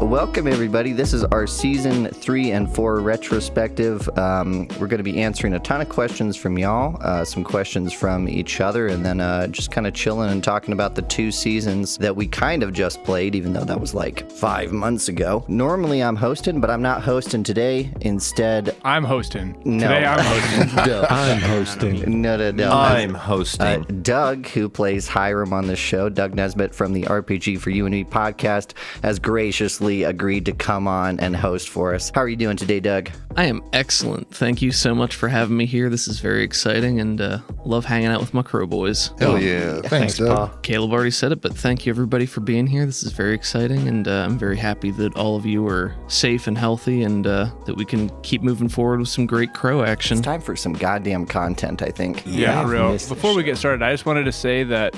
Welcome, everybody. This is our Season 3 and 4 retrospective. We're going to be answering a ton of questions from y'all, some questions from each other, and then just kind of chilling and talking about the 2 seasons that we kind of just played, even though that was like 5 months ago. Normally I'm hosting, but I'm not hosting today. Instead, I'm hosting. No. Today I'm hosting. I'm hosting. No. I'm hosting. Doug, who plays Hiram on this show, Doug Nesbitt from the RPG for You and Me podcast, has graciously agreed to come on and host for us. How are you doing today, Doug? I am excellent. Thank you so much for having me here. This is very exciting, and love hanging out with my Crow boys. Hell yeah. Thanks, Doug. Pa. Caleb already said it, but thank you everybody for being here. This is very exciting, and I'm very happy that all of you are safe and healthy, and that we can keep moving forward with some great Crow action. It's time for some goddamn content, I think. Yeah, for real. Before we get started, I just wanted to say that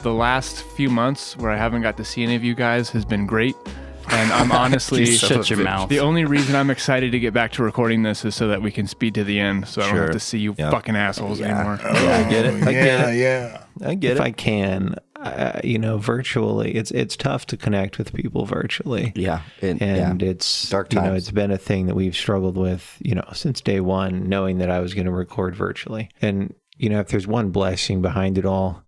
the last few months where I haven't got to see any of you guys has been great. And I'm honestly... Shut your mouth. The only reason I'm excited to get back to recording this is so that we can speed to the end, so I don't have to see you fucking assholes anymore. I get it. I get it. Yeah. I get If it. I can, virtually, it's tough to connect with people virtually. Yeah. It's Dark times. it's been a thing that we've struggled with, since day one, knowing that I was going to record virtually. And, if there's one blessing behind it all,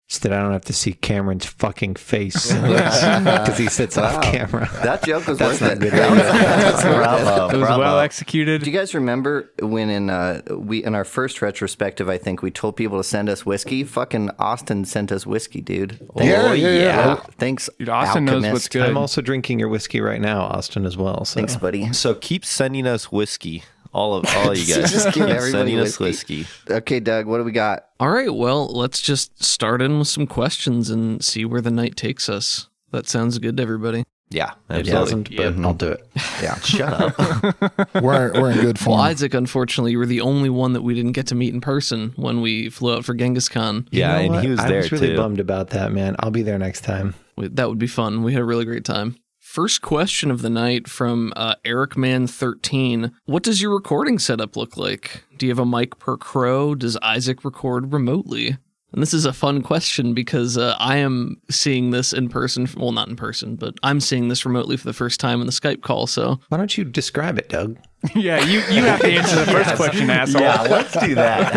it's that I don't have to see Cameron's fucking face because he sits off camera. That joke was worth it. Bravo. It was well executed. Do you guys remember when in our first retrospective, I think we told people to send us whiskey? Fucking Austin sent us whiskey, dude. Yeah. Thanks, Dude, Austin knows Alchemist. what's good. I'm also drinking your whiskey right now, Austin, as well. So. Thanks, buddy. So keep sending us whiskey. All you guys. Just give everybody sending us whiskey. whiskey. Okay, Doug, what do we got? All right, well, let's just start in with some questions and see where the night takes us. That sounds good to everybody. Yeah, It absolutely. doesn't, but I'll do it. Yeah. Shut up. We're in good form. Well, Isaac, unfortunately, you were the only one that we didn't get to meet in person when we flew out for Genghis Khan. Yeah, You know and what? he was I there was really too. bummed about that, man. I'll be there next time. That would be fun. We had a really great time. First question of the night from EricMan13. What does your recording setup look like? Do you have a mic per Crow? Does Isaac record remotely? And this is a fun question because I am seeing this in person. Well, not in person, but I'm seeing this remotely for the first time in the Skype call. So Why don't you describe it, Doug? Yeah, you have to answer the first question, asshole. Yeah, let's do that.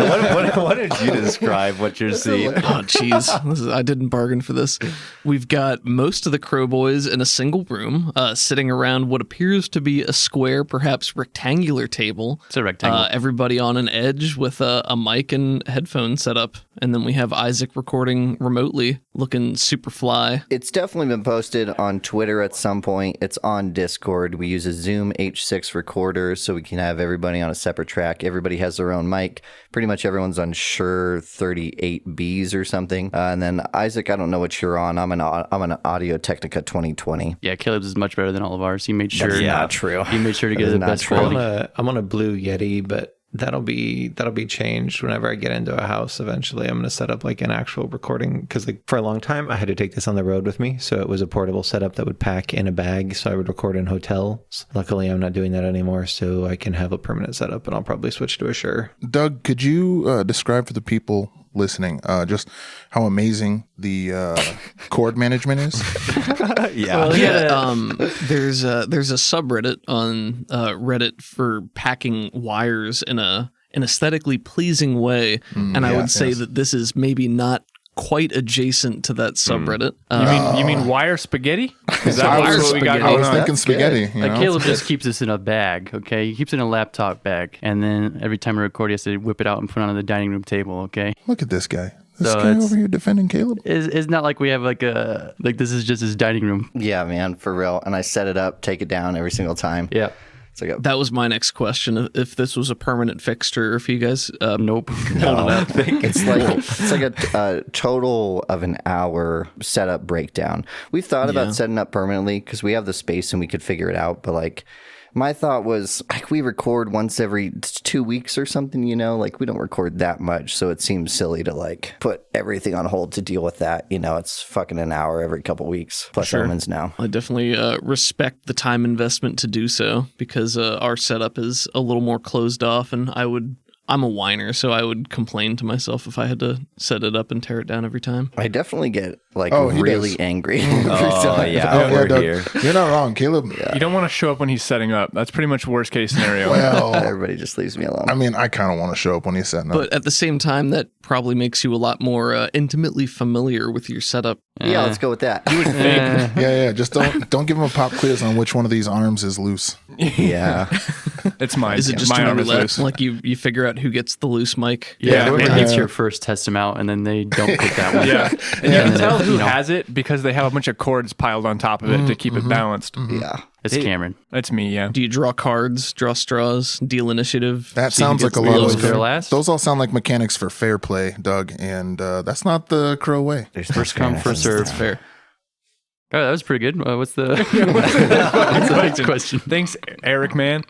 What did you describe what you're seeing? oh, jeez. I didn't bargain for this. We've got most of the Crow boys in a single room, sitting around what appears to be a square, perhaps rectangular table. It's a rectangle. Everybody on an edge with a mic and headphone set up. And then we have Isaac recording remotely, looking super fly. It's definitely been posted on Twitter at some point. It's on Discord. We use a Zoom H6 recorder so we can have everybody on a separate track. Everybody has their own mic. Pretty much everyone's on Shure 38Bs or something. And then Isaac, I don't know what you're on. I'm an Audio Technica 2020. Yeah, Caleb's is much better than all of ours. He made sure. That's not true. He made sure to get That is the not best true. quality. I'm on a Blue Yeti, but that'll be changed whenever I get into a house. Eventually, I'm going to set up like an actual recording because for a long time I had to take this on the road with me, so it was a portable setup that would pack in a bag. So I would record in hotels. Luckily, I'm not doing that anymore, so I can have a permanent setup, and I'll probably switch to a Shure. Doug, could you describe for the people listening just how amazing the chord management is? Yeah. There's a subreddit on Reddit for packing wires in an aesthetically pleasing way, and I would say that this is maybe not quite adjacent to that subreddit. You mean wire spaghetti? Is that Wire what we got spaghetti. I going was on? thinking spaghetti. You know? Caleb just keeps this in a bag, okay? He keeps it in a laptop bag. And then every time we record, he has to whip it out and put it on the dining room table, okay? Look at this guy. This So guy it's- over here defending Caleb. It's not like we have this is just his dining room. Yeah, man, for real. And I set it up, take it down every single time. Yeah. It's like That was my next question. If this was a permanent fixture, if you guys Nope. it's like a total of an hour setup breakdown. We've thought about setting up permanently because we have the space and we could figure it out. But like, my thought was like we record once every 2 weeks or something, like we don't record that much. So it seems silly to like put everything on hold to deal with that. It's fucking an hour every couple weeks plus elements now. I definitely respect the time investment to do so because our setup is a little more closed off, and I would I'm a whiner, so I would complain to myself if I had to set it up and tear it down every time. I definitely get like He really does. angry. Oh yeah, we're Doug, here. you're not wrong, Caleb. You don't want to show up when he's setting up. That's pretty much worst case scenario. Well, Everybody just leaves me alone. I mean, I kind of want to show up when he's setting up. But at the same time, that probably makes you a lot more intimately familiar with your setup. Yeah, let's go with that. Yeah. Just don't give him a pop quiz on which one of these arms is loose. Yeah. It's mine. Is it just my a arm is roulette? loose. Like you figure out who gets the loose mic? Yeah, whoever and gets you- your first test them out, and then they don't pick that one. Yeah, and you And can then tell it, who you know, has it because they have a bunch of cords piled on top of it to keep it balanced. Yeah. It's Cameron. That's me. Yeah. Do you draw cards, draw straws, deal initiative? That see who sounds like gets a the lot lowest of Clear score? last. Those all sound like mechanics for fair play, Doug, and that's not the Crow way. There's First come, first serve. That's fair. Oh, that was pretty good. What's the what's the next question? Thanks, Eric. Man.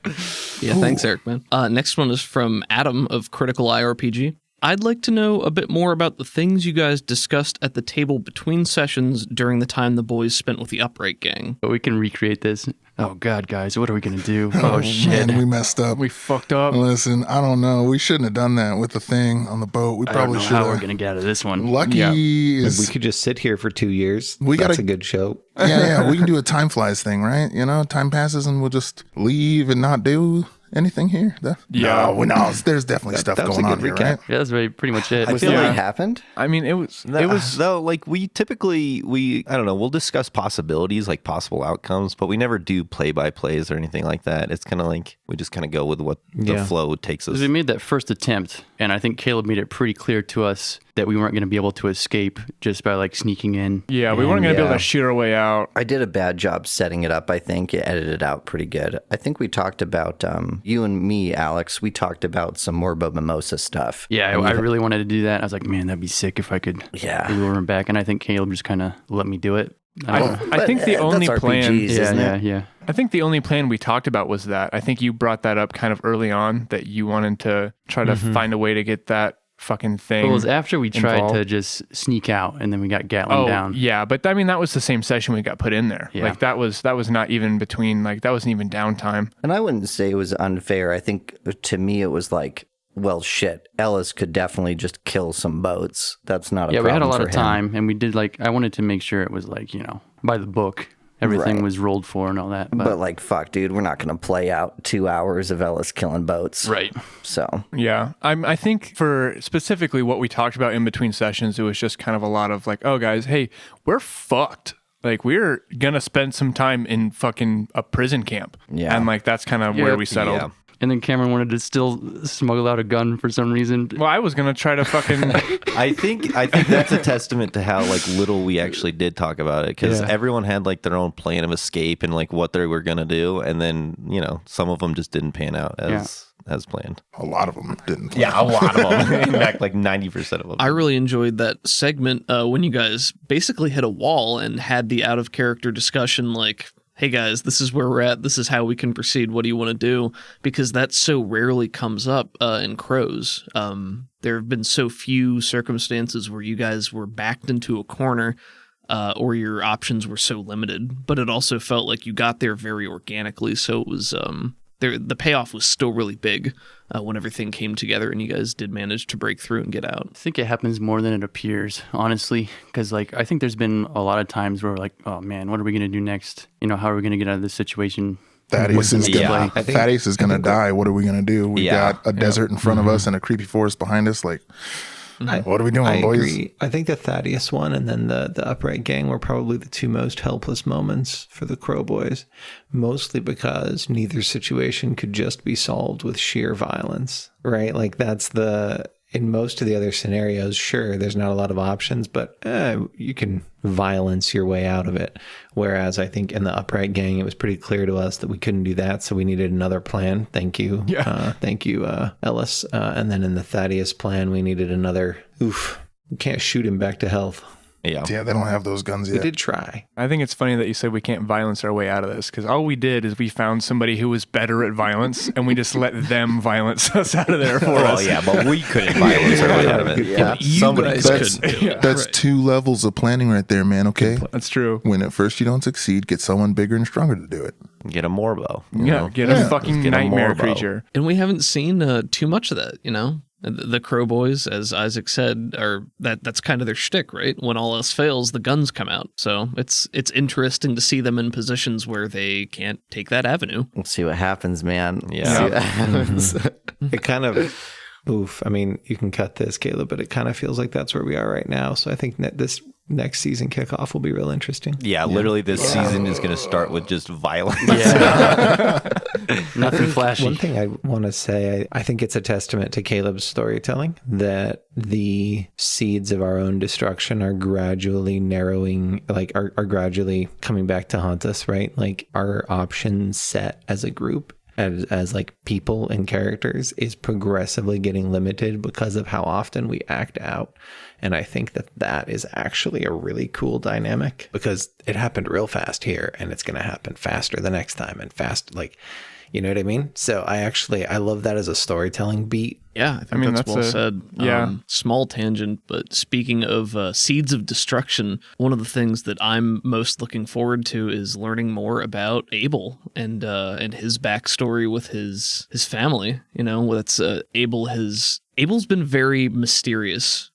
Yeah, thanks, Eric, man. Next one is from Adam of Critical IRPG. I'd like to know a bit more about the things you guys discussed at the table between sessions during the time the boys spent with the Upright Gang. But we can recreate this. Oh God, guys, what are we gonna do? Oh shit! Man, we messed up. We fucked up. Listen, I don't know. We shouldn't have done that with the thing on the boat. We I don't probably know should how we're have. gonna get out of this one. Lucky Yeah. is We could just sit here for 2 years. We That's gotta- a good show. yeah. We can do a time flies thing, right? You know, time passes and we'll just leave and not do anything here. Yeah. No, there's definitely stuff that was a going on good here, recap. right? Yeah, that's pretty much it. Was feel that like- what happened? I mean, it was. It was. though, like we typically I don't know, we'll discuss possibilities, like possible outcomes, but we never do play by plays or anything like that. It's kind of like we just kind of go with what the Yeah. flow takes us. Because we made that first attempt, and I think Caleb made it pretty clear to us that we weren't going to be able to escape just by like sneaking in. Yeah, we weren't going to be able Yeah. to shoot our way out. I did a bad job setting it up. I think it edited out pretty good. I think we talked about you and me, Alex. We talked about some Morbo Mimosa stuff. Yeah, I really wanted to do that. I was like, man, that'd be sick if I could Yeah. lure him back. And I think Caleb just kind of let me do it. I don't know. I think the only that's plan. RPGs, isn't it? Yeah. I think the only plan we talked about was that. I think you brought that up kind of early on that you wanted to try to find a way to get that fucking thing. Well, it was after we tried involved. to just sneak out, and then we got Gatling Oh down. yeah, but I mean that was the same session we got put in there. Yeah. Like that was not even between like that wasn't even downtime. And I wouldn't say it was unfair. I think to me it was like, well, shit, Ellis could definitely just kill some boats. That's not a Yeah, problem we had a lot for of him. time, and we did like I wanted to make sure it was like by the book, everything Right. was rolled for and all that. But like, fuck, dude, we're not going to play out 2 hours of Ellis killing boats. right. So, Yeah, I think for specifically what we talked about in between sessions, it was just kind of a lot of like, oh guys, hey, we're fucked. Like we're gonna spend some time in fucking a prison camp. Yeah. and like that's kind of where Yep. we settled. Yeah. And then Cameron wanted to still smuggle out a gun for some reason. Well, I was gonna try to fucking. I think that's a testament to how like little we actually did talk about it, because Yeah. everyone had like their own plan of escape and like what they were gonna do, and then some of them just didn't pan out as planned. A lot of them didn't. Yeah, a lot of them. In fact, like 90% of them. I really enjoyed that segment when you guys basically hit a wall and had the out of character discussion like, hey guys, this is where we're at. This is how we can proceed. What do you want to do? Because that so rarely comes up in Crows. There have been so few circumstances where you guys were backed into a corner or your options were so limited. But it also felt like you got there very organically. So it was the payoff was still really big when everything came together and you guys did manage to break through and get out. I think it happens more than it appears, honestly, because like I think there's been a lot of times where we're like, oh man, what are we gonna do next? How are we gonna get out of this situation? Thaddeus is Yeah. gonna, I think- Thaddeus is gonna die. What are we gonna do? We Yeah. got a desert in front of us and a creepy forest behind us. Like, what are we doing, I boys? agree. I think the Thaddeus one and then the Upright Gang were probably the two most helpless moments for the Crow Boys, mostly because neither situation could just be solved with sheer violence, right? Like in most of the other scenarios, sure, there's not a lot of options, but you can violence your way out of it. Whereas I think in the Upright Gang, it was pretty clear to us that we couldn't do that, so we needed another plan. Thank you. Yeah. Thank you, Ellis. And then in the Thaddeus plan, we needed another, we can't shoot him back to health. Yeah. Yeah, they don't have those guns We yet. did try. I think it's funny that you said we can't violence our way out of this because all we did is we found somebody who was better at violence and we just let them violence us out of there for Oh us. yeah, but we couldn't violence our way out of it. Yeah. Somebody That's, that's 2 levels of planning right there, man. Okay. That's true. When at first you don't succeed, get someone bigger and stronger to do it. Get a Morbo. Get a fucking Get a nightmare Morbo. creature. And we haven't seen too much of that, you know? The Crow Boys, as Isaac said, that's kind of their shtick, right? When all else fails, the guns come out. So it's interesting to see them in positions where they can't take that avenue. Let's see what happens, man. Yeah. See what happens. It kind of, oof. I mean, you can cut this, Caleb, but it kind of feels like that's where we are right now. So I think this next season kickoff will be real interesting. Yeah, literally this season is going to start with just violence. Nothing flashy. One thing I want to say, I think it's a testament to Caleb's storytelling that the seeds of our own destruction are gradually narrowing, like are gradually coming back to haunt us, right? Like our options set as a group, as like people and characters, is progressively getting limited because of how often we act out. And I think that is actually a really cool dynamic, because it happened real fast here and it's going to happen faster the next time, and fast, like, you know what I mean? So I love that as a storytelling beat. Yeah, I think that's well said. Yeah. Small tangent, but speaking of seeds of destruction, one of the things that I'm most looking forward to is learning more about Abel and his backstory with his family. You know, that's Abel's been very mysterious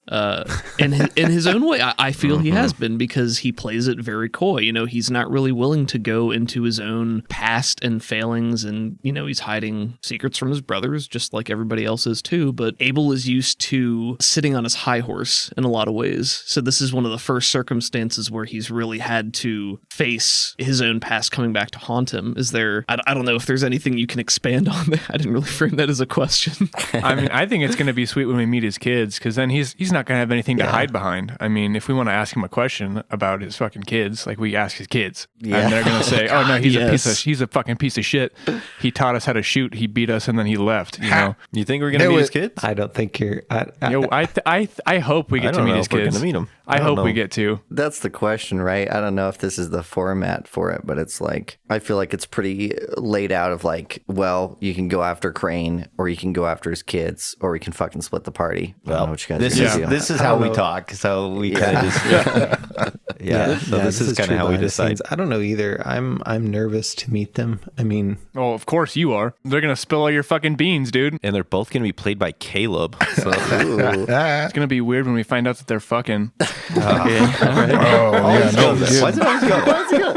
in his own way. I feel he has been, because he plays it very coy. You know, he's not really willing to go into his own past and failings, and, you know, he's hiding secrets from his brothers, just like everybody else is too. But Abel is used to sitting on his high horse in a lot of ways. So this is one of the first circumstances where he's really had to face his own past coming back to haunt him. Is there, I don't know if there's anything you can expand on that. I didn't really frame that as a question. I mean, I think it's going to be sweet when we meet his kids, because then he's not going to have anything to hide behind. I mean, if we want to ask him a question about his fucking kids, like, we ask his kids, and they're going to say, "Oh no, he's a fucking piece of shit. He taught us how to shoot. He beat us, and then he left." You know? You think we're going to meet his kids? I don't think you're. I hope we get to meet his kids. We're going to meet him. I hope we get to. That's the question, right? I don't know if this is the format for it, but it's like, I feel like it's pretty laid out of like, well, you can go after Crane, or you can go after his kids, or we can fucking split the party. I don't know what you guys this is how we talk. So we kind of just So this is kind of how we decide. I don't know either. I'm nervous to meet them. I mean, Oh, of course you are. They're going to spill all your fucking beans, dude. And they're both going to be played by Caleb. So It's going to be weird when we find out that they're fucking. why does it always go?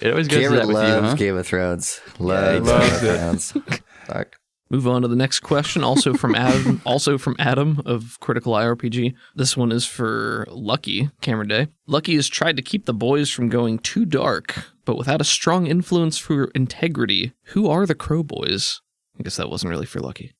It always goes to that with you, loves huh? Game of Thrones. Loves loves Game of Thrones. Fuck. Move on to the next question, also from Adam, of Critical IRPG. This one is for Lucky, Camera Day. Lucky has tried to keep the boys from going too dark, but without a strong influence for integrity. Who are the Crow Boys? I guess that wasn't really for Lucky.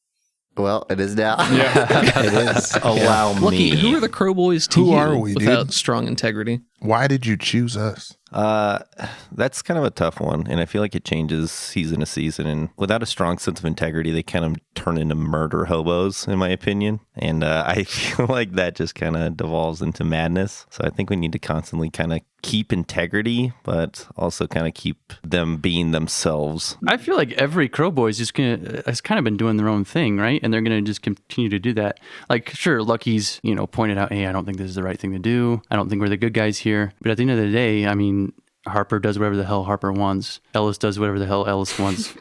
Well, it is now. it is. Allow me. Lucky, who are the Crow Boys to Who you are we, without dude? strong integrity? Why did you choose us? That's kind of a tough one, and I feel like it changes season to season. And without a strong sense of integrity, they kind of turn into murder hobos, in my opinion. And I feel like that just kind of devolves into madness. So I think we need to constantly kind of keep integrity, but also kind of keep them being themselves. I feel like every Crow Boy has kind of been doing their own thing, right? And they're gonna just continue to do that. Like, sure, Lucky's, pointed out, hey, I don't think this is the right thing to do. I don't think we're the good guys here. But at the end of the day, I mean, Harper does whatever the hell Harper wants. Ellis does whatever the hell Ellis wants.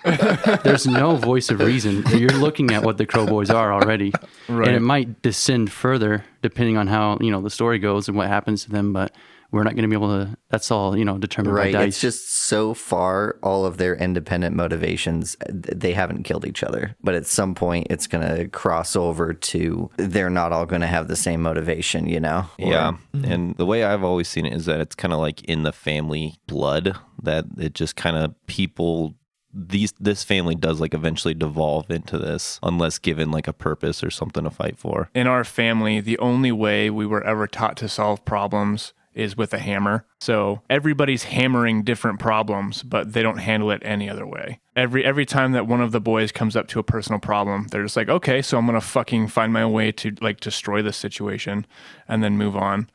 There's no voice of reason. You're looking at what the Crow Boys are already. Right. And it might descend further depending on how, the story goes and what happens to them. But we're not going to be able to, that's all, determined by dice. It's just so far, all of their independent motivations, they haven't killed each other. But at some point, it's going to cross over to they're not all going to have the same motivation, Yeah. And the way I've always seen it is that it's kind of like in the family blood, that it just kind of people... This family does like eventually devolve into this unless given like a purpose or something to fight for. In our family, the only way we were ever taught to solve problems is with a hammer. So everybody's hammering different problems, but they don't handle it any other way. Every time that one of the boys comes up to a personal problem, they're just like, okay, so I'm going to fucking find my way to like destroy this situation and then move on.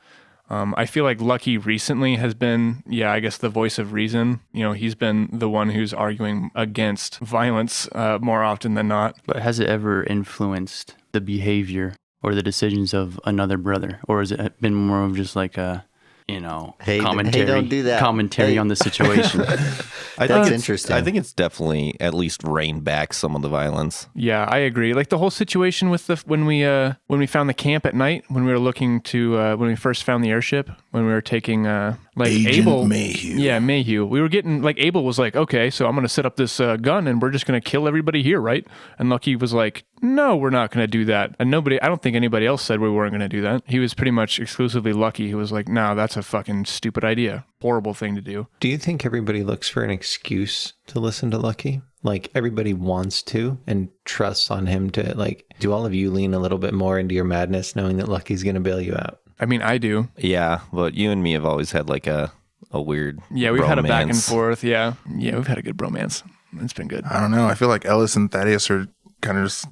I feel like Lucky recently has been, I guess the voice of reason. He's been the one who's arguing against violence more often than not. But has it ever influenced the behavior or the decisions of another brother? Or has it been more of just like a, Hey, commentary. don't do that. Commentary Hey. on the situation. That's interesting. I think it's definitely at least reined back some of the violence. Yeah, I agree. Like the whole situation with when we found the camp at night, when we were looking to when we first found the airship, when we were taking Agent Abel Mayhew. Yeah, Mayhew. We were getting like Abel was like, okay, so I'm gonna set up this gun and we're just gonna kill everybody here, right? And Lucky was like, no, we're not gonna do that. And I don't think anybody else said we weren't gonna do that. He was pretty much exclusively Lucky who was like, no, that's a fucking stupid idea, horrible thing to do. Do you think everybody looks for an excuse to listen to Lucky? Like everybody wants to and trusts on him to like, do all of you lean a little bit more into your madness knowing that Lucky's going to bail you out? I mean, I do. Yeah, but you and me have always had like a weird Yeah, we've had a back and bromance. forth. Yeah, we've had a good bromance. It's been good. I don't know. I feel like Ellis and Thaddeus are kind of just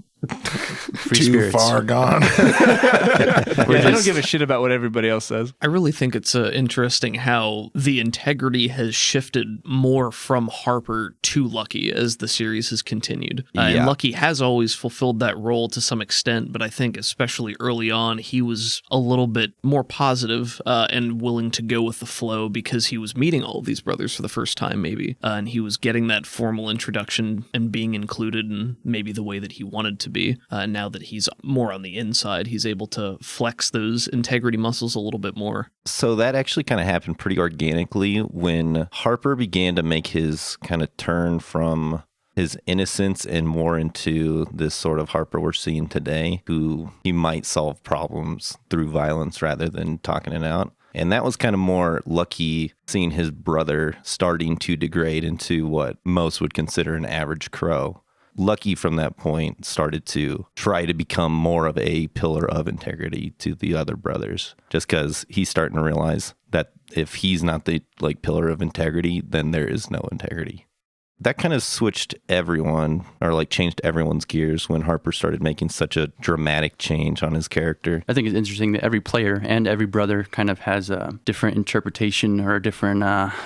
too spirits. far gone. I don't give a shit about what everybody else says. I really think it's interesting how the integrity has shifted more from Harper to Lucky as the series has continued. And Yeah. Lucky has always fulfilled that role to some extent, but I think especially early on, he was a little bit more positive, and willing to go with the flow because he was meeting all of these brothers for the first time, maybe. And he was getting that formal introduction and being included in maybe the way that he wanted to be. Now that he's more on the inside, he's able to flex those integrity muscles a little bit more. So that actually kind of happened pretty organically when Harper began to make his kind of turn from his innocence and more into this sort of Harper we're seeing today, who he might solve problems through violence rather than talking it out. And that was kind of more Lucky seeing his brother starting to degrade into what most would consider an average crow. Lucky from that point started to try to become more of a pillar of integrity to the other brothers, just because he's starting to realize that if he's not the like pillar of integrity, then there is no integrity. That kind of switched everyone, or like changed everyone's gears when Harper started making such a dramatic change on his character. I think it's interesting that every player and every brother kind of has a different interpretation or a different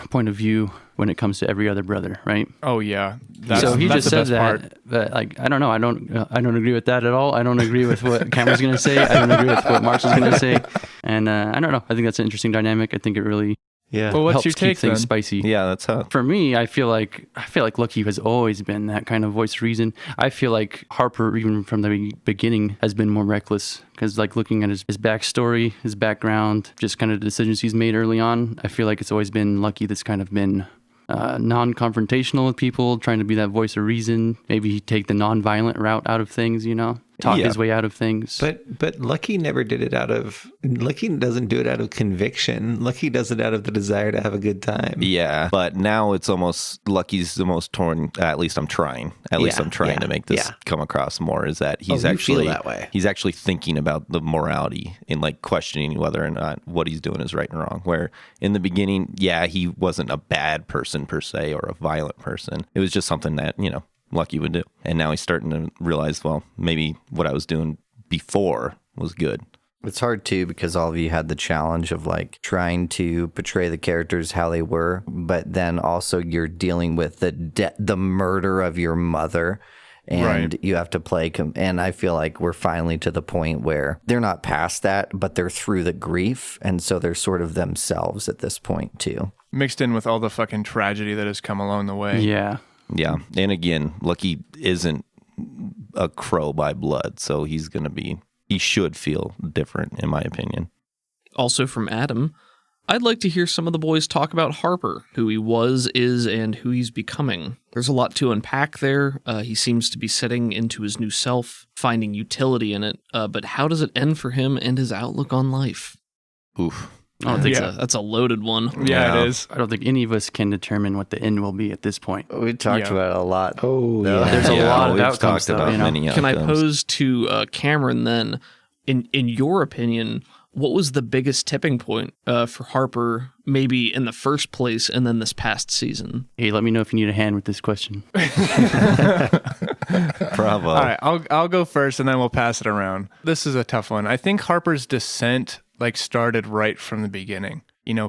point of view when it comes to every other brother, right? Oh yeah. So he that's just the said best part. that, but like I don't know, I don't agree with that at all. I don't agree with what Cameron's going to say. I don't agree with what Marshall's going to say, and I don't know. I think that's an interesting dynamic. I think it really Well, what's helps your keep take things then? spicy. Yeah, that's how. For me, I feel like Lucky has always been that kind of voice of reason. I feel like Harper, even from the beginning, has been more reckless because, like, looking at his backstory, his background, just kind of the decisions he's made early on, I feel like it's always been Lucky that's kind of been non-confrontational with people, trying to be that voice of reason. Maybe take the non-violent route out of things, talk his way out of things. But Lucky never did it Lucky doesn't do it out of conviction. Lucky does it out of the desire to have a good time. Yeah, but now it's almost Lucky's the most torn. At least I'm trying. At least I'm trying to make this come across more. Is that he's you actually feel that way. He's actually thinking about the morality and like questioning whether or not what he's doing is right and wrong. Where in the beginning, he wasn't a bad person per se or a violent person. It was just something that Lucky would do. And now he's starting to realize, well, maybe what I was doing before was good. It's hard too because all of you had the challenge of like trying to portray the characters how they were, but then also you're dealing with the murder of your mother, and you have to play. And I feel like we're finally to the point where they're not past that, but they're through the grief, and so they're sort of themselves at this point too. Mixed in with all the fucking tragedy that has come along the way. Yeah. Yeah. And again, Lucky isn't a crow by blood, so he should feel different, in my opinion. Also from Adam, I'd like to hear some of the boys talk about Harper, who he was, is, and who he's becoming. There's a lot to unpack there. He seems to be setting into his new self, finding utility in it. But how does it end for him and his outlook on life? Oof. I don't think that's a loaded one. Yeah, it is. I don't think any of us can determine what the end will be at this point. We talked about it a lot. Oh, yeah. There's a lot of we've outcomes, talked about though, many Can I outcomes. pose to Cameron then, in your opinion, what was the biggest tipping point for Harper, maybe in the first place and then this past season? Hey, let me know if you need a hand with this question. Bravo. All right, I'll go first and then we'll pass it around. This is a tough one. I think Harper's descent started right from the beginning.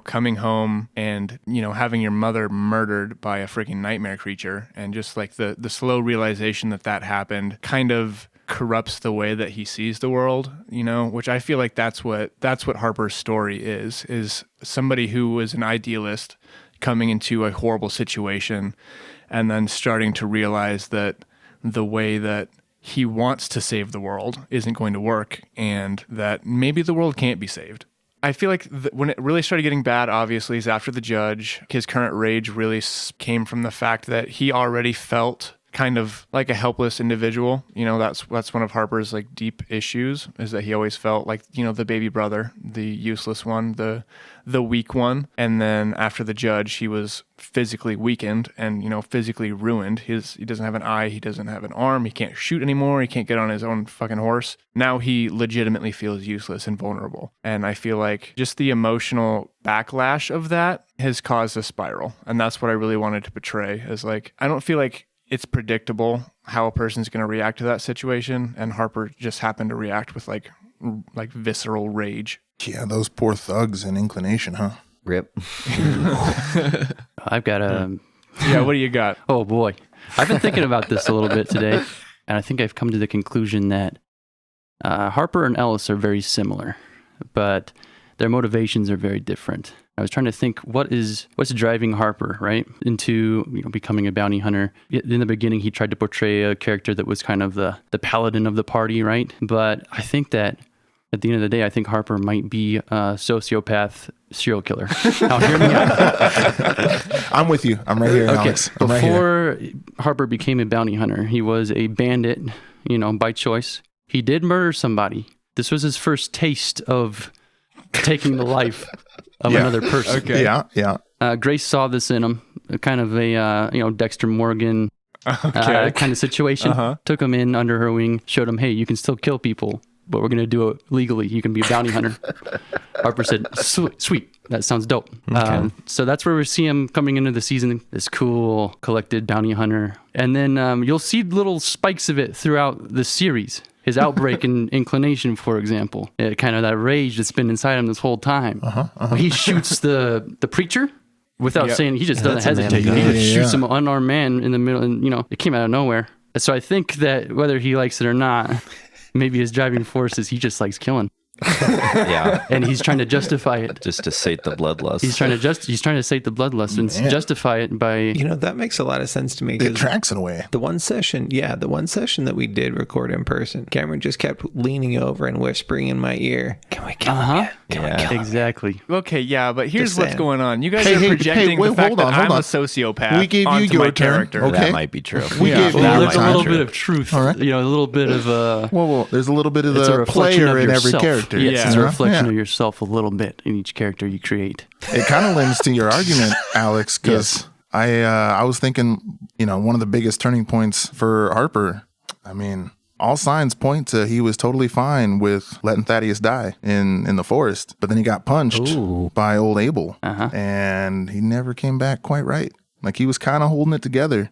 Coming home and, having your mother murdered by a freaking nightmare creature, and just like the slow realization that happened kind of corrupts the way that he sees the world, which I feel like that's what Harper's story is somebody who was an idealist coming into a horrible situation and then starting to realize that the way that he wants to save the world isn't going to work and that maybe the world can't be saved. I feel like when it really started getting bad, obviously, is after the judge. His current rage really came from the fact that he already felt kind of like a helpless individual. That's one of Harper's like deep issues, is that he always felt like, the baby brother, the useless one, the weak one. And then after the judge, he was physically weakened and, physically ruined. He doesn't have an eye, he doesn't have an arm, he can't shoot anymore, he can't get on his own fucking horse. Now he legitimately feels useless and vulnerable. And I feel like just the emotional backlash of that has caused a spiral. And that's what I really wanted to portray, is like, I don't feel like it's predictable how a person's going to react to that situation, and Harper just happened to react with like visceral rage. Yeah, those poor thugs and inclination, huh? Rip. I've got a... Yeah, what do you got? Oh, boy. I've been thinking about this a little bit today, and I think I've come to the conclusion that Harper and Ellis are very similar, but their motivations are very different. I was trying to think what's driving Harper, right, into becoming a bounty hunter. In the beginning, he tried to portray a character that was kind of the paladin of the party, right? But I think that at the end of the day, I think Harper might be a sociopath serial killer. Now, hear me out. I'm with you. I'm right here, Okay, Alex. I'm right before Harper became a bounty hunter, he was a bandit, by choice. He did murder somebody. This was his first taste of taking the life of another person. Okay. Yeah. Grace saw this in him, kind of a Dexter Morgan kind of situation. Took him in under her wing, showed him, hey, you can still kill people, but we're going to do it legally. You can be a bounty hunter. Harper said, sweet. That sounds dope. Okay. So that's where we see him coming into the season, this cool, collected bounty hunter. And then you'll see little spikes of it throughout the series. His outbreak in inclination, for example, kind of that rage that's been inside him this whole time. He shoots the preacher without saying, he just doesn't hesitate. He just shoots some unarmed man in the middle, and it came out of nowhere. So I think that whether he likes it or not, maybe his driving force is he just likes killing. Yeah. And he's trying to justify it. Just to sate the bloodlust. He's trying to sate the bloodlust and justify it by... that makes a lot of sense to me. It tracks in a way. The one session that we did record in person, Cameron just kept leaning over and whispering in my ear, "Can we kill him? Can we kill him?" Exactly. Okay, yeah, but here's Just what's saying. going on. You guys are projecting the fact that I'm a sociopath We gave you onto your my turn. character. Okay. That might be true. We gave you Well, your there's a time. little bit of truth. All right. A little bit of... Well, there's a little bit of it's a the reflection player of in every yourself. character. Yes, it's a Yeah. reflection of yourself a little bit in each character you create. It kind of lends to your argument, Alex, because I was thinking, one of the biggest turning points for Harper, I mean, all signs point to he was totally fine with letting Thaddeus die in the forest, but then he got punched by old Abel, and he never came back quite right. Like, he was kind of holding it together.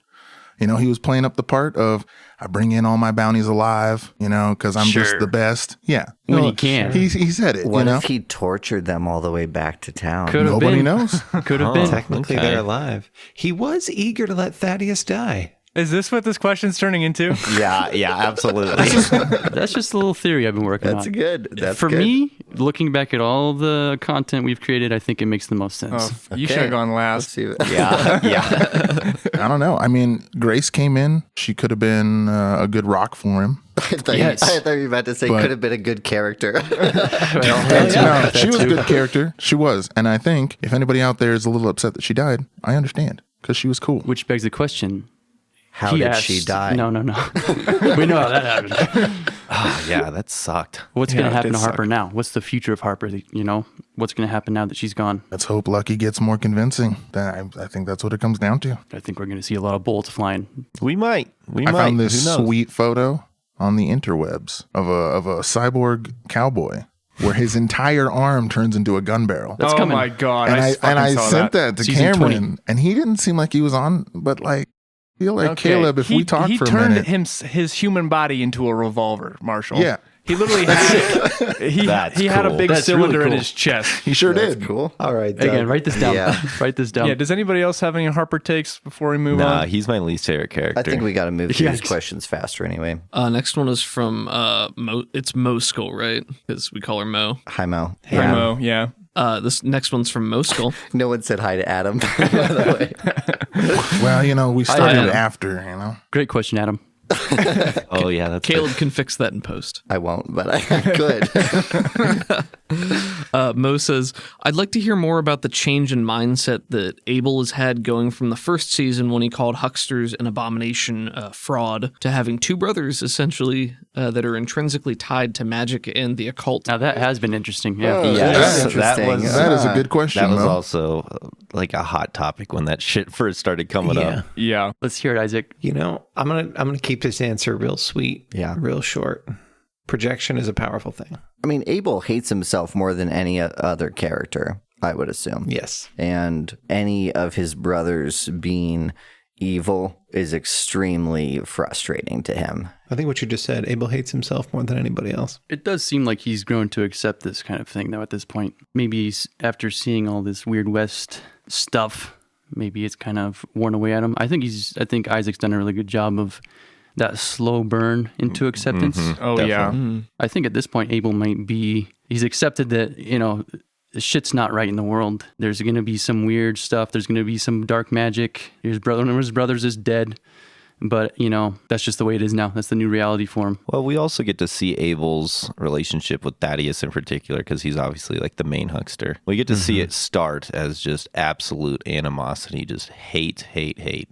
He was playing up the part of, I bring in all my bounties alive, because I'm just the best. Yeah. When he can. He said it, What if he tortured them all the way back to town? Could have Nobody been. knows. Could have been. Technically, Okay. they're alive. He was eager to let Thaddeus die. Is this what this question's turning into? Yeah, absolutely. That's just a little theory I've been working That's on. good. That's For good. me, looking back at all the content we've created, I think it makes the most sense. You should have gone Let's last. see. yeah. I don't know. I mean, Grace came in. She could have been a good rock for him. I thought Yes. you were about to say But- could have been a good character. No, she was a good character. She was. And I think if anybody out there is a little upset that she died, I understand, because she was cool. Which begs the question. How he did asked, she die? No. We know how that happened. Yeah, that sucked. What's going Yeah, to it happen did to Harper suck. now? What's the future of Harper? What's going to happen now that she's gone? Let's hope Lucky gets more convincing. I think that's what it comes down to. I think we're going to see a lot of bullets flying. We might. I found this sweet photo on the interwebs of a cyborg cowboy where his entire arm turns into a gun barrel. That's oh coming. my god! And I I saw sent that to Season Cameron, 20. and he didn't seem like he was on, but like, I feel like Okay. Caleb, if we talk he for a turned minute. his human body into a revolver, Marshall. Yeah. He literally had he had a cool. big That's cylinder really in cool. his chest. He sure That's did. cool. All right, Doug. Again, write this down. Yeah. Write this down. Yeah. Does anybody else have any Harper takes before we move Nah, on? he's my least favorite character. I think we got to move through these Yikes. questions faster anyway. Next one is from it's Mo Skull, right? Because we call her Mo. Hi, Mo. Hi, Mo. Yeah. This next one's from Mo Skull. No one said hi to Adam, by the way. Well, we started Adam. after. Great question, Adam. Oh yeah, that's Caleb can fix that in post. I won't, but I could. Mo says, I'd like to hear more about the change in mindset that Abel has had going from the first season when he called hucksters an abomination fraud to having two brothers essentially that are intrinsically tied to magic and the occult. Now that has been interesting. Yeah. That's that interesting. was That is a good question, That was Mo. also like a hot topic when that shit first started coming Yeah. up. Yeah. Let's hear it, Isaac. I'm gonna keep this answer real sweet. Yeah. Real short. Projection is a powerful thing. I mean, Abel hates himself more than any other character, I would assume. Yes. And any of his brothers being evil is extremely frustrating to him. I think what you just said, Abel hates himself more than anybody else. It does seem like he's grown to accept this kind of thing, though, at this point. Maybe after seeing all this Weird West stuff, maybe it's kind of worn away at him. I think Isaac's done a really good job of that slow burn into acceptance. Oh, Definitely. yeah. I think at this point, Abel he's accepted that, shit's not right in the world. There's going to be some weird stuff. There's going to be some dark magic. One of his brothers is dead. But, that's just the way it is now. That's the new reality for him. Well, we also get to see Abel's relationship with Thaddeus in particular because he's obviously like the main huckster. We get to see it start as just absolute animosity, just hate.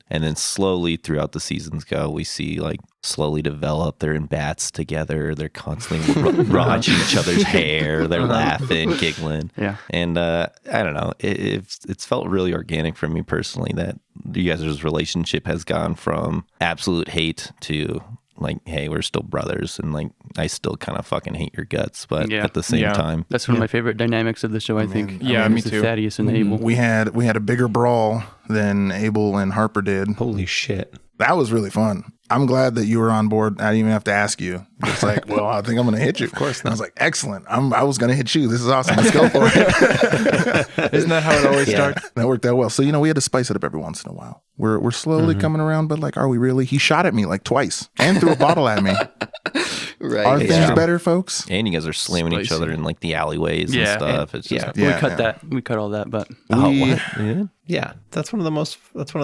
And then slowly throughout the seasons we see like slowly develop. They're in bats together. They're constantly watching each other's hair. They're laughing, giggling. Yeah. And I don't know. It's felt really organic for me personally that you guys' relationship has gone from absolute hate to like, hey, we're still brothers, and like I still kind of fucking hate your guts, but Yeah. at the same Yeah. time, That's one of my favorite dynamics of the show, I think. Yeah, me Is the too. Thaddeus and Abel. We had a bigger brawl than Abel and Harper did. Holy shit. That was really fun. I'm glad that you were on board. I didn't even have to ask you. It's like, well, I think I'm going to hit you. Of course. And I was like, excellent. I was going to hit you. This is awesome. Let's go for it. Isn't that how it always starts? That worked out well. So, we had to spice it up every once in a while. We're slowly coming around, but like, are we really? He shot at me like twice and threw a bottle at me. Right. Are things better, folks? and you guys are slamming each Spicy. other in like the alleyways Yeah. and stuff. It's just Yeah. We cut that. We cut all that, but We- Yeah. Yeah. That's one of the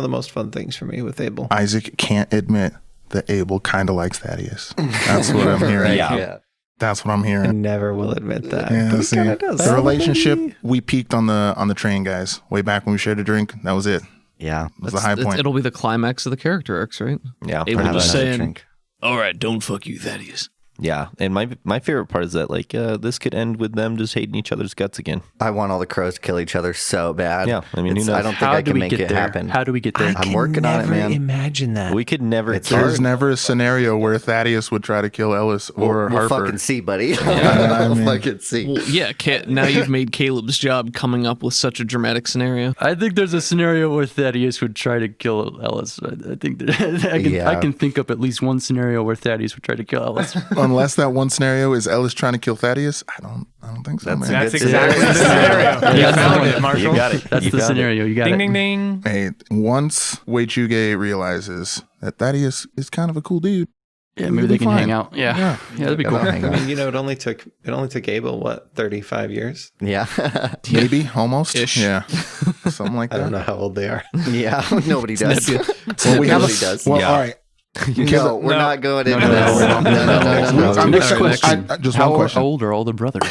most fun things for me with Abel. Isaac can't admit that Abel kind of likes Thaddeus. That's what I'm hearing. Yeah. That's what I'm I hearing. never will admit that. Yeah, but he see, kind of does. the relationship, we peaked on the train, guys. Way back when we shared a drink, that was it. Yeah. It was the high point. It'll be the climax of the character arcs, right? Yeah. Abel Have just another saying, drink. all right, don't fuck you, Thaddeus. Yeah, and my favorite part is that like this could end with them just hating each other's guts again. I want all the crows to kill each other so bad. Yeah, I mean, who It's- knows? I don't think how I do can we make get it there? happen. How do we get there? I'm working on it, man. Imagine that. We could never. It's kill- There's never a scenario where Thaddeus would try to kill Ellis or We'll Harper. fucking see, buddy. I we'll mean- fucking see. Well, yeah, now you've made Caleb's job coming up with such a dramatic scenario. I think there's a scenario where Thaddeus would try to kill Ellis. I think that I can think up at least one scenario where Thaddeus would try to kill Ellis. Unless that one scenario is Ellis trying to kill Thaddeus, I don't think so, man. That's Good exactly the scenario. You found it, Marshall. You got it. That's You the found it. scenario. You got Ding, it. ding, ding. Hey, once Wei Chuge realizes that Thaddeus is kind of a cool dude, Yeah, maybe they can fine. hang out. Yeah, that'd be cool. Hang I on. mean, it only took Abel 35 years. Yeah. maybe almost. Ish. Yeah, something like I that. don't know how old they are. Yeah. Nobody does. Well, we have Nobody a, does. Well, Yeah. all right. No, we're not going into no, this. no, No. Next I'm- question. just How one question. old are all the brothers?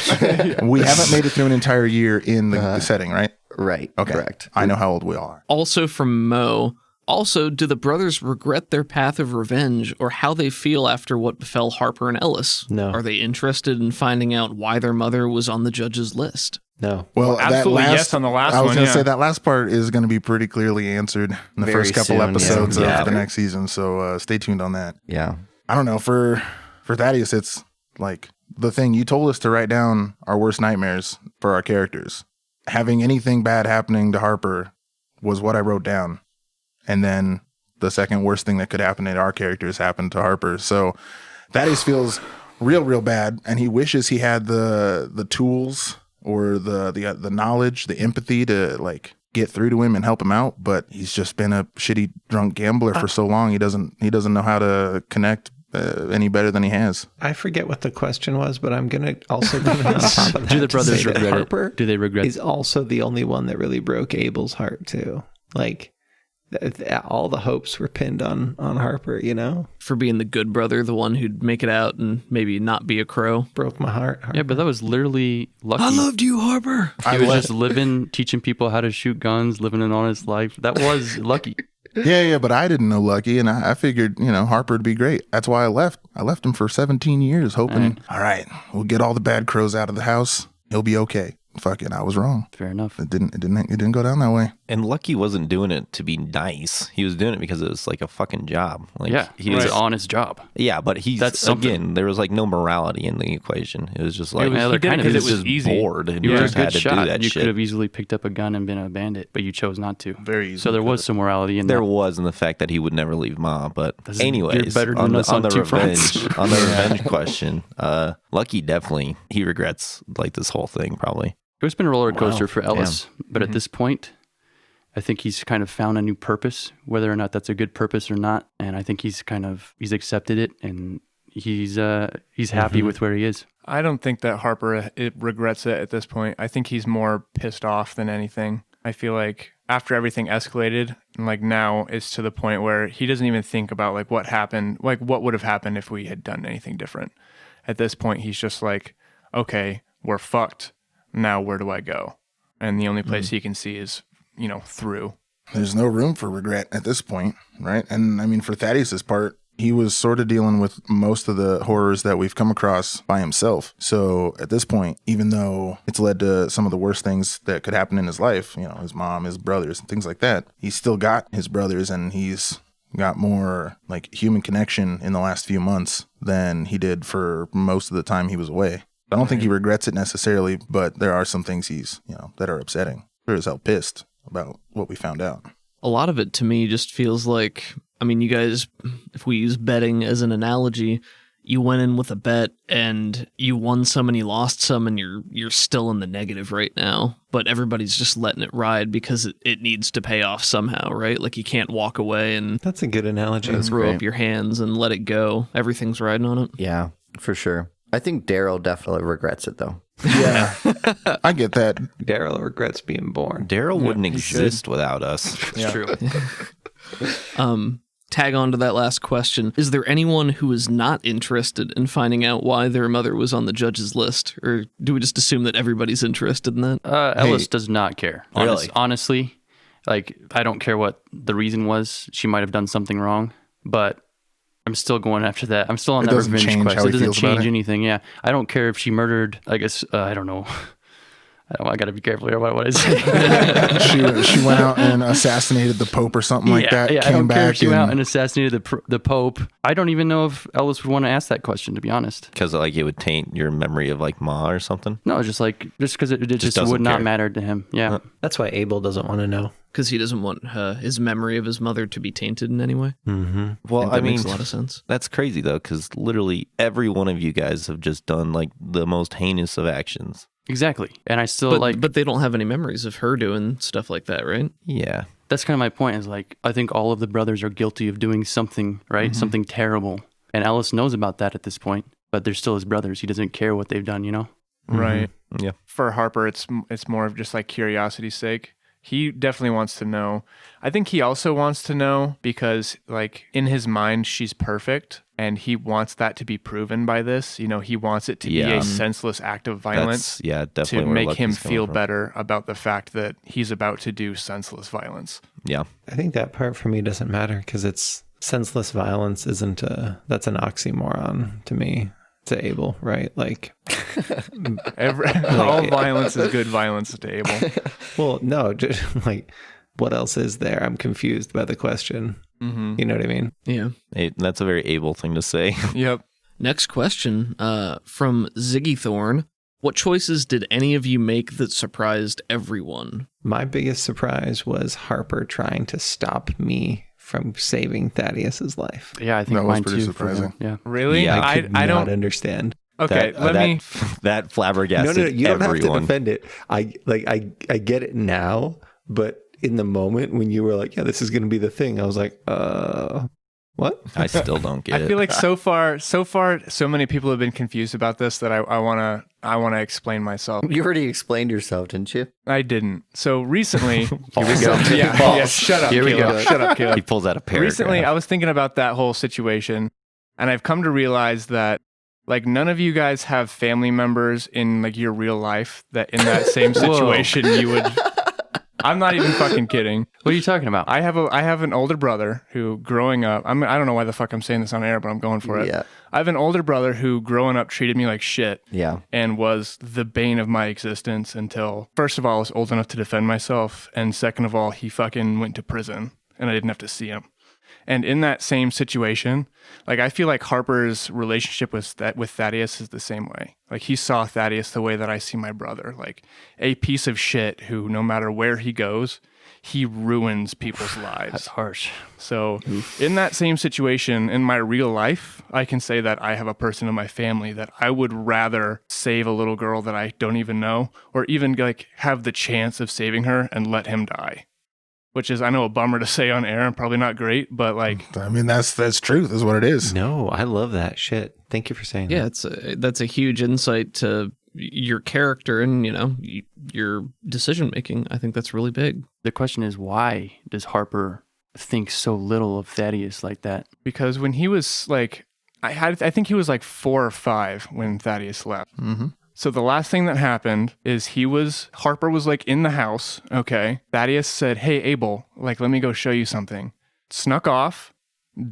We haven't made it through an entire year in the setting, right? Right. Okay. Correct. I know how old we all are. Also from Mo. Also, do the brothers regret their path of revenge or how they feel after what befell Harper and Ellis? No. Are they interested in finding out why their mother was on the judge's list? No. Well, absolutely yes on the last I was one, going to yeah. say that last part is going to be pretty clearly answered in the Very first couple soon, episodes yeah. of the next season. So stay tuned on that. Yeah. I don't know. For Thaddeus, it's like the thing you told us to write down our worst nightmares for our characters. Having anything bad happening to Harper was what I wrote down. And then the second worst thing that could happen to our characters happened to Harper. So Thaddeus feels real bad, and he wishes he had the tools or the knowledge, the empathy to like get through to him and help him out, but he's just been a shitty drunk gambler for so long. He doesn't know how to connect any better than he has. I forget what the question was, but I'm gonna also come on top of that. Do the brothers to say that regret Harper it? Do they regret He's also the only one that really broke Abel's heart too. Like all the hopes were pinned on Harper, you know, For being the good brother, the one who'd make it out and maybe not be a crow. broke my heart. Harper. Yeah, but that was literally lucky. I loved you, Harper. He was just living, teaching people how to shoot guns, living an honest life. That was lucky. Yeah, but I didn't know Lucky, and I figured, Harper would be great. That's why I left. I left him for 17 years, hoping, all right, we'll get all the bad crows out of the house. He'll be okay. Fuck it, I was wrong. Fair enough. It didn't go down that way. And Lucky wasn't doing it to be nice. He was doing it because it was like a fucking job. Like, Yeah, he it's was an honest job. Yeah, but That's something. again, there was like no morality in the equation. It was just like He did it kind of because is it was just easy. bored and You you were a just had good to shot. do that You shit. could have easily picked up a gun and been a bandit, but you chose not to. Very easy. So there was some morality in There that. was in the fact that he would never leave Ma, but You're anyways, better than on us on the two revenge fronts. on the revenge question, Lucky definitely he regrets like this whole thing probably. It's been a roller coaster for Ellis, but at this point, I think he's kind of found a new purpose, whether or not that's a good purpose or not. And I think he's accepted it, and he's happy with where he is. I don't think that Harper regrets it at this point. I think he's more pissed off than anything. I feel like after everything escalated, and like now it's to the point where he doesn't even think about like what happened, like what would have happened if we had done anything different. At this point, he's just like, okay, we're fucked. Now where do I go? And the only place he can see is, through. There's no room for regret at this point, right? And I mean, for Thaddeus's part, he was sort of dealing with most of the horrors that we've come across by himself. So at this point, even though it's led to some of the worst things that could happen in his life, his mom, his brothers, and things like that, he's still got his brothers, and he's got more like human connection in the last few months than he did for most of the time he was away. I don't think he regrets it necessarily, but there are some things he's, that are upsetting. Sure as hell pissed about what we found out. A lot of it to me just feels like, I mean, you guys, if we use betting as an analogy, you went in with a bet and you won some and you lost some and you're still in the negative right now, but everybody's just letting it ride because it needs to pay off somehow, right? Like you can't walk away and That's a good analogy. throw up your hands and let it go. Everything's riding on it. Yeah, for sure. I think Daryl definitely regrets it, though. Yeah, I get that. Daryl regrets being born. Daryl wouldn't exist without us. It's true. Tag on to that last question. Is there anyone who is not interested in finding out why their mother was on the judge's list? Or do we just assume that everybody's interested in that? Ellis does not care. Really? Honestly, like, I don't care what the reason was. She might have done something wrong, but I'm still going after that. I'm still on It that doesn't revenge change quest. how It he doesn't feels about change it. anything. Yeah. I don't care if she murdered, I guess, I don't know. I got to be careful here about what I say. She went out and assassinated the Pope or something like that. Yeah, I Came don't care if back she went out and assassinated the Pope. I don't even know if Ellis would want to ask that question, to be honest. Because like it would taint your memory of like Ma or something. No, just because it just doesn't would not care. matter to him. Yeah. That's why Abel doesn't want to know. Because he doesn't want his memory of his mother to be tainted in any way. Well, That makes a lot of sense. that's crazy though, because literally every one of you guys have just done like the most heinous of actions. Exactly. And I still But they don't have any memories of her doing stuff like that, right? Yeah. that's kind of my point, is like, I think all of the brothers are guilty of doing something, right? Something terrible. And Ellis knows about that at this point, but they're still his brothers. He doesn't care what they've done, you know? Right. Yeah. For Harper, it's more of just like curiosity's sake. He definitely wants to know. I think he also wants to know because, like, in his mind, she's perfect, and he wants that to be proven by this. He wants it to be a senseless act of violence Definitely to where make him Lucky's coming feel from. better about the fact that he's about to do senseless violence. Yeah. I think that part for me doesn't matter because it's senseless violence isn't that's an oxymoron to me. To Abel, right? Like, All violence is good violence to Abel. well, no, just like, what else is there? I'm confused by the question. You know what I mean? Yeah. That's a very Abel thing to say. Yep. Next question from Ziggy Thorne. What choices did any of you make that surprised everyone? My biggest surprise was Harper trying to stop me from saving Thaddeus's life. Yeah, I think That was mine pretty too. for him. surprising. Yeah. Really? Yeah. I could I not don't. understand. Okay, let me. That flabbergasted No, you don't have to everyone. defend it. I get it now, but in the moment when you were like, "Yeah, this is going to be the thing," I was like, what?" I still don't get I it. feel like so far, so many people have been confused about this that I wanna explain myself. You already explained yourself, didn't you? I didn't. So recently, here we go. Yeah, shut up, Here we Caleb. go. Shut up, Caleb. He pulls out a paragraph. Recently, I was thinking about that whole situation, and I've come to realize that like none of you guys have family members in like your real life that in that same situation you would. I'm not even fucking kidding. What are you talking about? I have an older brother who growing up, I don't know why the fuck I'm saying this on air, but I'm going for it. Yeah. I have an older brother who growing up treated me like shit. Yeah. And was the bane of my existence until, first of all, I was old enough to defend myself. And second of all, he fucking went to prison and I didn't have to see him. And in that same situation, like I feel like Harper's relationship with Thaddeus is the same way. Like he saw Thaddeus the way that I see my brother, like a piece of shit who no matter where he goes, he ruins people's lives. That's harsh. So in that same situation, in my real life, I can say that I have a person in my family that I would rather save a little girl that I don't even know, or even like have the chance of saving her and let him die. Which is, I know, a bummer to say on air and probably not great, but like, I mean, that's truth. Is what it is. No, I love that shit. Thank you for saying Yeah, that. that's a huge insight to your character and, your decision making. I think that's really big. The question is, why does Harper think so little of Thaddeus like that? because when he was like, I think he was like 4 or 5 when Thaddeus left. Mm-hmm. So the last thing that happened is Harper was like in the house, okay? Thaddeus said, "Hey, Abel, like, let me go show you something." Snuck off,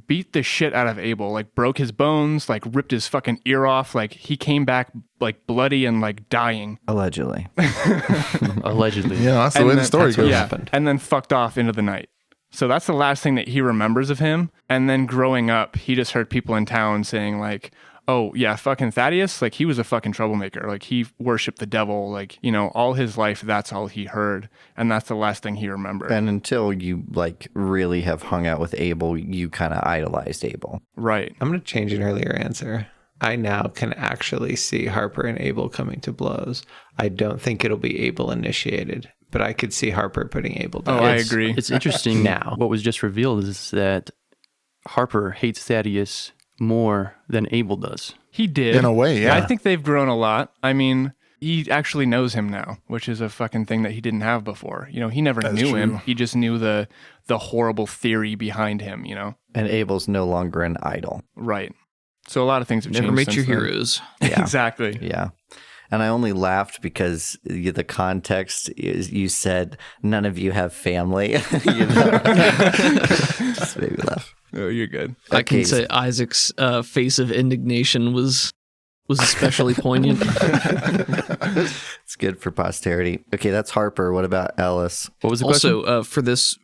beat the shit out of Abel, like broke his bones, like ripped his fucking ear off. Like he came back like bloody and like dying. Allegedly. Allegedly. Yeah, that's the way the story goes. happened. And then fucked off into the night. So that's the last thing that he remembers of him. And then growing up, he just heard people in town saying like, "Oh yeah, fucking Thaddeus, like he was a fucking troublemaker. Like he worshiped the devil. Like, all his life, that's all he heard. And that's the last thing he remembered." And until you like really have hung out with Abel, you kind of idolized Abel. Right. I'm going to change an earlier answer. I now can actually see Harper and Abel coming to blows. I don't think it'll be Abel initiated, but I could see Harper putting Abel down. Oh, I agree. It's interesting. Now. What was just revealed is that Harper hates Thaddeus more than Abel does. He did. In a way, yeah. I think they've grown a lot. I mean, he actually knows him now, which is a fucking thing that he didn't have before. He never knew him. true. He just knew the horrible theory behind him, And Abel's no longer an idol. Right. So a lot of things have Never changed meet your since then. heroes. Yeah. Exactly. Yeah. And I only laughed because the context is you said none of you have family. Just made me laugh. Oh, you're good. I can Okay, say Isaac's face of indignation was especially poignant. It's good for posterity. Okay, that's Harper. What about Ellis? What was the question? Also, for this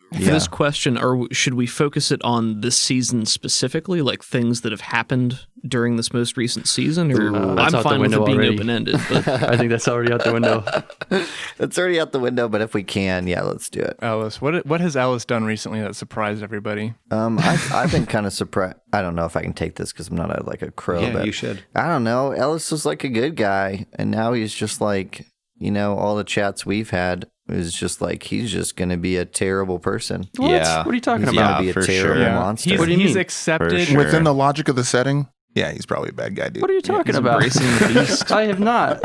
question, should we focus it on this season specifically, like things that have happened during this most recent season? Or That's I'm out the fine with it window being already. open ended. But I think that's already out the window. It's already out the window, but if we can, yeah, let's do it. Alice, what has Alice done recently that surprised everybody? I've been kind of surprised. I don't know if I can take this because I'm not a crow. Yeah, but you should. I don't know. Ellis was like a good guy, and now he's just like, all the chats we've had is just like he's just going to be a terrible person. What? Yeah. What are you talking He's about? going to be a for terrible sure. monster. What do you He's mean? accepted. For sure. Within the logic of the setting, yeah, he's probably a bad guy, dude. What are you talking he's about? embracing the beast. I have not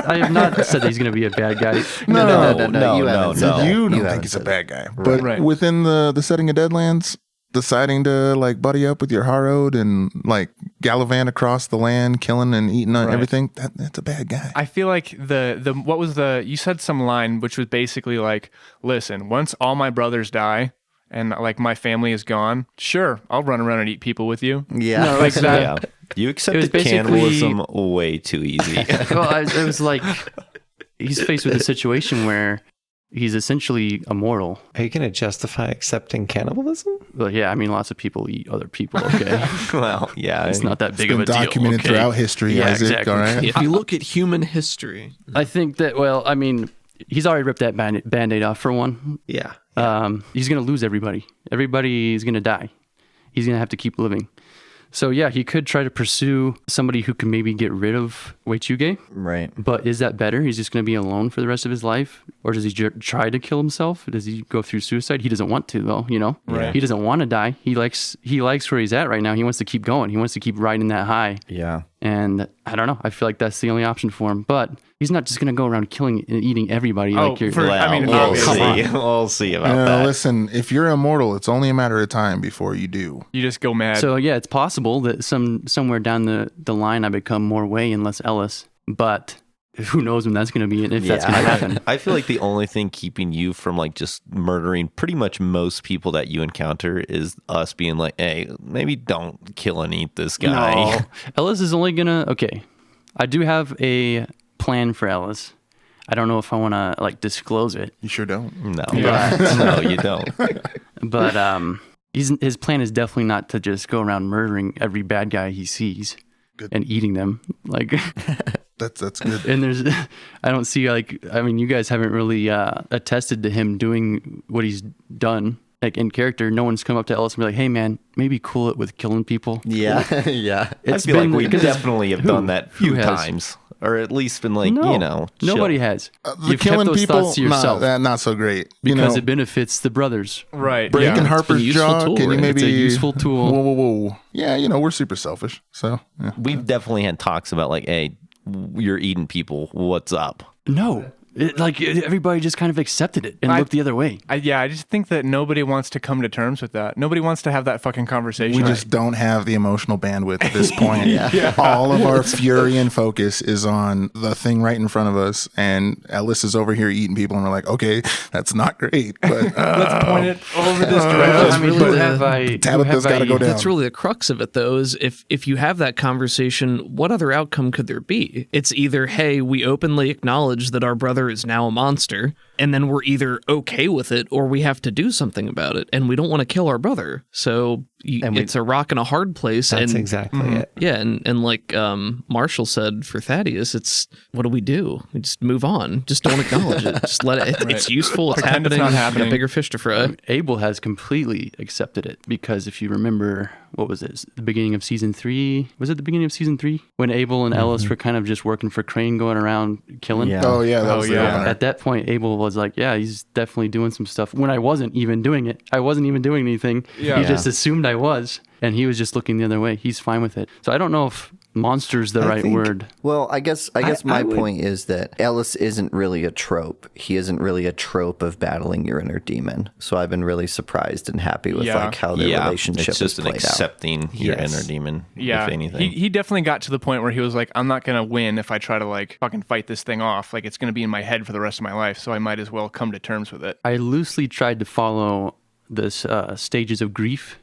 said that he's going to be a bad guy. No, no, you no, haven't said no. that. You don't haven't think he's a said bad guy. But Right. within the setting of Deadlands, deciding to like buddy up with your Harrowed and like gallivant across the land, killing and eating everything, that's a bad guy. I feel like you said some line which was basically like, listen, once all my brothers die and like my family is gone, sure, I'll run around and eat people with you. Yeah. No, Like that. Yeah. You accepted basically- cannibalism way too easy. Well, it was like he's faced with a situation where he's essentially immortal. Are you going to justify accepting cannibalism? Well, yeah, I mean, lots of people eat other people. Okay, Well, yeah. it's not that big It's of a been deal. documented okay? throughout history, Yeah, Isaac. exactly. All right. If you look at human history, I think that. Well, I mean, he's already ripped that band-aid off for one. Yeah. He's going to lose everybody. Everybody is going to die. he's going to have to keep living. So yeah, he could try to pursue somebody who can maybe get rid of Uechuge. Right. But is that better? He's just going to be alone for the rest of his life? Or does he try to kill himself? Does he go through suicide? He doesn't want to, though, you know? Right. He doesn't want to die. He likes where he's at right now. He wants to keep going. He wants to keep riding that high. Yeah. And I don't know. I feel like that's the only option for him. But he's not just going to go around killing and eating everybody. Oh, like you're, for- I mean, we'll obviously. see. We'll see about that. Listen, if you're immortal, it's only a matter of time before you do. You just go mad. So yeah, it's possible that somewhere down the line I become more Wei and less Ellis. But who knows when that's going to be and if that's going to happen. I feel like the only thing keeping you from like just murdering pretty much most people that you encounter is us being like, hey, maybe don't kill and eat this guy. No. Ellis is only going to... Okay, I do have a plan for Ellis. I don't know if I want to like disclose it. You sure don't. No, Yeah. no, you don't. But his plan is definitely not to just go around murdering every bad guy he sees and eating them. Like... That's good. And I don't see you guys haven't really attested to him doing what he's done. Like in character, no one's come up to Ellis and be like, hey man, maybe cool it with killing people. Yeah. Yeah. I feel like we definitely have done that a few times. Or at least been like, No, chill. nobody has. The You've kept killing those people, thoughts to yourself not so great. because it benefits the brothers. right. breaking Yeah. Harper's useful jaw, tool, can you right? maybe... It's a useful tool. Whoa. Yeah, we're super selfish. So, yeah. We've definitely had talks about like, hey, you're eating people. What's up? No. Everybody just kind of accepted it and looked the other way. I just think that nobody wants to come to terms with that. Nobody wants to have that fucking conversation. We just don't have the emotional bandwidth at this point. All of our fury and focus is on the thing right in front of us, and Ellis is over here eating people, and we're like, okay, that's not great, but Let's point it over this direction. I mean, Who have I? Tabitha's got to go down. That's really the crux of it, though, is if you have that conversation, what other outcome could there be? It's either, hey, we openly acknowledge that our brother is now a monster, and then we're either okay with it or we have to do something about it, and we don't want to kill our brother. So it's a rock and a hard place. That's and exactly it. Yeah, and like Marshall said for Thaddeus, it's what do? We just move on. Just don't acknowledge it. Just let it. It's useful. It's Pretend it's happening. not We happening. got bigger fish to fry. Abel has completely accepted it because if you remember, what was it? The beginning of season 3? Was it the beginning of season 3 when Abel and Ellis were kind of just working for Crane, going around killing? Yeah. Oh, yeah, that was the yeah. opener. At that point, Abel was like, yeah, he's definitely doing some stuff. When I wasn't even doing it. I wasn't even doing anything. Yeah. He just assumed I was. And he was just looking the other way. He's fine with it. So I don't know if monster's the right word. Well, I guess my point is that Ellis isn't really a trope. He isn't really a trope of battling your inner demon. So I've been really surprised and happy with Yeah. like how their relationship it's just is an played out. accepting your Yes. inner demon, Yeah, if anything. he definitely got to the point where he was like, I'm not going to win if I try to like fucking fight this thing off. Like it's going to be in my head for the rest of my life, so I might as well come to terms with it. I loosely tried to follow this stages of grief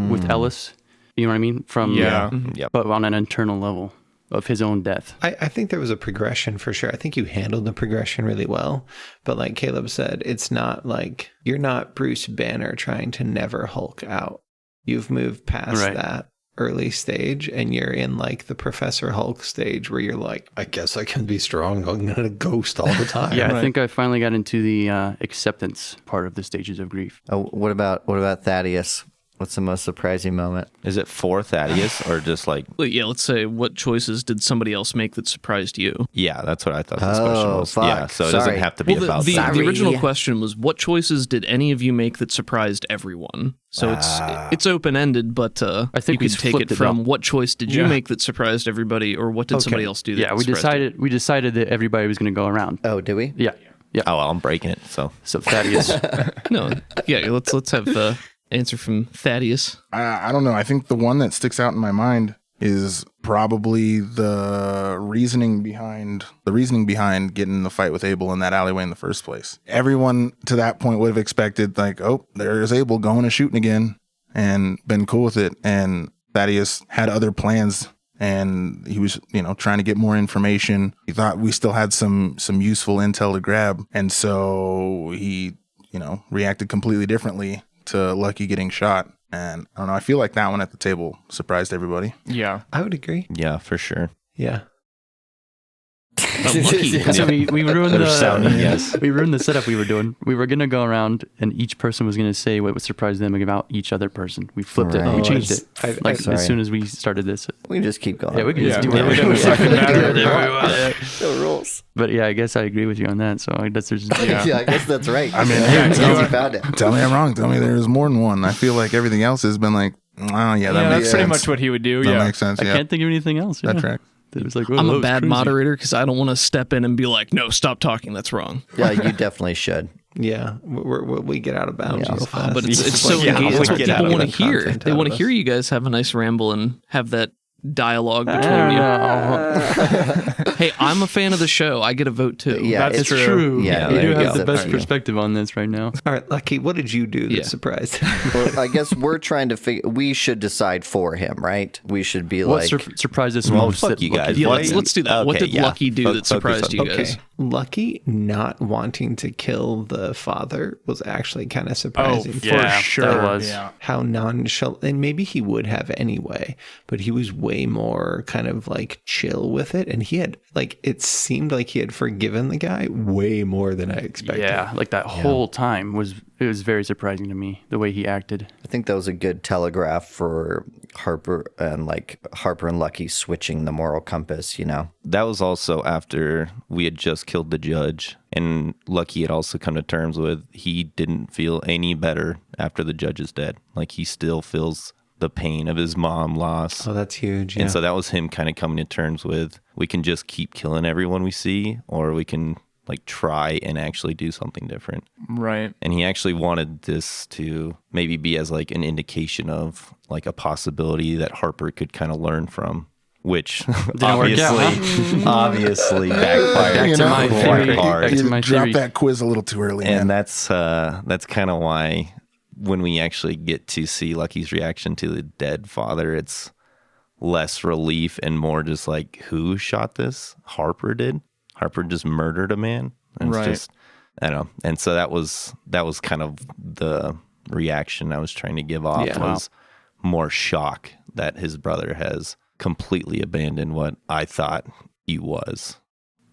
with Ellis. You know what I mean? From Yeah. Yep. but on an internal level of his own death. I think there was a progression for sure. I think you handled the progression really well. But like Caleb said, it's not like you're not Bruce Banner trying to never Hulk out. You've moved past Right. that early stage and you're in like the Professor Hulk stage where you're like, I guess I can be strong. I'm going to ghost all the time. Yeah, I Right. think I finally got into the acceptance part of the stages of grief. Oh, what about Thaddeus? What's the most surprising moment? Is it for Thaddeus or just like, Yeah, let's say, what choices did somebody else make that surprised you? yeah, that's what I thought this question Oh, was. fuck. Yeah, so it doesn't Sorry. have to be Well, about the, that. the original Sorry. question was, what choices did any of you make that surprised everyone? So it's open ended, but I think you we could take flipped it it from up. what choice did you Yeah. make that surprised everybody, or what did somebody else do? That Yeah, we surprised you? decided that everybody was going to go around. Oh, did we? Yeah. Oh, well, I'm breaking it. So So Thaddeus. No, yeah, let's have the answer from Thaddeus. I don't know. I think the one that sticks out in my mind is probably the reasoning behind getting in the fight with Abel in that alleyway in the first place. Everyone to that point would have expected like, oh, there's Abel going and shooting again, and been cool with it. And Thaddeus had other plans, and he was, trying to get more information. He thought we still had some useful intel to grab, and so he, reacted completely differently to Lucky getting shot. And I don't know, I feel like that one at the table surprised everybody. Yeah. I would agree. yeah, for sure. Yeah. So we ruined the sounding yes. we ruined the setup we were doing. We were gonna go around and each person was gonna say what would surprise them about each other person. We flipped it. We Right. changed it. I- As soon as we started this. We can just keep going. Yeah, we can Yeah, just do whatever whatever. the fucking matter. No rules. But yeah, I guess I agree with you on that. So I guess there's Yeah. I guess that's right. I mean, yeah, hey, you found it. Tell me I'm wrong. Tell me there's more than one. I feel like everything else has been like, oh, yeah, that Yeah, makes that's sense. pretty much what he would do. That Yeah. makes sense. I Yeah, can't think of anything else. that yeah. track. It was like, I'm a bad moderator because I don't want to step in and be like, no, stop talking. That's wrong. Yeah, you definitely should. Yeah, we get out of bounds Yeah. real fast. But it's so like, yeah, engaging. That's we what get out people of want to the hear. content They out want of to us. hear you guys have a nice ramble and have that dialogue between you. Hey, I'm a fan of the show. I get a vote too. Yeah, That's it's true. Yeah, You there do you have go. the best There you go. perspective on this right now. All right, Lucky, what did you do that Yeah. surprised? Well, I guess we're trying to figure. We should decide for him, right? We should be What like. surprised us Well, most? fuck that you Lucky- guys. Yeah, Why- let's do that. What Okay, did yeah. Lucky do that Focus surprised on- you Okay, guys? Lucky not wanting to kill the father was actually kind of surprising. for Yeah, sure. that was. Yeah. How nonchalant, and maybe he would have anyway, but he was way more kind of like chill with it. And he had like, it seemed like he had forgiven the guy way more than I expected. Yeah, like that whole time was very surprising to me the way he acted. I think that was a good telegraph for Harper and Lucky switching the moral compass. You know. That was also after we had just killed the judge, and Lucky had also come to terms with he didn't feel any better after the judge is dead. Like he still feels the pain of his mom loss. Oh, that's huge. Yeah. And so that was him kind of coming to terms with we can just keep killing everyone we see, or we can like try and actually do something different. Right. And he actually wanted this to maybe be as like an indication of like a possibility that Harper could kind of learn from, which Didn't work out, obviously backfired. Back You to know, my quite theory. hard. Back to You my dropped theory. that quiz a little too early, And man. that's kind of why when we actually get to see Lucky's reaction to the dead father, it's less relief and more just like, who shot this? Harper did. Harper just murdered a man. And it's Right. just, I don't know. And so that was kind of the reaction I was trying to give off, Yeah. was more shock that his brother has completely abandoned what I thought he was.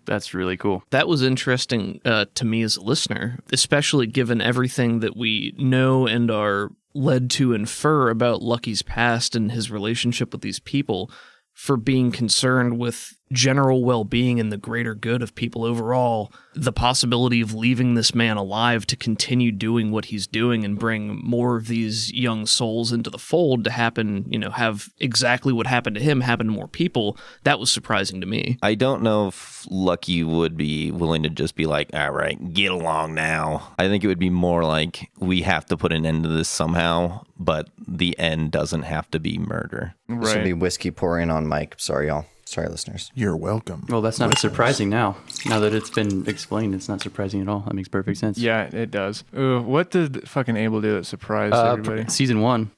That's really cool. That was interesting to me as a listener, especially given everything that we know and are led to infer about Lucky's past and his relationship with these people, for being concerned with general well-being and the greater good of people overall. The possibility of leaving this man alive to continue doing what he's doing and bring more of these young souls into the fold to happen, have exactly what happened to him happen to more people, that was surprising to me. I don't know if Lucky would be willing to just be like, all right, get along now. I think it would be more like, we have to put an end to this somehow, but the end doesn't have to be murder. This will Right. be whiskey pouring on Mike. Sorry, y'all. Sorry, listeners. You're welcome. Well, that's not surprising now. Now that it's been explained, it's not surprising at all. That makes perfect sense. Yeah, it does. What did fucking Abel do that surprised everybody? Season 1.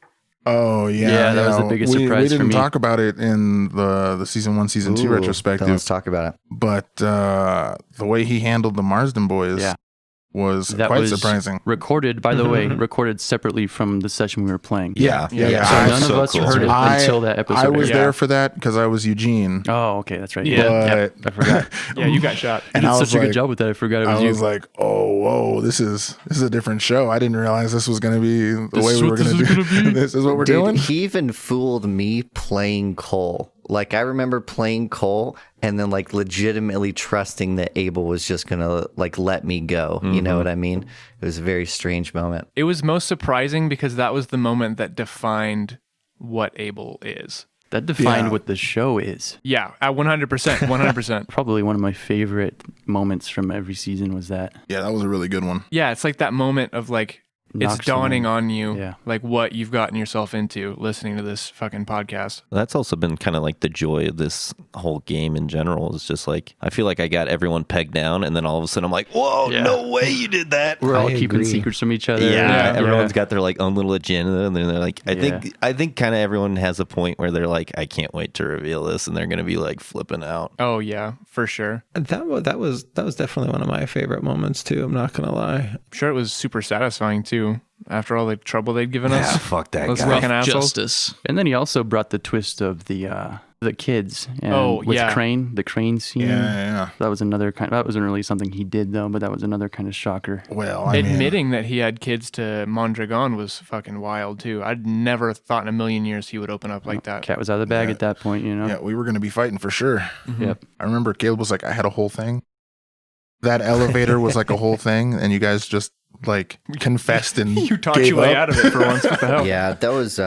Oh yeah, Yeah, that was the biggest we surprise for didn't me. talk about it in the season 1, season 2 Ooh, retrospective, then let's talk about it. but the way he handled the Marsden boys Yeah. was That quite was surprising. recorded, by the way, recorded separately from the session we were playing. Yeah. So I- none of us heard it I- until that episode. I was aired. there for that because I was Eugene. Oh, okay, that's right. Yeah. But I forgot. Yeah, you got shot. You and did I was such a like, good job with that. I forgot it was I you. was like, oh, whoa, this is a different show. I didn't realize this was going to be the This way is we what were going this to is do. gonna be? This is what we're Dude, doing. he even fooled me playing Cole. Like, I remember playing Cole and then, like, legitimately trusting that Abel was just going to, like, let me go. You know what I mean? It was a very strange moment. It was most surprising because that was the moment that defined what Abel is. That defined Yeah. what the show is. Yeah, at 100%. 100%. Probably one of my favorite moments from every season was that. Yeah, that was a really good one. Yeah, it's like that moment of like, it's Knocks dawning someone- on you, Yeah. like what you've gotten yourself into listening to this fucking podcast. That's also been kind of like the joy of this whole game in general. Is just like, I feel like I got everyone pegged down, and then all of a sudden I'm like, whoa, Yeah. no way you did that. We're all I keeping agree. secrets from each other. Yeah, Yeah. everyone's got their like own little agenda, and then they're like, Yeah. I think kind of everyone has a point where they're like, I can't wait to reveal this, and they're gonna be like flipping out. Oh, yeah, for sure. That was definitely one of my favorite moments too. I'm not gonna lie. I'm sure it was super satisfying too, after all the trouble they'd given us. fuck that Those guy. fucking assholes. Justice. And then he also brought the twist of the the kids. And Oh, with yeah. Crane, the Crane scene. Yeah. That was another that wasn't really something he did though, but that was another kind of shocker. Well, I mean, Admitting that he had kids to Mondragon was fucking wild too. I'd never thought in a million years he would open up like that. Cat was out of the bag at that point, you know. yeah, we were going to be fighting for sure. Yep. I remember Caleb was like, I had a whole thing. That elevator was like a whole thing, and you guys just like confessed and You talked gave your way up. out of it for once. What the hell? Yeah, that was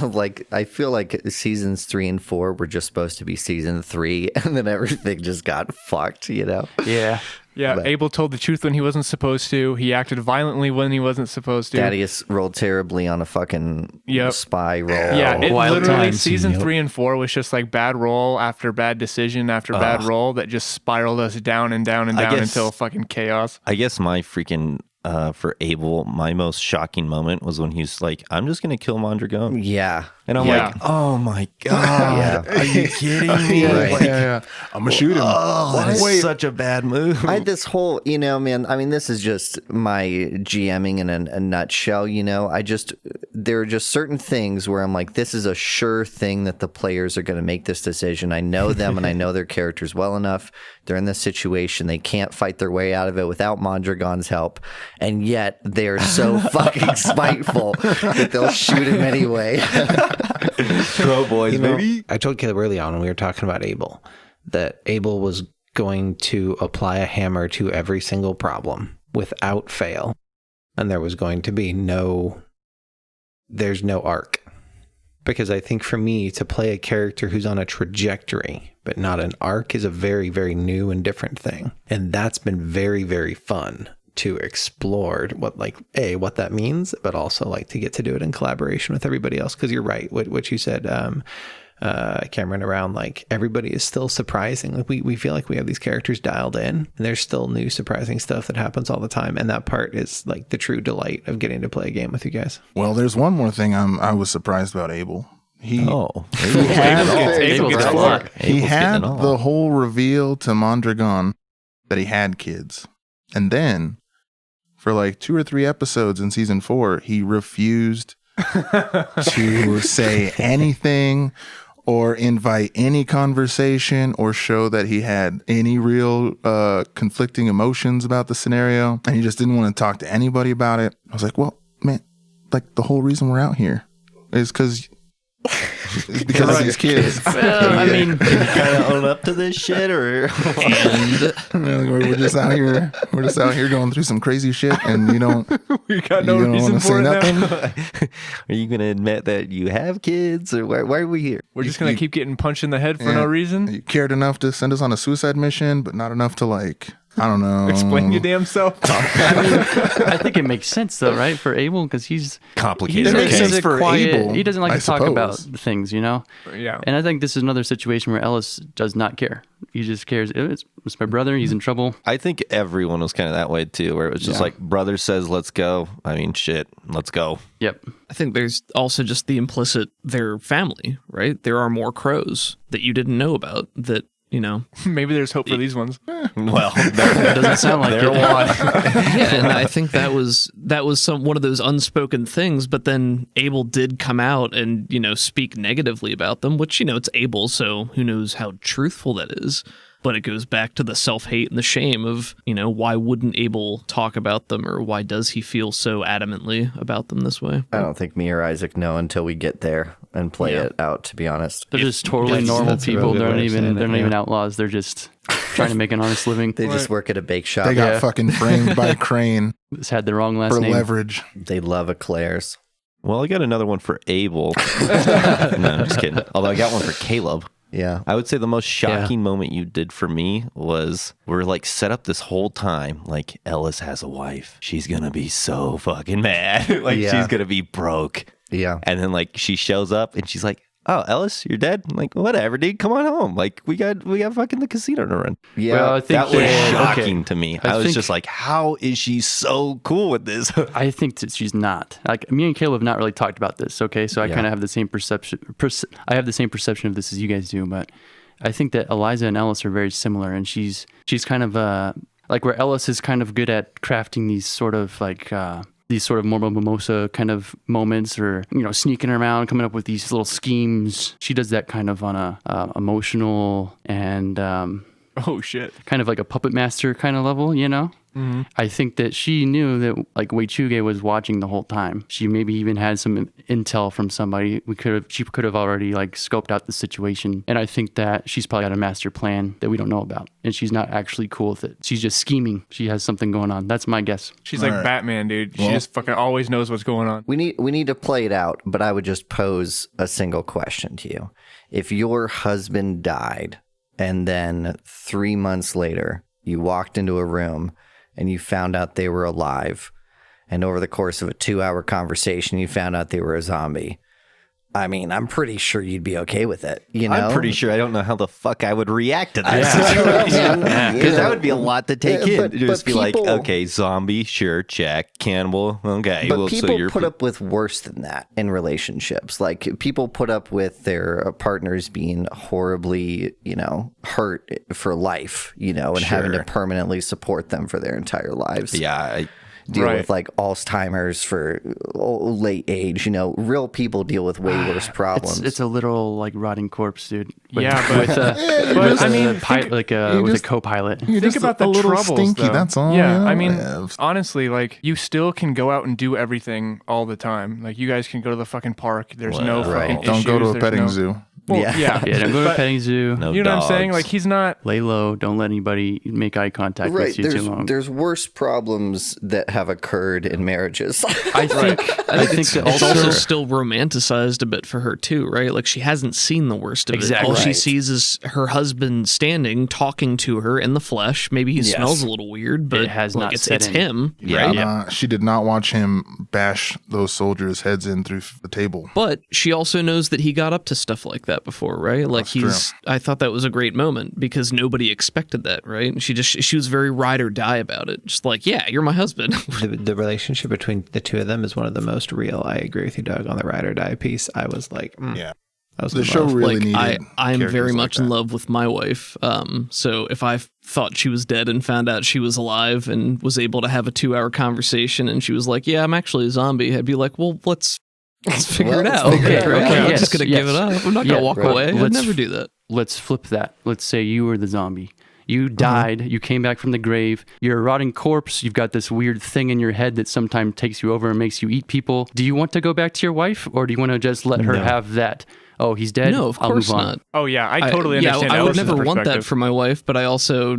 like I feel like seasons 3 and 4 were just supposed to be season 3, and then everything just got fucked, you know. Yeah. Yeah, But- Abel told the truth when he wasn't supposed to. He acted violently when he wasn't supposed to. Thaddeus rolled terribly on a fucking Yep. spy roll. Yeah, it Wild literally times. season 3 and 4 was just like bad roll after bad decision after bad roll that just spiraled us down and down and I down guess- until fucking chaos. I guess my freaking for Abel, my most shocking moment was when he was like, "I'm just gonna kill Mondragon," Yeah. and I'm Yeah. like, "Oh my god, Yeah. are you kidding me?" Right. Like, Yeah. I'm gonna shoot him. oh, that is Wait. such a bad move. I had this whole, you know, man, I mean, this is just my GMing in a nutshell, you know. There are just certain things where I'm like, this is a sure thing that the players are going to make this decision. I know them and I know their characters well enough. They're in this situation. They can't fight their way out of it without Mondragon's help. And yet they're so fucking spiteful that they'll shoot him anyway. Throw boys, You know, baby. I told Caleb early on when we were talking about Abel that Abel was going to apply a hammer to every single problem without fail. And there was going to be there's no arc. Because I think for me to play a character who's on a trajectory, but not an arc, is a very, very new and different thing. And that's been very, very fun to explore what that means, but also like to get to do it in collaboration with everybody else. Because you're right, what you said, Cameron, around like everybody is still surprising. Like we feel like we have these characters dialed in, and there's still new surprising stuff that happens all the time. And that part is like the true delight of getting to play a game with you guys. Well, there's one more thing I was surprised about Abel. He Oh, Abel gets a lot. he Abel's had getting it all. the whole reveal to Mondragon that he had kids. And then for like 2 or 3 episodes in season 4, he refused to say anything or invite any conversation or show that he had any real conflicting emotions about the scenario. And he just didn't want to talk to anybody about it. I was like, well, man, like the whole reason we're out here is because of these kids. Well, I mean, kind of own up to this shit, or We're just out here. We're just out here going through some crazy shit, and you don't. We got You no don't reason wanna for say it now. nothing. are you gonna admit that you have kids, or why are we here? We're just going to keep getting punched in the head for Yeah. no reason. You cared enough to send us on a suicide mission, but not enough to like. I don't know. Explain your damn self. I think it makes sense though, right, for Abel, because he's Complicated. It makes he's sense a for quiet. Abel, He doesn't like I to talk about suppose. things, you know. Yeah. And I think this is another situation where Ellis does not care. He just cares. It's my brother. He's in trouble. I think everyone was kind of that way too, where it was just like brother says, "Let's go." I mean, shit, let's go. Yep. I think there's also just the implicit they're family, right? There are more crows that you didn't know about that, you know. Maybe there's hope for these ones. Well, It doesn't sound like it. Yeah, and I think that was one of those unspoken things, but then Abel did come out and, you know, speak negatively about them, which, you know, it's Abel, so who knows how truthful that is. But it goes back to the self-hate and the shame of, you know, why wouldn't Abel talk about them, or why does he feel so adamantly about them this way? I don't think me or Isaac know until we get there and play it out, to be honest. They're just totally normal that's a real people. good They're way not of saying even. it, They're not yeah. even outlaws. They're just trying to make an honest living. They just work at a bake shop. They got fucking framed by Crane Just had the wrong last for name. leverage. They love eclairs. well, I got another one for Abel. No, I'm just kidding. Although I got one for Caleb. Yeah. I would say the most shocking moment you did for me was we're like set up this whole time like Ellis has a wife. She's gonna be so fucking mad. Like Yeah. she's gonna be broke. Yeah. And then like she shows up and she's like, "Oh, Ellis, you're dead." I'm like, whatever, dude. Come on home. Like we got fucking the casino to run. Yeah. Well, I think That was that- shocking okay. to me. I I was think- just like, how is she so cool with this? I think that she's not. Like me and Caleb have not really talked about this. Okay, so I kind of have the same perception. I have the same perception of this as you guys do, but I think that Eliza and Ellis are very similar, and she's kind of like where Ellis is kind of good at crafting these sort of like these sort of more mimosa kind of moments, or sneaking around, coming up with these little schemes. She does that kind of on a emotional and Oh shit. kind of like a puppet master kind of level, Mm-hmm. I think that she knew that like Wei Chuge was watching the whole time. She maybe even had some intel from somebody. She could have already like scoped out the situation. And I think that she's probably got a master plan that we don't know about. And she's not actually cool with it. She's just scheming. She has something going on. That's my guess. She's like Batman, dude. She just fucking always knows what's going on. We need to play it out, but I would just pose a single question to you. If your husband died and then 3 months later you walked into a room and you found out they were alive, and over the course of a 2-hour conversation, you found out they were a zombie. I mean, I'm pretty sure you'd be okay with it, I'm pretty sure I don't know how the fuck I would react to that situation. Because that would be a lot to take in. Just be like, okay, zombie, sure, check. Cannibal, okay. But people put up with worse than that in relationships. Like, people put up with their partners being horribly, hurt for life, and having to permanently support them for their entire lives. Yeah, deal with like Alzheimer's for late age. Real people deal with way worse problems. It's a literal like rotting corpse, dude. With a co-pilot. Think about the little troubles, stinky, though. that's all. Yeah, I mean, honestly, like you still can go out and do everything all the time. Like you guys can go to the fucking park. There's no fucking issues. Don't go to a petting no... zoo. Well, yeah. Don't go to a petting zoo. No you know dogs. what I'm saying? Like he's not. Lay low. Don't let anybody make eye contact with you too long. There's worse problems that have occurred in marriages. I think It's also still romanticized a bit for her too, right? Like she hasn't seen the worst of Exactly. it. All she Right. sees is her husband standing, talking to her in the flesh. Maybe he smells a little weird, but It has not it's set in. him, Yeah. right? She did not watch him bash those soldiers' heads in through the table. But she also knows that he got up to stuff like that before, right? Like That's I thought that was a great moment because nobody expected that, right? And she was very ride or die about it. Just like, yeah, you're my husband. The relationship between the two of them is one of the most real. I agree with you, Doug, on the ride or die piece. I was like, Yeah. I was The in show love. really like needed I am very characters much like in that. love with my wife. So if I thought she was dead and found out she was alive and was able to have a 2-hour conversation and she was like, yeah, I'm actually a zombie, I'd be like, well, let's figure it out. Okay, Okay, okay, I'm yes, just gonna give it up. I'm not gonna walk away. I'd Let's- never do that. Let's flip that. Let's say you were the zombie. You died. You came back from the grave. You're a rotting corpse. You've got this weird thing in your head that sometimes takes you over and makes you eat people. Do you want to go back to your wife, or do you want to just let her have that? Oh, he's dead. No, of I'll course move on. not. Oh yeah, I totally understand. I would Allison's never want that perspective. for my wife, but I also,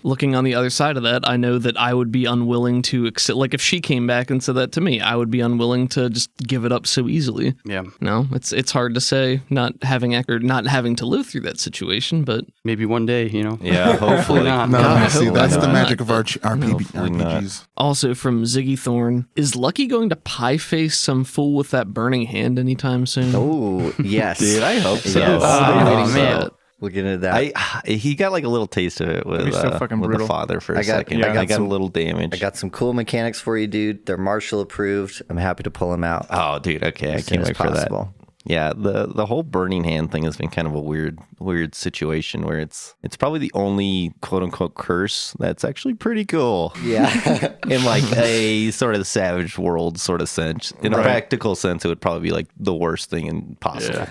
looking on the other side of that, I know that I would be unwilling to accept. Like if she came back and said that to me, I would be unwilling to just give it up so easily. Yeah. No, it's hard to say not having to live through that situation, but Maybe one day, Yeah, hopefully not. No, God, I see, hope that's the not. magic of our Hopefully not. RPGs. also from Ziggy Thorne, is Lucky going to pie face some fool with that burning hand anytime soon? Oh, yes. Dude, I hope so. Yes. Oh, man. We'll get into that. He got like a little taste of it with, That'd be so fucking with the brutal. father for a I got- second. yeah, I got a little damage. I got some cool mechanics for you, dude. They're Marshall approved. I'm happy to pull them out Oh, dude. Okay, I as soon can't as wait for that. possible. Yeah, the whole burning hand thing has been kind of a weird situation where it's probably the only quote unquote curse that's actually pretty cool. Yeah. In like a sort of the savage world sort of sense. In a practical sense, it would probably be like the worst thing possible.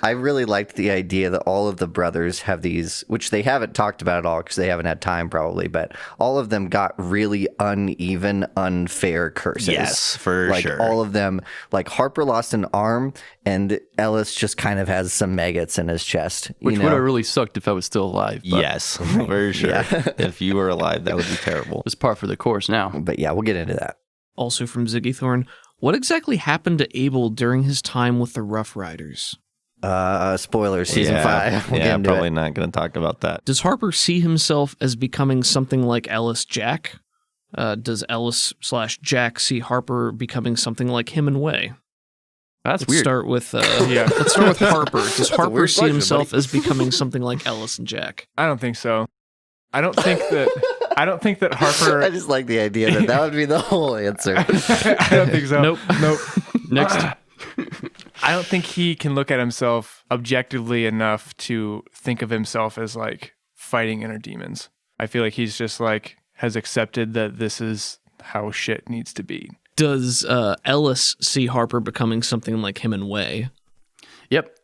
I really liked the idea that all of the brothers have these, which they haven't talked about at all because they haven't had time probably, but all of them got really uneven, unfair curses. Yes, for like, sure. all of them, like Harper lost an arm and Ellis just kind of has some maggots in his chest. Which you would know? have really sucked if I was still alive. But Yes, for sure. If you were alive, that would be terrible. it's par for the course now. But yeah, we'll get into that. Also from Ziggy Thorne, what exactly happened to Abel during his time with the Rough Riders? Spoilers, season 5. We'll get yeah, into probably it. not going to talk about that. Does Harper see himself as becoming something like Ellis Jack? Does Ellis/Jack see Harper becoming something like him and Way? That's Let's weird. start with let's start with Harper. Does Harper weird see question, himself buddy. as becoming something like Ellis and Jack? I don't think so. I don't think that Harper. I just like the idea that would be the whole answer. I don't think so. Nope. Next. I don't think he can look at himself objectively enough to think of himself as like fighting inner demons. I feel like he's just like has accepted that this is how shit needs to be. Does Ellis see Harper becoming something like him and Way? Yep.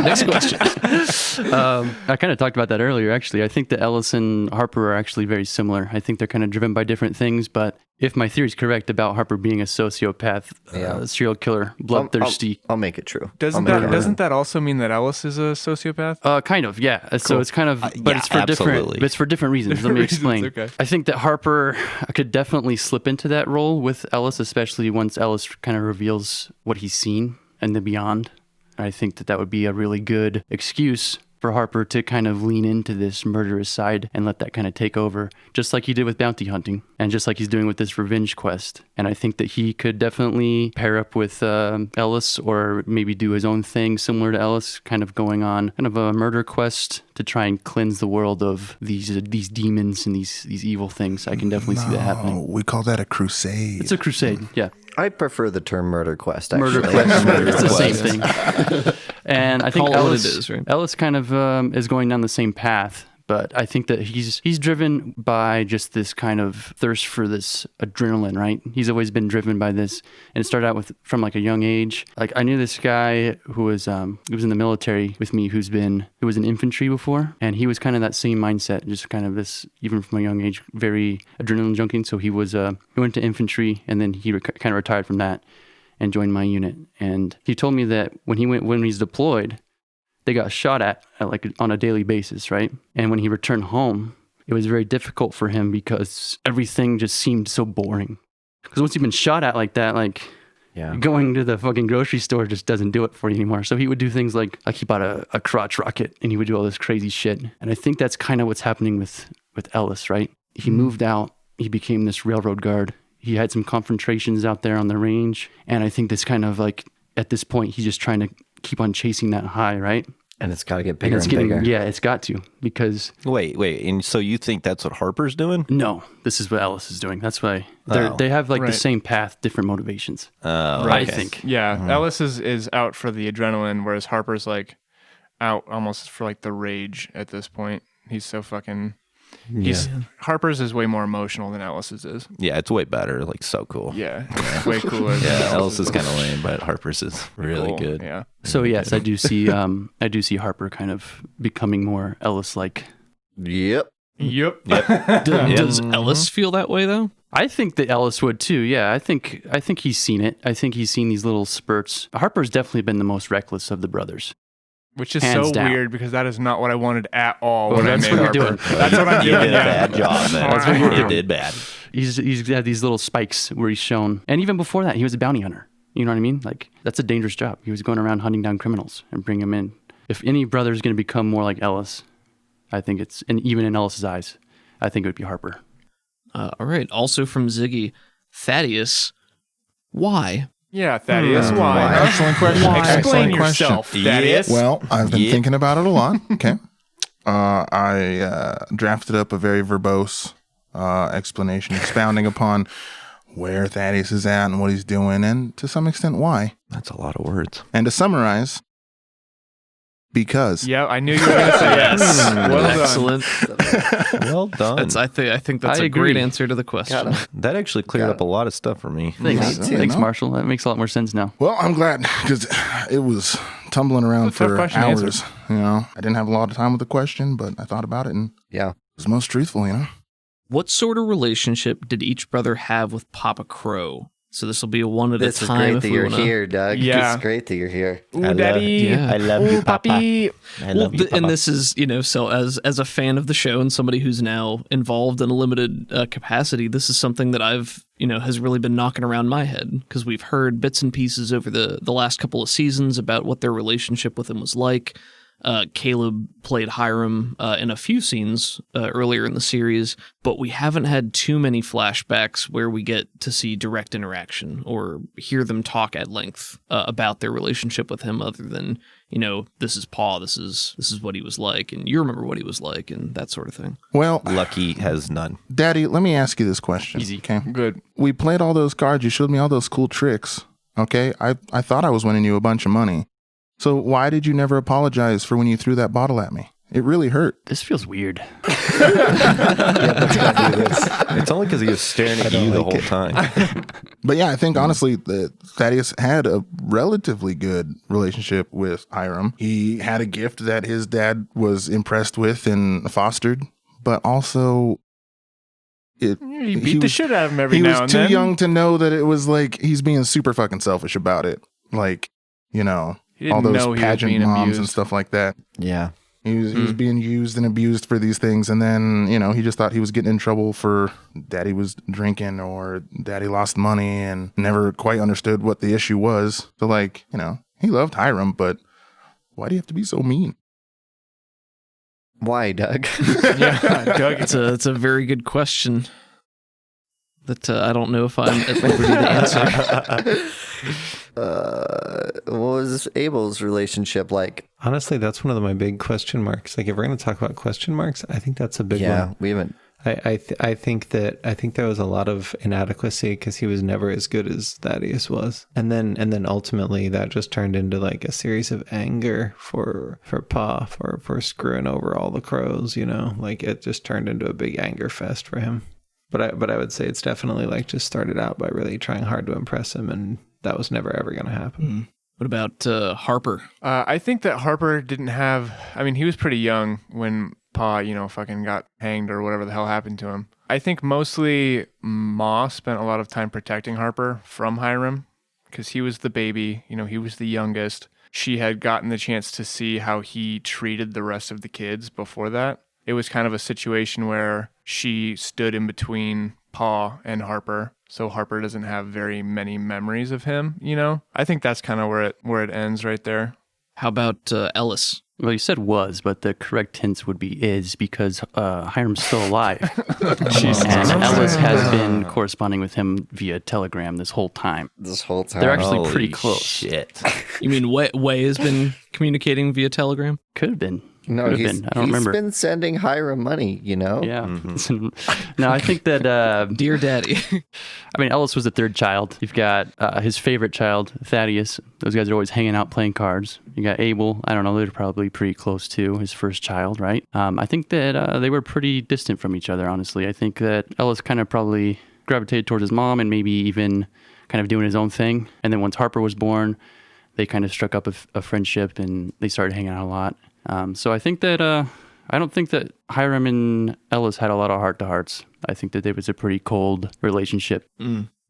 Next question. I kind of talked about that earlier, actually. I think that Ellis and Harper are actually very similar. I think they're kind of driven by different things, but if my theory is correct about Harper being a sociopath, serial killer, bloodthirsty. I'll make it true. Doesn't that also mean that Ellis is a sociopath? Kind of, yeah. So it's kind of, but it's for absolutely. different reasons. Let me explain. Okay. I think that Harper could definitely slip into that role with Ellis, especially once Ellis kind of reveals what he's seen and the beyond. I think that would be a really good excuse for Harper to kind of lean into this murderous side and let that kind of take over, just like he did with bounty hunting and just like he's doing with this revenge quest. And I think that he could definitely pair up with Ellis, or maybe do his own thing similar to Ellis, kind of going on kind of a murder quest to try and cleanse the world of these demons and these evil things. I can definitely see that happening. We call that a crusade. It's a crusade, yeah. I prefer the term murder quest, actually. Murder quest. It's the same thing. And I think Call it what Ellis, it is, right? Ellis kind of is going down the same path, but I think that he's driven by just this kind of thirst for this adrenaline, right? He's always been driven by this, and it started out from like a young age. Like I knew this guy who was in the military with me, who was in infantry before, and he was kind of that same mindset, just kind of this, even from a young age, very adrenaline junkie. So he went to infantry, and then he kind of retired from that and joined my unit. And he told me that when he's deployed, they got shot at like on a daily basis, right? And when he returned home, it was very difficult for him because everything just seemed so boring. Because once you've been shot at like that, going to the fucking grocery store just doesn't do it for you anymore. So he would do things like he bought a crotch rocket and he would do all this crazy shit. And I think that's kind of what's happening with Ellis, right? He moved out, he became this railroad guard. He had some confrontations out there on the range. And I think this kind of at this point, he's just trying to keep on chasing that high, right? And it's got to get bigger and bigger. Yeah, it's got to, because... Wait. And so you think that's what Harper's doing? No, this is what Ellis is doing. That's why they have the same path, different motivations. Right. I think. Yeah, Ellis is out for the adrenaline, whereas Harper's out almost for the rage at this point. He's so fucking... Harper's is way more emotional than Ellis's is. Yeah, it's way better. So cool. Yeah, way cooler. Yeah, Ellis is kind of lame, but Harper's is really cool. good. Yeah. So yes, I do see Harper kind of becoming more Ellis-like. Yep. Does Ellis feel that way though? I think that Ellis would too. Yeah, I think he's seen it. I think he's seen these little spurts. Harper's definitely been the most reckless of the brothers. Which is Hands so down. weird because that is not what I wanted at all. Well, when that's I what made you're Harper. doing. That's what I'm You doing. did a bad job, man. That's what you're You doing. did bad. He's had these little spikes where he's shown, and even before that, he was a bounty hunter. You know what I mean? That's a dangerous job. He was going around hunting down criminals and bring them in. If any brother is going to become more like Ellis, I think and even in Ellis's eyes, I think it would be Harper. All right. Also from Ziggy, Thaddeus, why? Yeah, Thaddeus, why? Excellent question. Explain Excellent yourself, question. Thaddeus. Well, I've been thinking about it a lot. Okay. I drafted up a very verbose explanation expounding upon where Thaddeus is at and what he's doing, and to some extent why. That's a lot of words. And to summarize, because. Yeah, I knew you were going to say yes. Well done. Excellent. Well done. I think that's I a great agree. answer to the question. That actually cleared up a lot of stuff for me. Thanks, Me too. Thanks, No? Marshall. That makes a lot more sense now. Well, I'm glad because it was tumbling around It's a tough for question to answer. hours. I didn't have a lot of time with the question, but I thought about it and Yeah. it was most truthful. What sort of relationship did each brother have with Papa Crow? So this will be a one at This a is time. great if that we you're wanna... here, Doug. Yeah. It's great that you're here. Ooh, daddy. Yeah. I love you, Papa. Papi. I love you, Papa. And this is, so as a fan of the show and somebody who's now involved in a limited capacity, this is something that I've, has really been knocking around my head because we've heard bits and pieces over the last couple of seasons about what their relationship with him was like. Caleb played Hiram in a few scenes earlier in the series, but we haven't had too many flashbacks where we get to see direct interaction or hear them talk at length about their relationship with him other than, this is Pa, this is what he was like, and you remember what he was like, and that sort of thing. Well, Lucky has none. Daddy, let me ask you this question. Easy. Okay. Good. We played all those cards. You showed me all those cool tricks. Okay. I thought I was winning you a bunch of money. So why did you never apologize for when you threw that bottle at me? It really hurt. This feels weird. It's only because he was staring at you the whole time. But yeah, I think honestly that Thaddeus had a relatively good relationship with Hiram. He had a gift that his dad was impressed with and fostered, but also You beat the shit out of him every now and then. He was too young to know that it was like he's being super fucking selfish about it. Like, He all didn't those know he was pageant being moms abused. and stuff like that. Yeah. He was being used and abused for these things. And then, he just thought he was getting in trouble for daddy was drinking or daddy lost money and never quite understood what the issue was. So like, he loved Hiram, but why do you have to be so mean? Why, Doug? Yeah, Doug. It's a very good question that I don't know if I'm at liberty to answer. What was Abel's relationship like? Honestly, that's one of my big question marks. Like, if we're going to talk about question marks, I think that's a big one. We haven't. I think there was a lot of inadequacy because he was never as good as Thaddeus was, and then ultimately that just turned into like a series of anger for Pa for screwing over all the crows. Like it just turned into a big anger fest for him. But I would say it's definitely like just started out by really trying hard to impress him, and that was never ever going to happen. What about Harper? I think that Harper didn't have. I mean, he was pretty young when Pa, fucking got hanged or whatever the hell happened to him. I think mostly Ma spent a lot of time protecting Harper from Hiram because he was the baby. He was the youngest. She had gotten the chance to see how he treated the rest of the kids before that. It was kind of a situation where she stood in between Pa and Harper, so Harper doesn't have very many memories of him. I think that's kind of where it ends right there. How about Ellis? Well, you said was, but the correct tense would be is because Hiram's still alive. And Ellis has been corresponding with him via telegram this whole time. They're actually pretty close. Shit. You mean Way has been communicating via telegram? Could have been. No, Could have been. I don't remember. He's been sending Hiram money, Yeah. Mm-hmm. No, I think that... Dear Daddy. I mean, Ellis was the third child. You've got his favorite child, Thaddeus. Those guys are always hanging out playing cards. You got Abel. I don't know. They're probably pretty close to his first child, right? I think that they were pretty distant from each other, honestly. I think that Ellis kind of probably gravitated towards his mom and maybe even kind of doing his own thing. And then once Harper was born, they kind of struck up a friendship and they started hanging out a lot. So I think that I don't think that Hiram and Ellis had a lot of heart-to-hearts. I think that it was a pretty cold relationship.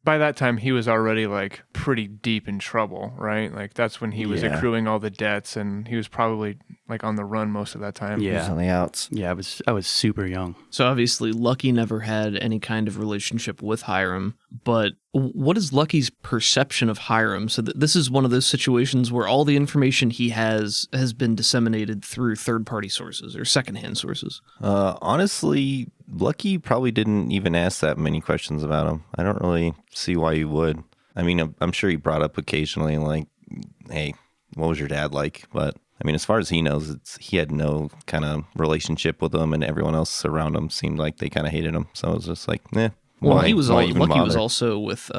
By that time, he was already like pretty deep in trouble, right? Like that's when he was accruing all the debts, and he was probably like on the run most of that time. He's on the outs. Yeah, I was super young. So obviously Lucky never had any kind of relationship with Hiram, but what is Lucky's perception of Hiram? So this is one of those situations where all the information he has been disseminated through third-party sources or secondhand sources. Honestly, Lucky probably didn't even ask that many questions about him. I don't really see why you would. I mean, I'm sure he brought up occasionally like, hey, what was your dad like? But I mean, as far as he knows, he had no kind of relationship with him, and everyone else around him seemed like they kind of hated him. So it was just like, Well, why Lucky bother? was also with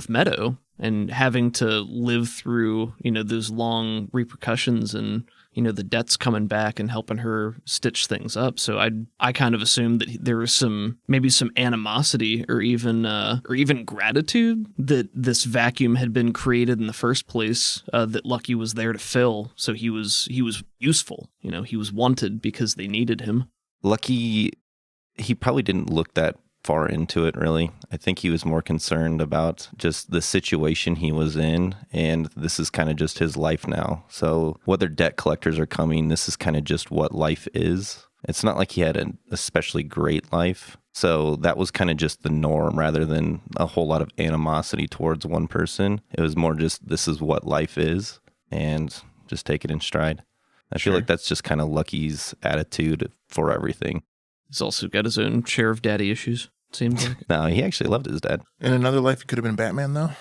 Meadow and having to live through, those long repercussions and, the debts coming back and helping her stitch things up. So I kind of assumed that there was maybe some animosity or even gratitude that this vacuum had been created in the first place, that Lucky was there to fill. So he was useful, he was wanted because they needed him. Lucky, he probably didn't look that far into it, really. I think he was more concerned about just the situation he was in, and this is kind of just his life now. So whether debt collectors are coming, this is kind of just what life is. It's not like he had an especially great life. So that was kind of just the norm rather than a whole lot of animosity towards one person. It was more just, this is what life is, and just take it in stride. I feel like that's just kind of Lucky's attitude for everything. He's also got his own share of daddy issues, seems like. No, he actually loved his dad. In another life, he could have been Batman, though.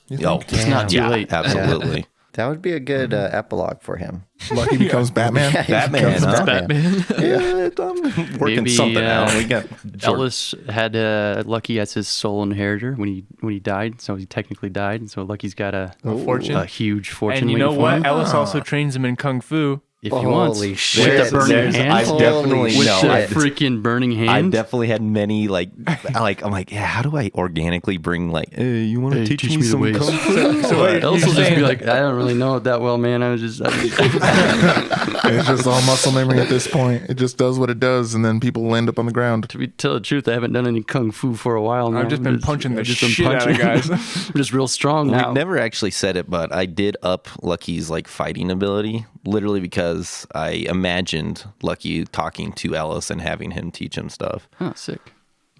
You think? It's not too late. Absolutely. That would be a good epilogue for him. Lucky becomes Batman. Batman, huh? Batman. Yeah, I'm working Maybe, something out. We got Ellis had Lucky as his sole inheritor when he died, so he technically died, and so Lucky's got a fortune. a huge fortune. And you know waiting for what? him. Ellis also trains him in Kung Fu. if he wants. Holy With shit. the burning hand. I've definitely With no. the I've, freaking burning hand. I've definitely had many I'm like, yeah. How do I organically bring hey, you want to Hey, teach me the some ways. kung fu? Else will just be like, I don't really know it that well, man. I just It's just all muscle memory at this point. It just does what it does, and then people will end up on the ground. to tell the truth, I haven't done any kung fu for a while now. I've just been punching the I've just shit out of guys. I'm just real strong now. We've never actually said it, but I did up Lucky's fighting ability, literally because I imagined Lucky talking to Ellis and having him teach him stuff. Oh, sick.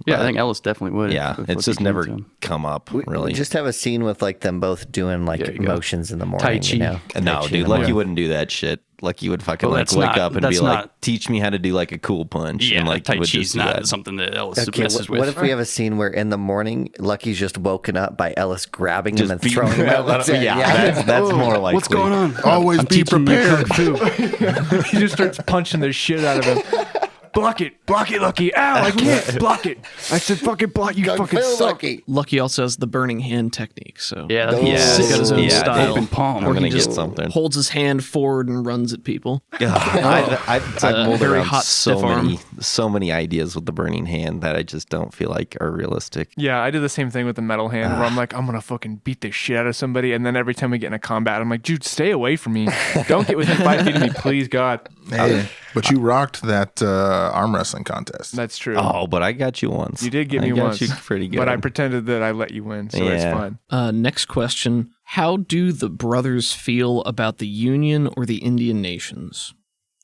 Yeah, I think Ellis definitely would. Yeah, if it's just Lucky never came to him. come up, We really. just have a scene with them both doing There you go. motions in the morning. Tai Chi. You know? No, Tai Chi in dude, the Lucky morning. wouldn't do that shit. Lucky would fucking Well, wake that's not- up and be that's like, not- teach me how to do a cool punch. Yeah, and Tai would Chi's just do not that. something that Ellis Okay, messes with. what if we have a scene where in the morning Lucky's just woken up by Ellis grabbing Just him and beating throwing him him out? out. Yeah, that's more likely. What's going on? Always be prepared. He just starts punching the shit out of him. Block it, Lucky. Ow, I can't block it. I said fucking block, you fucking Phil suck. Lucky. Lucky also has the burning hand technique, so Yeah, that's Yes. he's got his own Yeah, style. open palm. I'm Where gonna he just get something. holds his hand forward and runs at people. I've mulled very around hot, stiff arm. so many ideas with the burning hand that I just don't feel like are realistic. Yeah, I did the same thing with the metal hand where I'm like, I'm going to fucking beat the shit out of somebody. And then every time we get in a combat, I'm like, dude, stay away from me. Don't get within 5 feet of me, please, God. Hey, but you rocked that arm wrestling contest. That's true. Oh, but I got you once. You did get I me got once. you pretty good. But I pretended that I let you win, so it's Yeah. fine. Next question. How do the brothers feel about the Union or the Indian nations?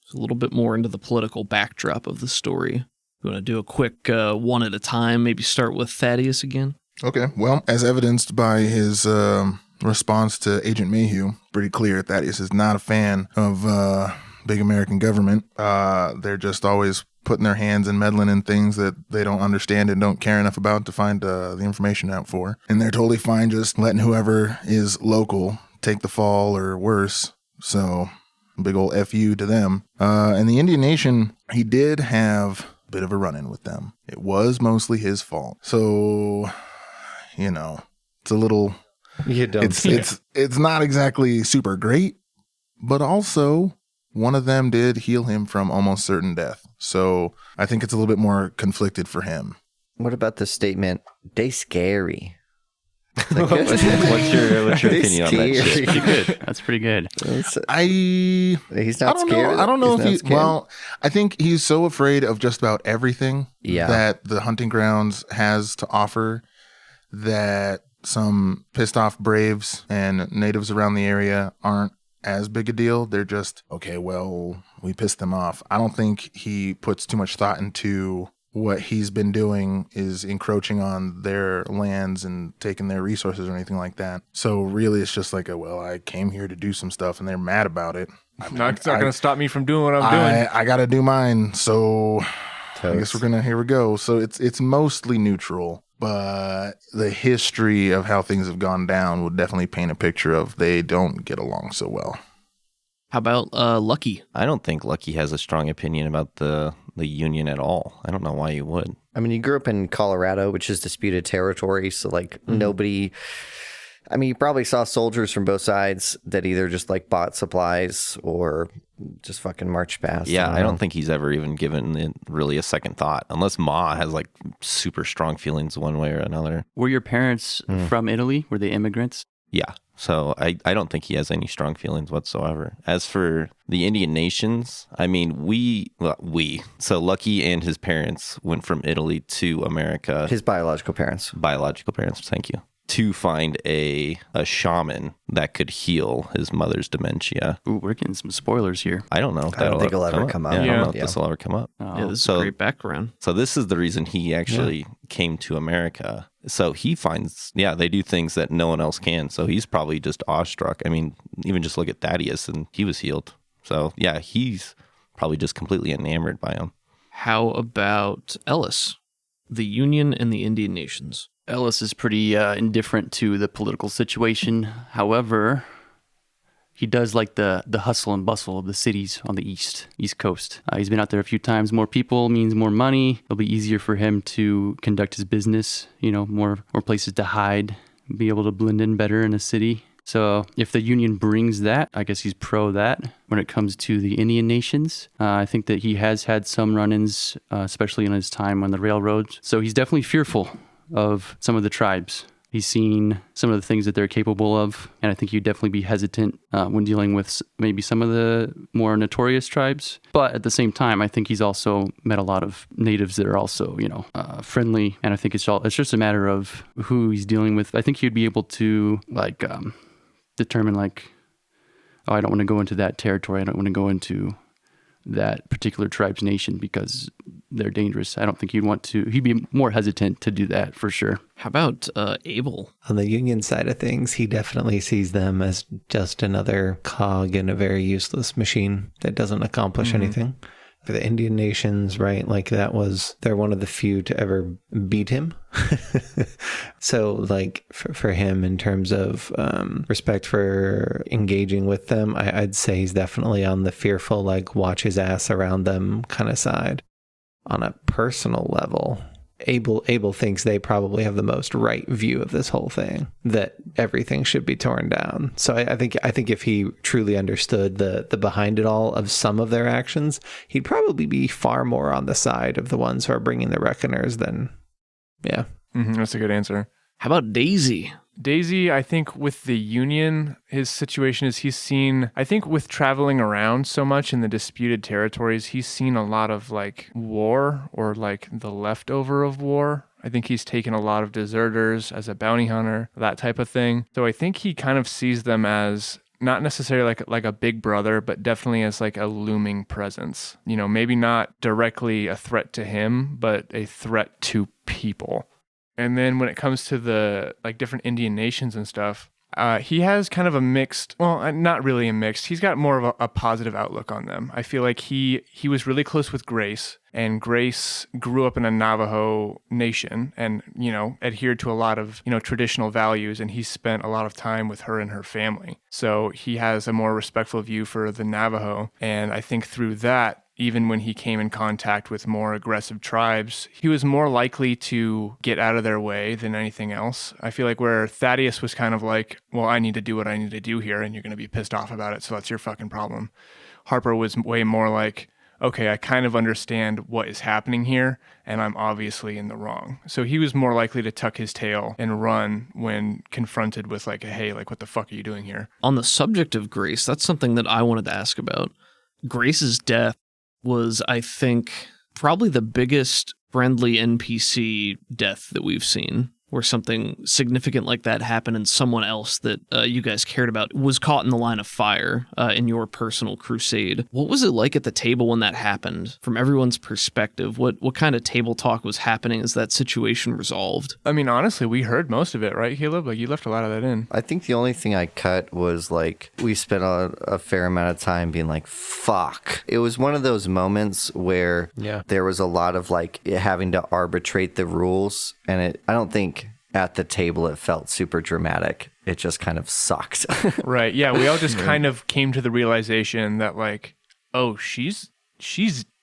It's a little bit more into the political backdrop of the story. You want to do a quick one at a time? Maybe start with Thaddeus again? Okay, well, as evidenced by his response to Agent Mayhew, pretty clear Thaddeus is not a fan of big American government. They're just always putting their hands and meddling in things that they don't understand and don't care enough about to find the information out for. And they're totally fine just letting whoever is local take the fall or worse. So, big old FU to them. And the Indian Nation, he did have a bit of a run-in with them. It was mostly his fault. So, it's a little... You don't. It's not exactly super great, but also one of them did heal him from almost certain death. So I think it's a little bit more conflicted for him. What about the statement, they scary? What's your opinion on that shit? Pretty good. That's pretty good. He's not scared. I don't know He's if not he. scared? Well, I think he's so afraid of just about everything Yeah. that the hunting grounds has to offer that some pissed off braves and natives around the area aren't as big a deal. They're just, okay, well, we pissed them off. I don't think he puts too much thought into what he's been doing is encroaching on their lands and taking their resources or anything like that. So really it's just like, well, I came here to do some stuff and they're mad about it. It's not going to stop me from doing what I'm doing. I got to do mine. So I guess here we go. So it's mostly neutral, but the history of how things have gone down would definitely paint a picture of they don't get along so well. How about Lucky? I don't think Lucky has a strong opinion about the Union at all. I don't know why you would. I mean, you grew up in Colorado, which is disputed territory. So, nobody... I mean, you probably saw soldiers from both sides that either just, bought supplies or just fucking marched past. Yeah, I don't think he's ever even given it really a second thought, unless Ma has, super strong feelings one way or another. Were your parents from Italy? Were they immigrants? Yeah. So I don't think he has any strong feelings whatsoever. As for the Indian nations, I mean, so Lucky and his parents went from Italy to America. His biological parents. Biological parents, thank you. To find a shaman that could heal his mother's dementia. Ooh, we're getting some spoilers here. I don't know if I don't think it'll ever come up. Yeah, I don't know if Yeah. this will ever come up. Yeah, this is so- a great background. So this is the reason he actually came to America. So he finds, they do things that no one else can. So he's probably just awestruck. I mean, even just look at Thaddeus and he was healed. So yeah, he's probably just completely enamored by him. How about Ellis? The Union and the Indian nations. Ellis is pretty indifferent to the political situation. However, he does like the hustle and bustle of the cities on the East Coast. He's been out there a few times. More people means more money. It'll be easier for him to conduct his business. More places to hide, be able to blend in better in a city. So if the Union brings that, I guess he's pro that. When it comes to the Indian nations, I think that he has had some run-ins, especially in his time on the railroads. So he's definitely fearful of some of the tribes. He's seen some of the things that they're capable of, and I think he'd definitely be hesitant when dealing with maybe some of the more notorious tribes. But at the same time, I think he's also met a lot of natives that are also, friendly, and I think it's just a matter of who he's dealing with. I think he'd be able to determine oh, I don't want to go into that territory. I don't want to go into that particular tribe's nation because they're dangerous. I don't think he'd be more hesitant to do that for sure. How about Abel? On the Union side of things, he definitely sees them as just another cog in a very useless machine that doesn't accomplish anything. For the Indian nations, right? They're one of the few to ever beat him. So for him, in terms of respect for engaging with them, I'd say he's definitely on the fearful, watch his ass around them kind of side. On a personal level, Abel thinks they probably have the most right view of this whole thing, that everything should be torn down. So I think if he truly understood the behind it all of some of their actions, he'd probably be far more on the side of the ones who are bringing the reckoners than, yeah. That's a good answer. How about Daisy? Daisy, I think with the Union, his situation is he's seen, I think with traveling around so much in the disputed territories, he's seen a lot of war or the leftover of war. I think he's taken a lot of deserters as a bounty hunter, that type of thing. So I think he kind of sees them as not necessarily like a big brother, but definitely as a looming presence. Maybe not directly a threat to him, but a threat to people. And then when it comes to the different Indian nations and stuff, he has kind of a mixed, well, not really a mixed, he's got more of a positive outlook on them. I feel like he was really close with Grace, and Grace grew up in a Navajo nation and, adhered to a lot of, traditional values, and he spent a lot of time with her and her family. So he has a more respectful view for the Navajo, and I think through that, even when he came in contact with more aggressive tribes, he was more likely to get out of their way than anything else. I feel like where Thaddeus was kind of well, I need to do what I need to do here, and you're going to be pissed off about it, so that's your fucking problem. Harper was way more okay, I kind of understand what is happening here, and I'm obviously in the wrong. So he was more likely to tuck his tail and run when confronted with hey, what the fuck are you doing here? On the subject of Grace, that's something that I wanted to ask about. Grace's death was, I think, probably the biggest friendly NPC death that we've seen, where something significant like that happened and someone else that you guys cared about was caught in the line of fire in your personal crusade. What was it like at the table when that happened? From everyone's perspective, what kind of table talk was happening as that situation resolved? I mean, honestly, we heard most of it, right, Caleb? You left a lot of that in. I think the only thing I cut was we spent a fair amount of time being fuck. It was one of those moments where there was a lot of having to arbitrate the rules, and I don't think at the table it felt super dramatic. It just kind of sucked. Right. Yeah, we all just kind of came to the realization that oh, she's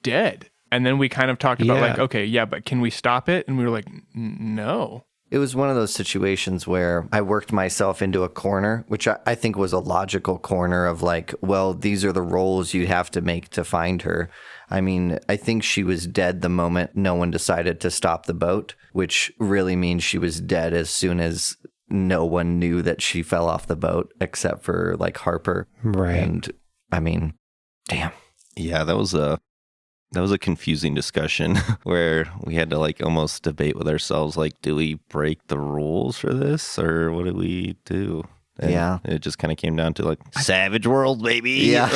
dead. And then we kind of talked about okay, yeah, but can we stop it? And we were no. It was one of those situations where I worked myself into a corner, which I think was a logical corner of well, these are the roles you have to make to find her. I mean, I think she was dead the moment no one decided to stop the boat, which really means she was dead as soon as no one knew that she fell off the boat except for Harper. Right. And I mean, damn. Yeah, that was a confusing discussion where we had to almost debate with ourselves, do we break the rules for this or what do we do? And it just kind of came down to savage world, baby. Yeah.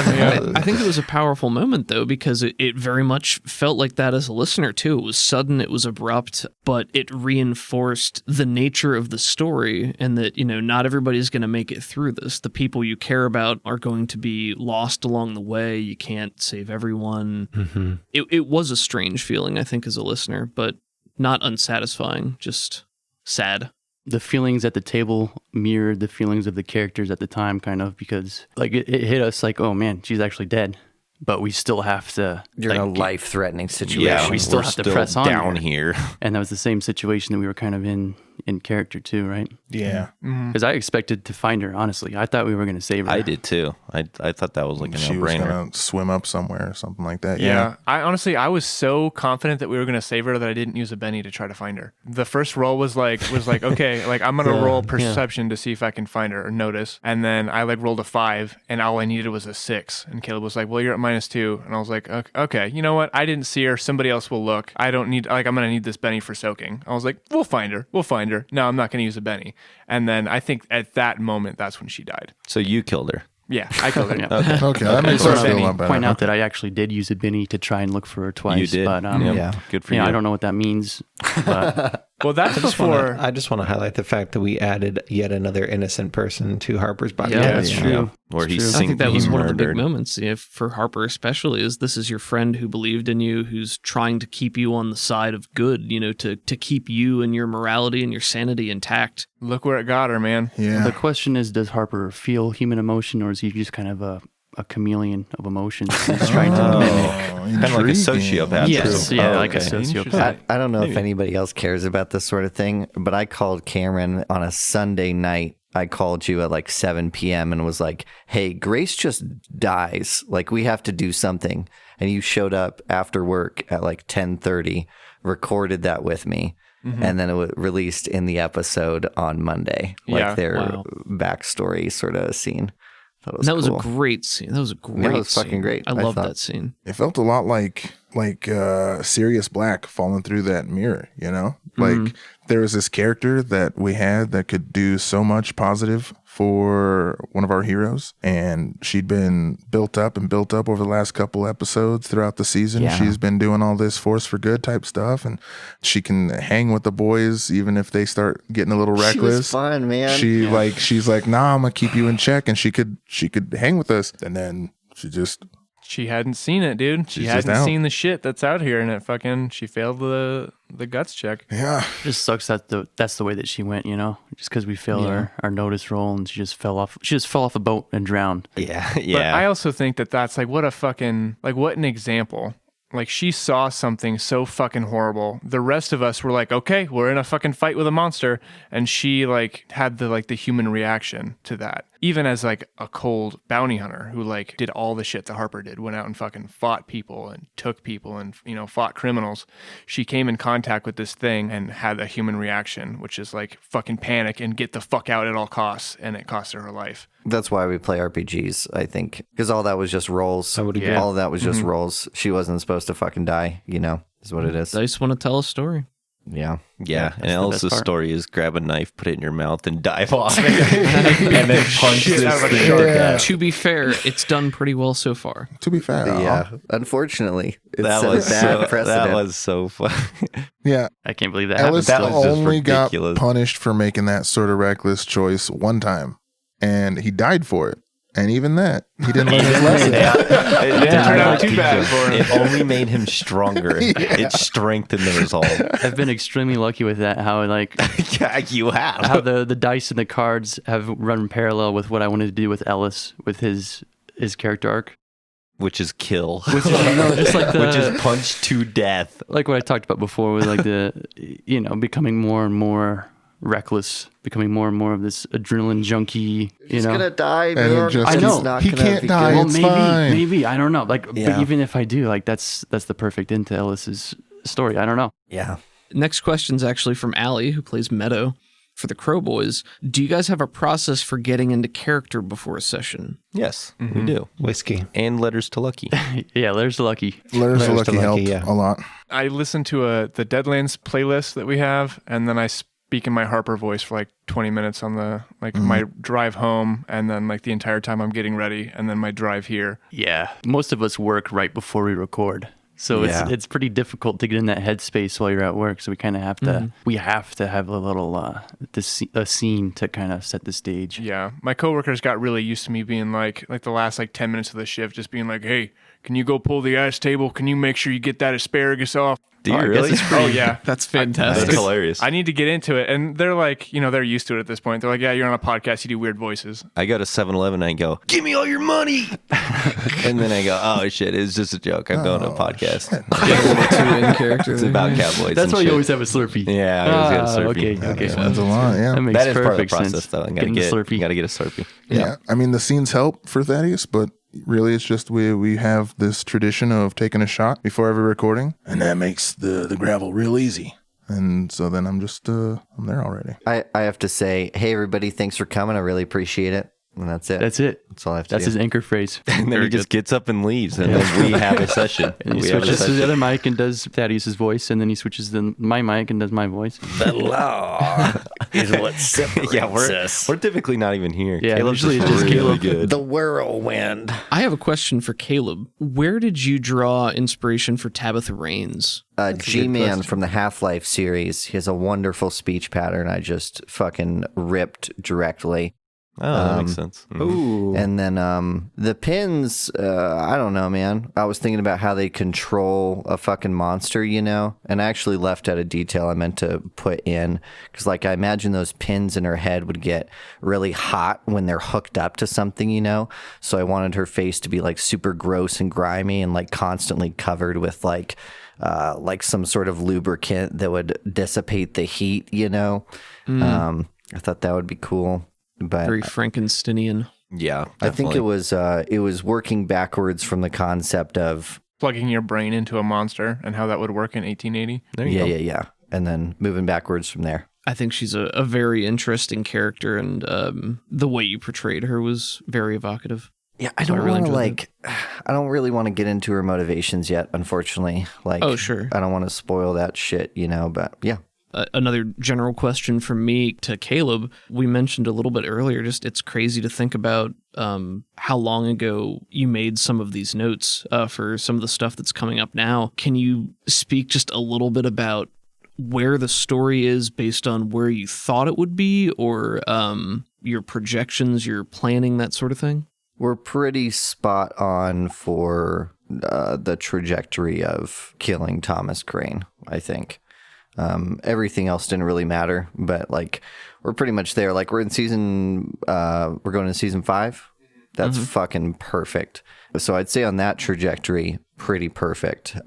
I think it was a powerful moment, though, because it very much felt like that as a listener, too. It was sudden, it was abrupt, but it reinforced the nature of the story and that, not everybody's going to make it through this. The people you care about are going to be lost along the way. You can't save everyone. Mm-hmm. It was a strange feeling, I think, as a listener, but not unsatisfying, just sad. The feelings at the table mirrored the feelings of the characters at the time, kind of, because it hit us oh man, she's actually dead, but we still have to. You're in a life-threatening situation. Yeah, we still have to press on down here. And that was the same situation that we were kind of in in character too, right? Yeah. Because I expected to find her, honestly. I thought we were going to save her. I did too. I thought that was like a She was no-brainer. going to swim up somewhere or something like that. Yeah. I was so confident that we were going to save her that I didn't use a Benny to try to find her. The first roll was like, okay, like I'm going to roll perception to see if I can find her or notice. And then I like rolled a 5 and all I needed was a 6. And Caleb was like, well, you're at -2. And I was like, okay, you know what? I didn't see her. Somebody else will look. I don't need, like, I'm going to need this Benny for soaking. I was like, we'll find her. No, I'm not going to use a Benny. And then I think at that moment, that's when she died. So you killed her. Yeah, I killed her. Okay, that makes us feel a lot better. Point out that I actually did use a Benny to try and look for her twice. You did. But, Good for you. I don't know what that means. But Well, that's before. I just want to highlight the fact that we added yet another innocent person to Harper's body. Yeah, that's true. Where he That's I think that was one of the big murdered. moments for Harper, especially, is this is your friend who believed in you, who's trying to keep you on the side of good, to keep you and your morality and your sanity intact. Look where it got her, man. Yeah. the question is, does Harper feel human emotion, or is he just kind of a chameleon of emotions? He's trying to mimic. Kind of like a sociopath. Yes, too. yeah, Oh, like a okay. sociopath. I don't know if anybody else cares about this sort of thing, but I called Cameron on a Sunday night. I called you at like 7 p.m. and was like, hey, Grace just dies. Like, we have to do something. And you showed up after work at like 10:30, recorded that with me. And then it was released in the episode on Monday, like Yeah. their backstory sort of scene. That was cool. a great scene. That was a great was fucking scene. great, I I love thought. that scene. It felt a lot like Sirius Black falling through that mirror, Like there was this character that we had that could do so much positive for one of our heroes, and she'd been built up over the last couple episodes throughout the season. Yeah. She's been doing all this force for good type stuff, and she can hang with the boys even if they start getting a little reckless. She was fun, man. She's like, nah, I'm gonna keep you in check, and she could hang with us, and then She hadn't seen it, dude. She She's just hadn't out. seen the shit that's out here, and she failed the guts check. yeah. It just sucks that that's the way that she went, just because we failed our notice roll and she just fell off a boat and drowned. Yeah, But yeah. I also think that that's like what an example. Like, she saw something so fucking horrible. The rest of us were like, okay, we're in a fucking fight with a monster. And she like had the human reaction to that. Even as like a cold bounty hunter who like did all the shit that Harper did, went out and fucking fought people and took people and, fought criminals. She came in contact with this thing and had a human reaction, which is like fucking panic and get the fuck out at all costs. And it cost her life. That's why we play RPGs, I think, because all that was just rolls. I would agree. All of that was just rolls. She wasn't supposed to fucking die, is what it is. Dice want to tell a story. Yeah. Yeah, and the Ellis's best part. story is grab a knife, put it in your mouth, and dive off it, and then punch Shit this out of a thing. shark. Yeah. To be fair, it's done pretty well so far. To be fair, Yeah. Unfortunately, it's That a was bad precedent. that was so fun. yeah. I can't believe that Ellis That was just only got ridiculous. punished for making that sort of reckless choice one time, and he died for it. And even that, he didn't learn his lesson. It didn't turn out too bad for him. It only made him stronger. It strengthened the resolve. I've been extremely lucky with that. How Yeah, you have. how the dice and the cards have run parallel with what I wanted to do with Ellis with his character arc. Which is kill. Which just like Which is punch to death. like what I talked about before with like the becoming more and more reckless, becoming more and more of this adrenaline junkie. He's gonna die, And man. it just- I know. He's not He gonna can't be die. good. Well, It's maybe fine. I don't know. Like, Yeah. but even if I do, like that's the perfect end to Ellis's story. I don't know. Yeah. Next question's actually from Allie, who plays Meadow for the Crow Boys. Do you guys have a process for getting into character before a session? Yes, we do. Whiskey. And letters to Lucky. Yeah, there's the lucky. Letters to Letters to Lucky Lucky, helped yeah. a lot. I listen to the Deadlands playlist that we have, and then I speak in my Harper voice for like 20 minutes on the my drive home, and then like the entire time I'm getting ready, and then my drive here. Yeah, most of us work right before we record. So Yeah. it's pretty difficult to get in that headspace while you're at work. So we kind of have to we have to have a little a scene to kind of set the stage. Yeah, my coworkers got really used to me being like the last like 10 minutes of the shift, just being like, "Hey, can you go pull the ice table? Can you make sure you get that asparagus off? Do you I guess really? it's pretty- Oh, yeah. That's That's fantastic. hilarious. I need to get into it. And they're like, they're used to it at this point. They're like, yeah, you're on a podcast. You do weird voices. I go to 7-Eleven and I go, give me all your money. And then I go, oh shit, it's just a joke. I'm going to a podcast. Two in character. It's about cowboys. That's and why shit. you always have a Slurpee. Yeah, I always get a Slurpee. Okay, Yeah, okay. Explains a lot, yeah. That makes That is part of the perfect process, sense. though. You gotta Getting the get Slurpee. you gotta get a Slurpee. Yeah. I mean, the scenes help for Thaddeus, but really it's just we have this tradition of taking a shot before every recording, and that makes the gravel real easy. And so then I'm just I'm there already. I have to say, hey, everybody, thanks for coming. I really appreciate it. And that's it. That's it. That's all I have to That's do. his anchor phrase. And then he just gets up and leaves, and then we have a session. And he We have a switches to session. the other mic and does Thaddeus' voice, and then he switches to my mic and does my voice. The law is what separates Yeah, we're typically not even here. Yeah, Caleb's usually it's just really Caleb. good. the whirlwind. I have a question for Caleb. Where did you draw inspiration for Tabitha Reigns? G-Man from the Half-Life series. He has a wonderful speech pattern. I just fucking ripped directly. Oh, that makes sense. Ooh. And then the pins, I don't know, man. I was thinking about how they control a fucking monster, and I actually left out a detail I meant to put in because, like, I imagine those pins in her head would get really hot when they're hooked up to something, So I wanted her face to be like super gross and grimy and like constantly covered with like some sort of lubricant that would dissipate the heat, I thought that would be cool. But Very Frankensteinian. Yeah, I think it was working backwards from the concept of Plugging your brain into a monster and how that would work in 1880. There you go. yeah, and then moving backwards from there. I think she's a very interesting character, and the way you portrayed her was very evocative. Yeah, I So I don't really want to enjoyed I don't really want to get into her motivations yet, unfortunately. Like, Oh, sure. I don't want to spoil that shit, but yeah. Another general question from me to Caleb. We mentioned a little bit earlier, just it's crazy to think about how long ago you made some of these notes for some of the stuff that's coming up now. Can you speak just a little bit about where the story is based on where you thought it would be, or your projections, your planning, that sort of thing? We're pretty spot on for the trajectory of killing Thomas Crane, I think. Everything else didn't really matter, but like we're pretty much there. Like we're going to season 5. That's fucking perfect. So I'd say on that trajectory, pretty perfect.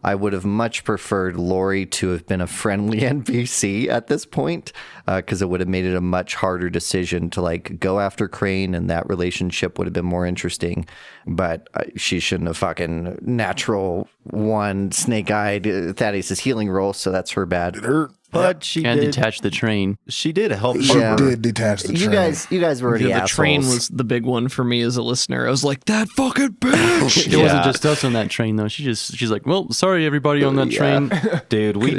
I would have much preferred Lori to have been a friendly NPC at this point, because it would have made it a much harder decision to like go after Crane, and that relationship would have been more interesting. But she shouldn't have fucking natural one snake-eyed Thaddeus' healing roll, so that's her bad. It hurt. But she And did. detach the train. She did help. She Yeah. did detach the You train. guys were already The assholes. train was the big one for me as a listener. I was like, that fucking bitch. It wasn't just us on that train though. She's like, well, sorry everybody on that train. Dude, we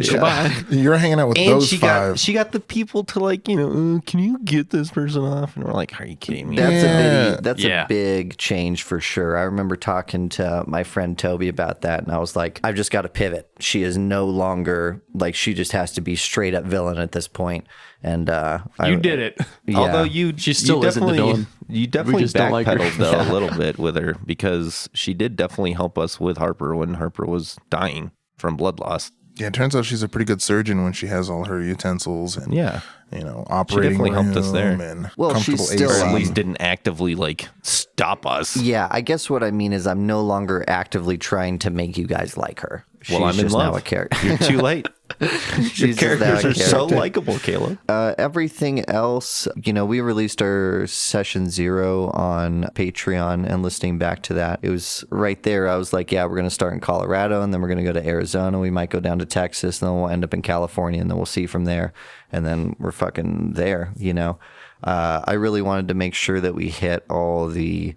You're hanging out with and those she 5. got got the people to like, can you get this person off? And we're like, are you kidding me? That's Yeah. a big change for sure. I remember talking to my friend Toby about that, and I was like, I've just got to pivot. She is no longer like, she just has to be straight up villain at this point. And You did it. Yeah. Although She still isn't the villain. You definitely just don't like her. backpedaled though a little bit with her, because she did definitely help us with Harper when Harper was dying from blood loss. Yeah, it turns out she's a pretty good surgeon when she has all her utensils and Yeah. operating definitely helped us room there. and Well, comfortable she's still, Or at AC. least didn't actively like stop us. Yeah, I guess what I mean is I'm no longer actively trying to make you guys like her. Well, I'm in just love. now a character. You're too late. Your She's just now a characters are so character. likable, Caleb. Everything else, we released our session 0 on Patreon, and listening back to that, it was right there. I was like, yeah, we're going to start in Colorado, and then we're going to go to Arizona. We might go down to Texas, and then we'll end up in California, and then we'll see from there. And then we're fucking there, I really wanted to make sure that we hit all the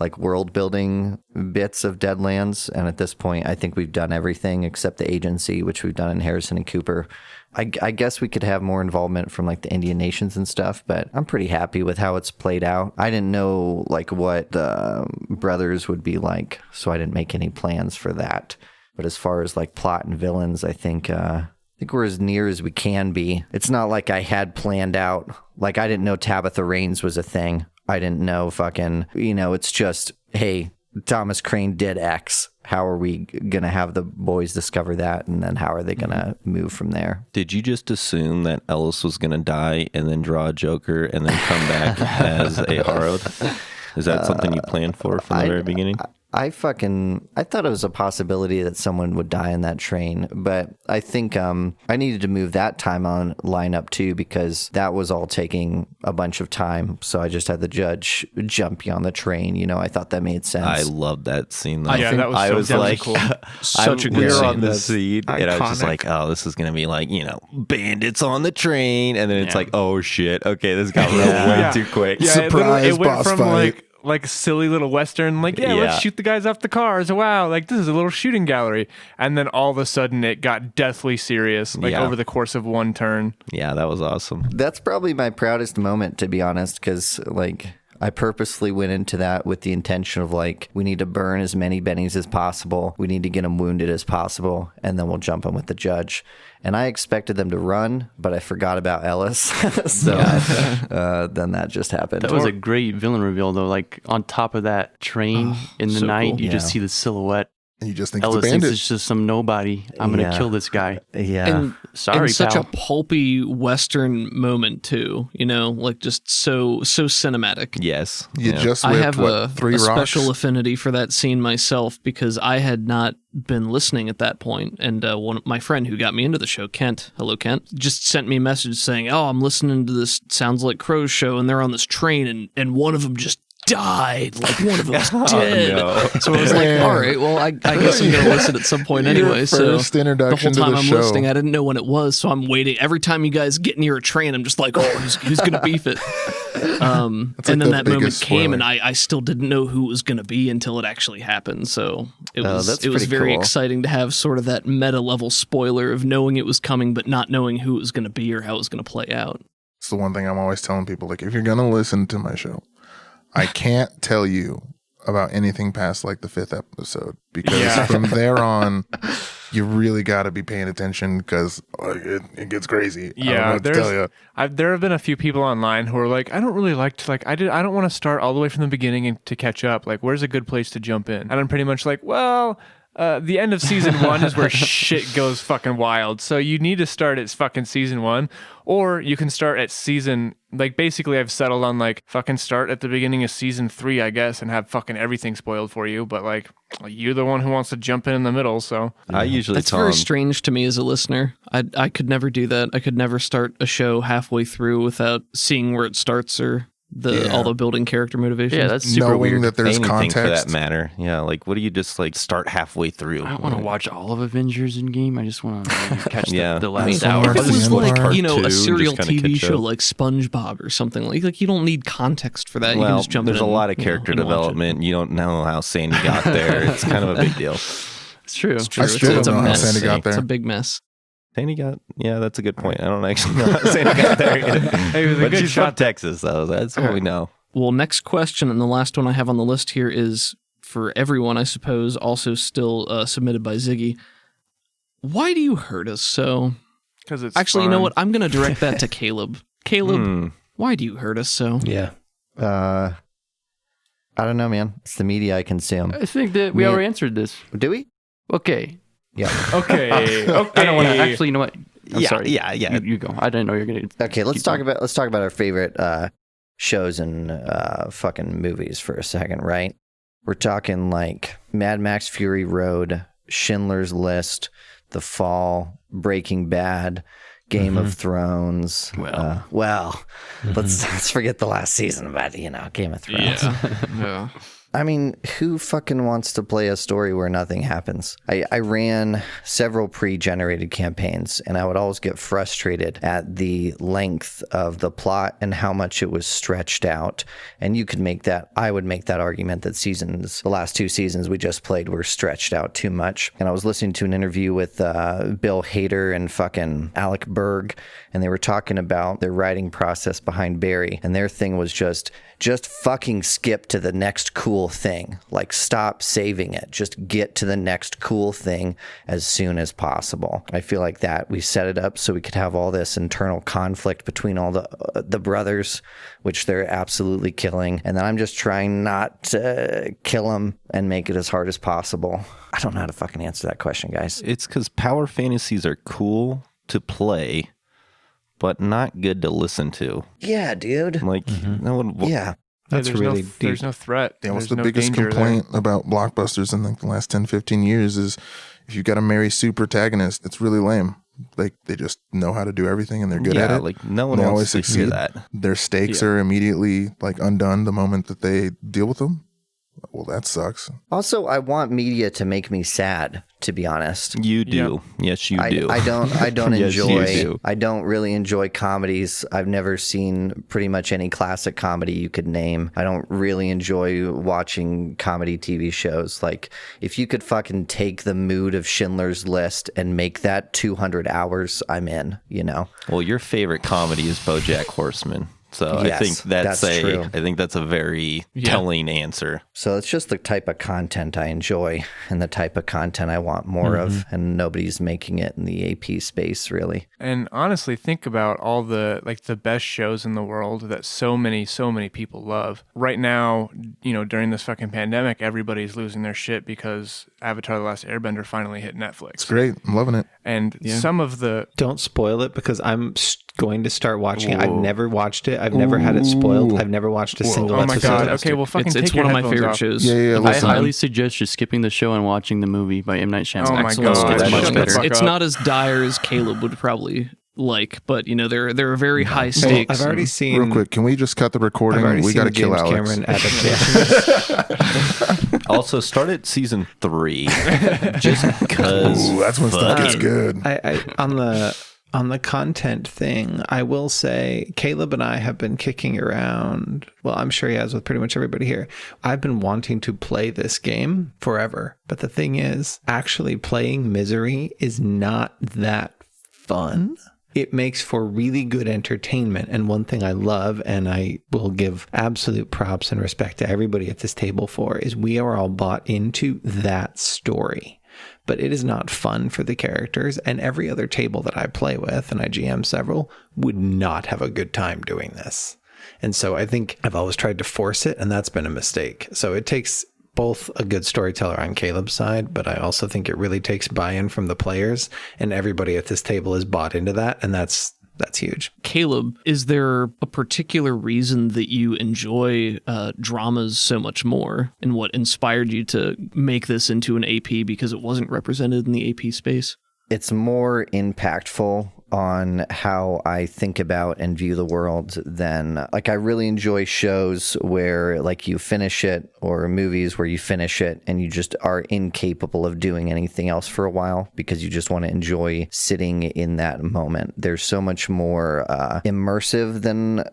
like world building bits of Deadlands, and at this point I think we've done everything except the agency, which we've done in Harrison and Cooper. I guess we could have more involvement from like the Indian nations and stuff, but I'm pretty happy with how it's played out. I didn't know like what the brothers would be like, so I didn't make any plans for that. But as far as like plot and villains, I think we're as near as we can be. It's not like I had planned out. Like, I didn't know Tabitha Reigns was a thing. I didn't know fucking, it's just, hey, Thomas Crane did X. How are we going to have the boys discover that? And then how are they going to move from there? Did you just assume that Ellis was going to die and then draw a Joker and then come back as a Harrowed? Is that something you planned for from the very beginning? I thought it was a possibility that someone would die in that train, but I think I needed to move that timeline line up too, because that was all taking a bunch of time. So I just had the judge jump you on the train. You know, I thought that made sense. I loved that scene. Though. That was so like, cool. Such a good we were scene. on the scene, and I was just iconic. like, oh, this is going to be like, bandits on the train. And then it's like, oh shit. Okay, this got way too quick. Yeah, Surprise it went boss from fight. like silly little Western, like, Yeah. let's shoot the guys off the cars. Wow, like this is a little shooting gallery. And then all of a sudden it got deathly serious, like Yeah. over the course of one turn. Yeah, that was awesome. That's probably my proudest moment, to be honest, because like I purposely went into that with the intention of like, we need to burn as many bennies as possible. We need to get them wounded as possible, and then we'll jump them with the judge. And I expected them to run, but I forgot about Ellis. So then that just happened. That was a great villain reveal, though. Like on top of that train in the so night, cool. you just Yeah. see the silhouette. And you just think Ellis it's a thinks bandit. it's just some nobody. I'm gonna Yeah. kill this guy. Yeah. And Sorry, such pal. a pulpy Western moment too, like just so cinematic. Yes. You Yeah. just I whipped, have what, a 3 rocks? special affinity for that scene myself because I had not been listening at that point, and my friend who got me into the show, Kent, hello Kent, just sent me a message saying, "Oh, I'm listening to this Sounds Like Crows show, and they're on this train, and one of them just died, like one of them's dead." no. So I was like, all right, well, I guess I'm gonna listen at some point Your anyway. So first the introduction whole time to the I'm show. listening, I didn't know when it was, so I'm waiting. Every time you guys get near a train, I'm just like, oh, who's gonna beef it? And like then the that moment biggest came, spoiler. and I still didn't know who it was gonna be until it actually happened. So it was that's it was pretty very cool. exciting to have sort of that meta level spoiler of knowing it was coming, but not knowing who it was gonna be or how it was gonna play out. It's the one thing I'm always telling people. Like, if you're going to listen to my show, I can't tell you about anything past like the 5th episode, because from there on, you really got to be paying attention, because it gets crazy. I don't know Yeah, what to tell you. there have been a few people online who are like, I don't really like to I don't want to start all the way from the beginning and to catch up. Like, where's a good place to jump in? And I'm pretty much like, well, the end of season 1 is where shit goes fucking wild. So you need to start at fucking season 1, or you can start at season, like, basically I've settled on like fucking start at the beginning of season 3, I guess, and have fucking everything spoiled for you. But like, you're the one who wants to jump in the middle. So I usually That's tell very them, strange to me as a listener. I could never do that. I could never start a show halfway through without seeing where it starts or all the building character motivations. Yeah, that's super Knowing weird. that there's anything for that context. matter. Yeah, like what do you just like start halfway through? I don't want to watch all of Avengers in game. I just want to catch Yeah. the I mean, last hour. somewhere If at it the was end like, part two, a serial just kinda TV catch show up. like SpongeBob or something, like you don't need context for that. You can Well, just jump there's in a lot of and, character and watch it. development. You don't know how Sandy got there. It's kind of a big deal. It's true. I It's still a don't know how mess. Sandy got It's a there. big mess. Sandy got, yeah, that's a good point. I don't actually know how Sandy got there either. Hey, it was a But good she's shot. from Texas, though. That's what we know. Well, next question, and the last one I have on the list here is for everyone, I suppose, also still submitted by Ziggy. Why do you hurt us so? because it's Actually, you know fun. what? I'm going to direct that to Caleb. Caleb, Hmm. why do you hurt us so? Yeah. I don't know, man. It's the media I consume. I think that we Me- already answered this. Do we? Okay. Yeah. Okay. I don't want to actually. You know what? I'm Yeah, sorry. yeah. You go. I didn't know you were gonna. Okay, let's keep talk going. about our favorite shows and fucking movies for a second, right? We're talking like Mad Max Fury Road, Schindler's List, The Fall, Breaking Bad, Game of Thrones. Well. Let's forget the last season about Game of Thrones. Yeah. I mean, who fucking wants to play a story where nothing happens? I ran several pre-generated campaigns, and I would always get frustrated at the length of the plot and how much it was stretched out. And I would make that argument that the last 2 seasons we just played were stretched out too much. And I was listening to an interview with Bill Hader and fucking Alec Berg, and they were talking about their writing process behind Barry, and their thing was just just fucking skip to the next cool thing. Like, stop saving it. Just get to the next cool thing as soon as possible. I feel like that we set it up so we could have all this internal conflict between all the brothers, which they're absolutely killing. And then I'm just trying not to kill them and make it as hard as possible. I don't know how to fucking answer that question, guys. It's because power fantasies are cool to play, but not good to listen to. Yeah, dude. Like, no one. Yeah. That's there's really no, deep. There's no threat. Yeah, what's There's the no biggest danger complaint about blockbusters in like the last 10, 15 years is if you got to marry super protagonist, it's really lame. Like, they just know how to do everything and they're good at it. Like, no one They always wants to hear succeed. that. Their stakes are immediately like undone the moment that they deal with them. Well, that sucks. Also, I want media to make me sad, to be honest. You do. Yes, you do. I don't Yes, you enjoy do. I don't really enjoy comedies. I've never seen pretty much any classic comedy you could name. I don't really enjoy watching comedy TV shows. Like, if you could fucking take the mood of Schindler's List and make that 200 hours, I'm in, you know. Well, your favorite comedy is BoJack Horseman. So Yes, I think that's true. I think that's a very telling answer. So it's just the type of content I enjoy and the type of content I want more of, and nobody's making it in the AP space, really. And honestly, think about all the best shows in the world that so many people love. Right now, during this fucking pandemic, everybody's losing their shit because Avatar: The Last Airbender finally hit Netflix. It's great. I'm loving it. And some of the... Don't spoil it because I'm going to start watching it. I've never watched it. I've never had it spoiled. I've never watched a single Oh my episode. god. Okay, well, fucking It's take your one of my headphones favorite off. shows. Yeah, I listen. highly suggest just skipping the show and watching the movie by M. Night Shyamalan. Oh my Excellent. god. It's That's much much better. better. It's Fuck up. not as dire as Caleb would probably like, but there are very high stakes. I've already and- seen. Real quick, can we just cut the I've recording? already We seen got to the kill James Alex. Cameron adaptation. Also, start at season 3, just because. Ooh, that's when stuff gets good. On the content thing, I will say Caleb and I have been kicking around. Well, I'm sure he has with pretty much everybody here. I've been wanting to play this game forever. But the thing is, actually playing Misery is not that fun. It makes for really good entertainment. And one thing I love, and I will give absolute props and respect to everybody at this table for, is we are all bought into that story. But it is not fun for the characters, and every other table that I play with, and I GM several, would not have a good time doing this. And so I think I've always tried to force it, and that's been a mistake. So it takes both a good storyteller on Caleb's side, but I also think it really takes buy-in from the players, and everybody at this table is bought into that, and that's huge. Caleb, is there a particular reason that you enjoy dramas so much more, and what inspired you to make this into an AP because it wasn't represented in the AP space? It's more impactful on how I think about and view the world than, like, I really enjoy shows where, like, you finish it, or movies where you finish it and you just are incapable of doing anything else for a while because you just want to enjoy sitting in that moment. There's so much more immersive than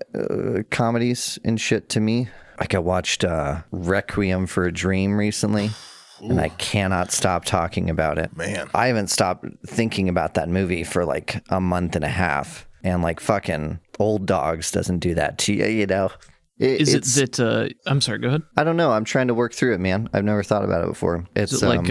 comedies and shit to me. Like, I watched Requiem for a Dream recently. And I cannot stop talking about it. Man. I haven't stopped thinking about that movie for like a month and a half. And like fucking Old Dogs doesn't do that to you, you know? Is it that, I'm sorry, go ahead. I don't know. I'm trying to work through it, man. I've never thought about it before. It's Is it like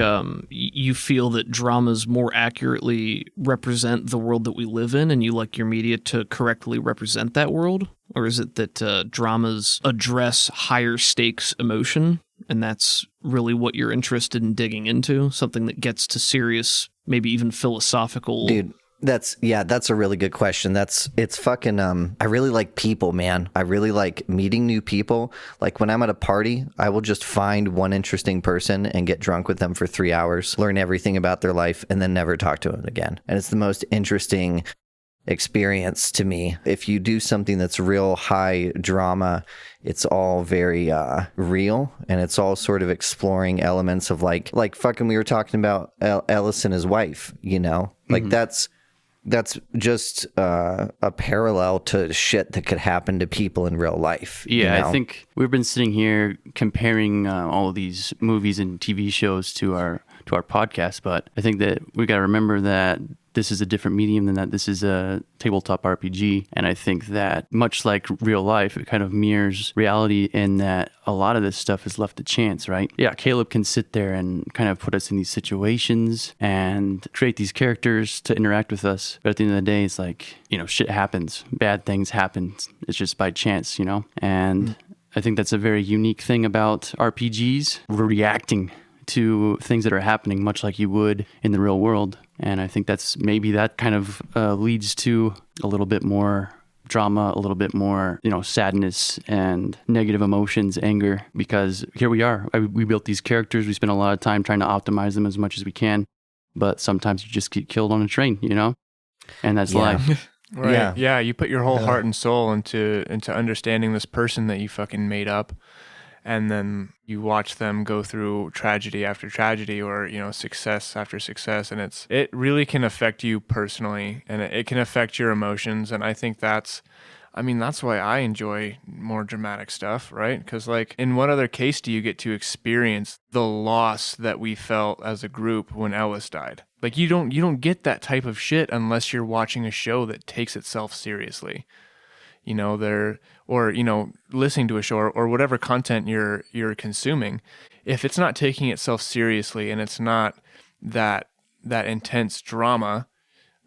you feel that dramas more accurately represent the world that we live in, and you like your media to correctly represent that world? Or is it that dramas address higher stakes emotion, and that's really what you're interested in digging into? Something that gets to serious, maybe even philosophical... Dude, that's a really good question. It's fucking, I really like people, man. I really like meeting new people. Like when I'm at a party, I will just find one interesting person and get drunk with them for 3 hours, learn everything about their life, and then never talk to them again. And it's the most interesting experience to me. If you do something that's real high drama, it's all very real, and it's all sort of exploring elements of like fucking we were talking about Ellis and his wife, you know? Like that's just a parallel to shit that could happen to people in real life. Yeah, you know? I think we've been sitting here comparing all of these movies and TV shows to our podcast, but I think that we got to remember that this is a different medium than that. This is a tabletop RPG. And I think that much like real life, it kind of mirrors reality in that a lot of this stuff is left to chance, right? Yeah, Caleb can sit there and kind of put us in these situations and create these characters to interact with us. But at the end of the day, it's like, shit happens. Bad things happen. It's just by chance, And I think that's a very unique thing about RPGs. We're reacting to things that are happening much like you would in the real world. And I think that kind of leads to a little bit more drama, a little bit more, sadness and negative emotions, anger, because here we are. We built these characters. We spent a lot of time trying to optimize them as much as we can. But sometimes you just get killed on a train, And that's life. Right. Yeah. You put your whole heart and soul into understanding this person that you fucking made up. And then you watch them go through tragedy after tragedy, or, success after success. And it really can affect you personally, and it can affect your emotions. And I think that's why I enjoy more dramatic stuff, right? Because in what other case do you get to experience the loss that we felt as a group when Ellis died? You don't get that type of shit unless you're watching a show that takes itself seriously. Listening to a show or whatever content you're consuming. If it's not taking itself seriously and it's not that intense drama,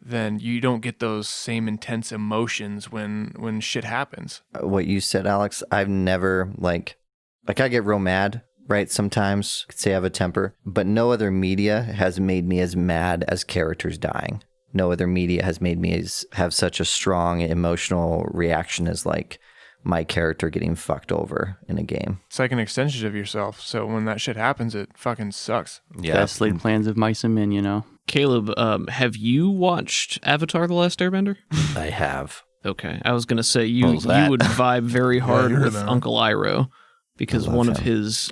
then you don't get those same intense emotions when shit happens. What you said, Alex, I've never I get real mad, right? Sometimes I could say I have a temper, but no other media has made me as mad as characters dying. No other media has made me have such a strong emotional reaction as my character getting fucked over in a game. It's like an extension of yourself. So when that shit happens, it fucking sucks. Yeah. Best laid plans of mice and men, Caleb, have you watched Avatar: The Last Airbender? I have. Okay. I was going to say you would vibe very hard with Uncle Iroh, because one of his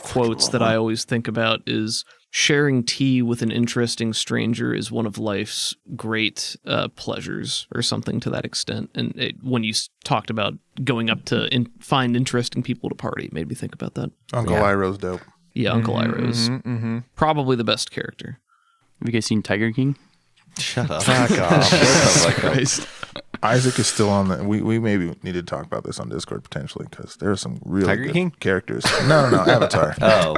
quotes that I always think about is, sharing tea with an interesting stranger is one of life's great pleasures, or something to that extent. And when you talked about going up to find interesting people to party, it made me think about that. Uncle Iroh's dope. Yeah, Uncle Iroh's probably the best character. Have you guys seen Tiger King? Shut up. Fuck off. Christ. Isaac is still on the. We maybe need to talk about this on Discord potentially, because there are some really Tiger good King? characters. No, Avatar. Oh.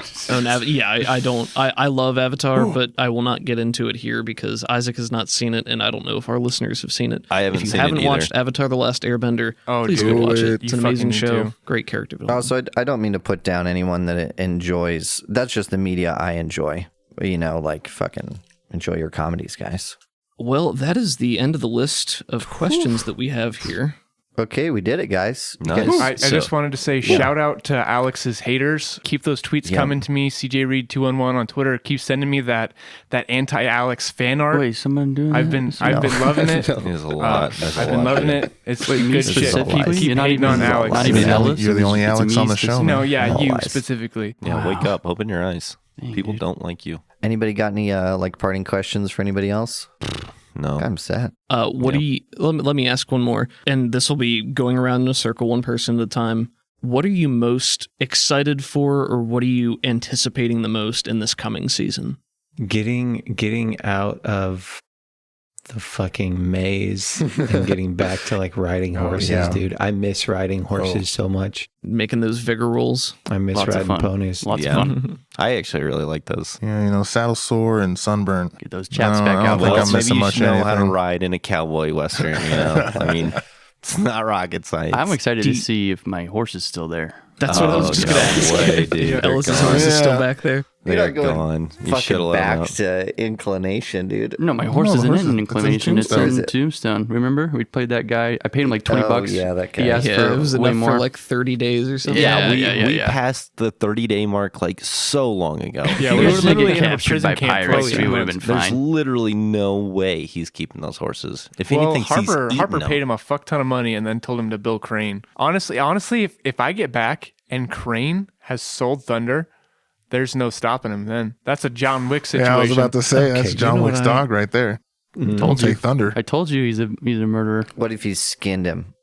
I love Avatar, but I will not get into it here because Isaac has not seen it, and I don't know if our listeners have seen it. I haven't seen it If you haven't either. watched Avatar: The Last Airbender, please do go watch it. it. It's an You amazing fucking need show. to. Great character development. Also, I don't mean to put down anyone that enjoys. That's just the media I enjoy. Fucking enjoy your comedies, guys. Well, that is the end of the list of questions that we have here. Okay, we did it, guys. You Nice. guys- I just wanted to say shout out to Alex's haters. Keep those tweets coming to me. CJ Reed 211 on Twitter. Keep sending me that anti-Alex fan art. Wait, someone doing I've that? been loving it. There's a lot. There's a I've been lot. loving it. It's good shit. specifically? Keep You're not hating even- on Alex. not even Ellis? You're the only It's Alex me on the show. specifically. No, yeah, No you lies. specifically. Yeah, wake up. Open your eyes. People dude. don't like you. Anybody got any parting questions for anybody else? No. I'm sad. What do you? Let me ask one more, and this will be going around in a circle, one person at a time. What are you most excited for, or what are you anticipating the most in this coming season? Getting out of the fucking maze and getting back to riding horses, yeah. dude. I miss riding horses so much. Making those vigor rolls. I miss Lots of riding fun. ponies. Lots Yeah. of fun. I actually really like those. Yeah, saddle sore and sunburnt. Get those chaps No, back I don't out. think Well, I'm maybe missing you much should know how to anything. ride in a cowboy western, I mean, it's not rocket science. I'm excited to see if my horse is still there. That's what I was just no going to ask. way, dude. They're Ellis's gone. horse is still Yeah. back there. You're They're not going gone. You should Fucking have let them back out. to inclination, dude. No, my horse No, the isn't horse in is- an it's in inclination. It's Tombstone. Is in it? Tombstone. Remember? We played that guy. I paid him like 20 Oh, bucks. yeah, that guy. He asked Yeah, for it was way enough more. for 30 days or something. Yeah, Yeah, we yeah. passed the 30-day mark so long ago. Yeah, If we he were was literally get in a captured prison by camp. pirates, for we two would have been months. There's fine. literally no way he's keeping those horses. If Well, anything, Harper he's eating them. paid him a fuck ton of money and then told him to bill Crane. Honestly, if I get back and Crane has sold Thunder, there's no stopping him then. That's a John Wick situation. Yeah, I was about to say that's you John know Wick's what I- dog right there. Told Don't you. take Thunder. I told you he's a murderer. What if he skinned him?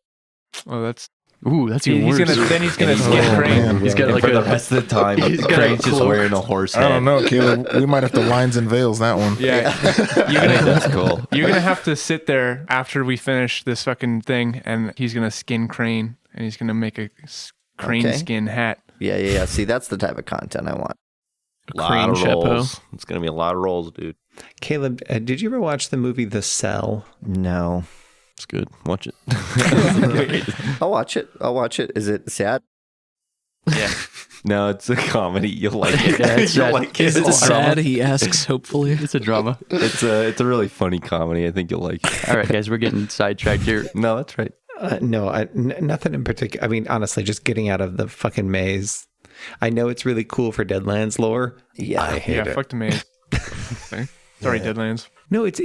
Oh, that's Ooh, that's even worse. He's gonna skin Crane. He's got like for the a rest of the time, He's got a Crane's just cloak. wearing a horse head. I don't know, Caleb. We might have to lines and veils that one. Yeah, I think that's cool. you're gonna have to sit there after we finish this fucking thing, and he's gonna skin Crane, and he's gonna make a crane skin hat. Yeah. See, that's the type of content I want. A lot of rolls. It's gonna be a lot of rolls, dude. Caleb, did you ever watch the movie The Cell? No. It's good. Watch it. I'll watch it. Is it sad? Yeah. No, it's a comedy. You'll like it. Yeah, it's You'll sad. like it. Is it sad? He asks, hopefully. It's a drama. It's a really funny comedy. I think you'll like it. All right, guys, we're getting sidetracked here. No, that's right. No, nothing in particular. I mean, honestly, just getting out of the fucking maze. I know it's really cool for Deadlands lore. Yeah. I hate it. Fuck the maze. Sorry, Deadlands. No, it's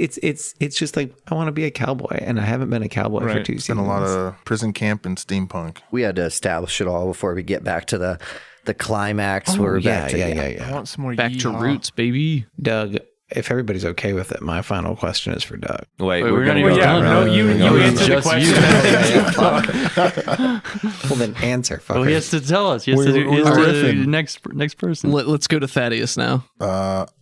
just like I want to be a cowboy, and I haven't been a cowboy for Right. 2 Been seasons. a lot of prison camp and steampunk. We had to establish it all before we get back to the climax. where we're back to I want some more Back to yeehaw. roots, baby. Doug, if everybody's okay with it, my final question is for Doug. Wait, we're gonna not go even down. done. No, you answer the Just question. Well, then answer. Well, he has to tell us. He has We're to riffing. next person. Let's go to Thaddeus now.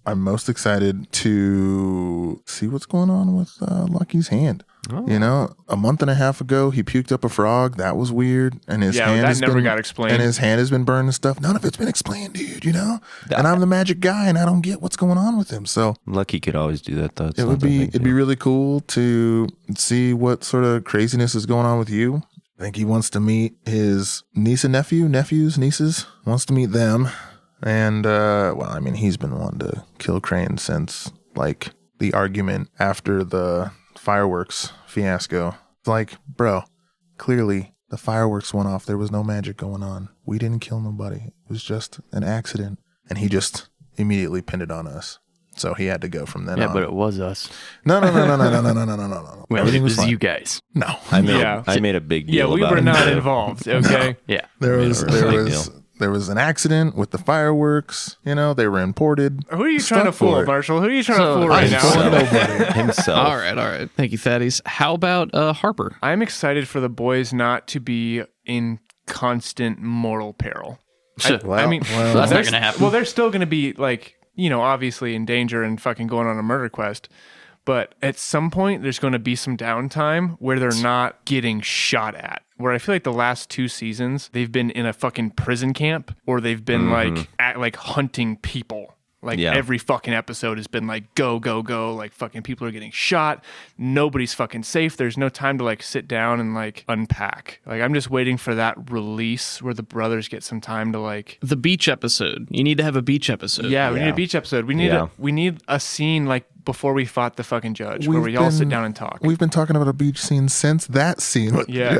I'm most excited to see what's going on with Lucky's hand. You know, a month and a half ago, he puked up a frog. That was weird. And his Yeah, hand that has never been, got explained. And his hand has been burned and stuff. None of it's been explained, dude, you know? And I'm the magic guy, and I don't get what's going on with him. So Lucky could always do that, though. It's it not would that be big it'd deal. be really cool to see what sort of craziness is going on with you. I think he wants to meet his niece and nieces, wants to meet them. And well, I mean, he's been wanting to kill Crane since like the argument after the fireworks fiasco. It's like, bro, clearly the fireworks went off. There was no magic going on. We didn't kill nobody. It was just an accident. And he just immediately pinned it on us. So he had to go from then Yeah, on. but it was us. No. Well, Everything it was was fine. you guys. No. I Yeah. made a big Yeah, deal we about were it. not involved. Okay. Yeah. There Made was a really big deal. there was an accident with the fireworks. You know, they were imported. Who are you trying to Stuck for fool, it. Marshall? Who are you trying So, to fool right I'm now? fooling Himself. All right. Thank you, Thaddeus. How about Harper? I'm excited for the boys not to be in constant mortal peril. I mean, That's not gonna happen. Well, they're still going to be like, you know, obviously in danger and fucking going on a murder quest. But at some point, there's going to be some downtime where they're not getting shot at. Where I feel like the last 2 seasons, they've been in a fucking prison camp or they've been like hunting people. Like every fucking episode has been like go, go, go. Like fucking people are getting shot. Nobody's fucking safe. There's no time to like sit down and like unpack. Like I'm just waiting for that release where the brothers get some time to like. The beach episode. You need to have a beach episode. Yeah, we need a beach episode. We need a scene like before we fought the fucking judge where we all sit down and talk. We've been talking about a beach scene since that scene. Yeah.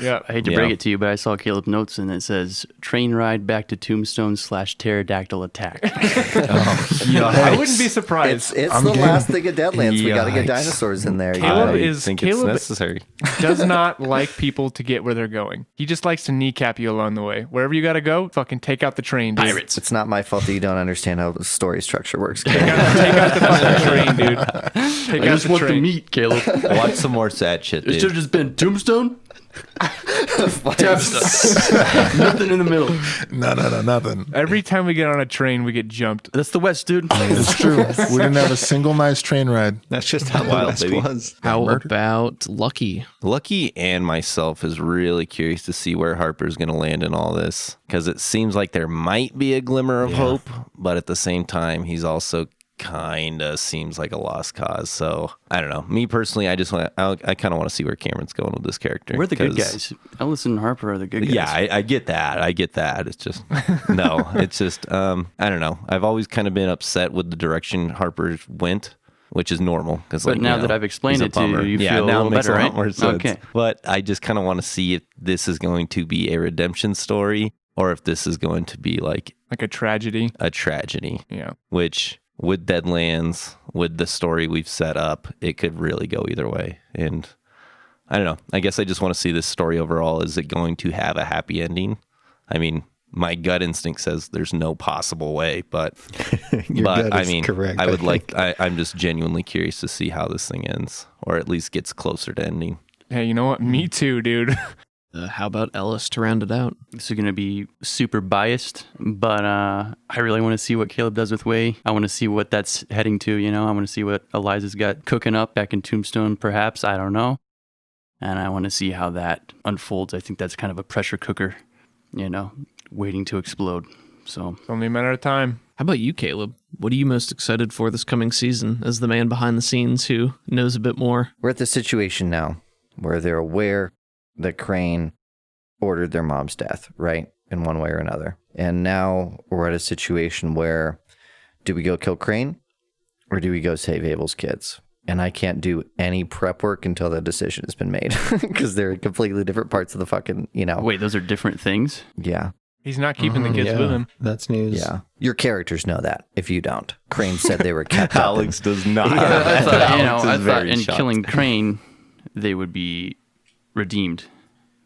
Yeah. I hate to break it to you, but I saw Caleb notes and it says train ride back to Tombstone / pterodactyl attack. I wouldn't be surprised. It's the last thing of Deadlands. We got to get dinosaurs in there. Caleb I is think it's Caleb necessary. does not like people to get where they're going. He just likes to kneecap you along the way. Wherever you got to go, fucking take out the train, dude. Pirates. It's not my fault that you don't understand how the story structure works. Take out the fucking train, dude. Take I out just the want the train. meat, Caleb. Watch some more sad shit, It should have dude. just been Tombstone. Nothing in the middle. No, nothing. Every time we get on a train, we get jumped. That's the West, dude. It's true. We didn't have a single nice train ride. That's just how Wild, the West baby. was. How about Lucky? Lucky and myself is really curious to see where Harper's going to land in all this because it seems like there might be a glimmer of hope, but at the same time, he's also kind of seems like a lost cause. So I don't know. Me personally, I kind of want to see where Cameron's going with this character. We're the good 'cause- guys. Ellis and Harper are the good guys. Yeah, I get that. It's just no. It's just I don't know. I've always kind of been upset with the direction Harper went, which is normal. But now that I've explained it to you, you feel a now little it makes better, a lot right? more sense. Okay. But I just kind of want to see if this is going to be a redemption story or if this is going to be like Like a tragedy. a tragedy. Yeah. Which with Deadlands, with the story we've set up, it could really go either way. And I don't know. I guess I just want to see this story overall. Is it going to have a happy ending? I mean, my gut instinct says there's no possible way, but gut I is mean, correct, I would I like. I'm just genuinely curious to see how this thing ends, or at least gets closer to ending. Hey, you know what? Me too, dude. How about Ellis to round it out? This is going to be super biased, but I really want to see what Caleb does with Way. I want to see what that's heading to, I want to see what Eliza's got cooking up back in Tombstone, perhaps. I don't know. And I want to see how that unfolds. I think that's kind of a pressure cooker, waiting to explode. So It's only a matter of time. How about you, Caleb? What are you most excited for this coming season as the man behind the scenes who knows a bit more? We're at the situation now where they're aware that Crane ordered their mom's death, right? In one way or another. And now we're at a situation where do we go kill Crane or do we go save Abel's kids? And I can't do any prep work until the decision has been made because they're in completely different parts of the fucking, Wait, those are different things? Yeah. He's not keeping the kids Yeah, with him. that's news. Yeah. Your characters know that if you don't. Crane said they were kept Alex does not. I thought, Alex is I thought very in shocked. killing Crane, they would be redeemed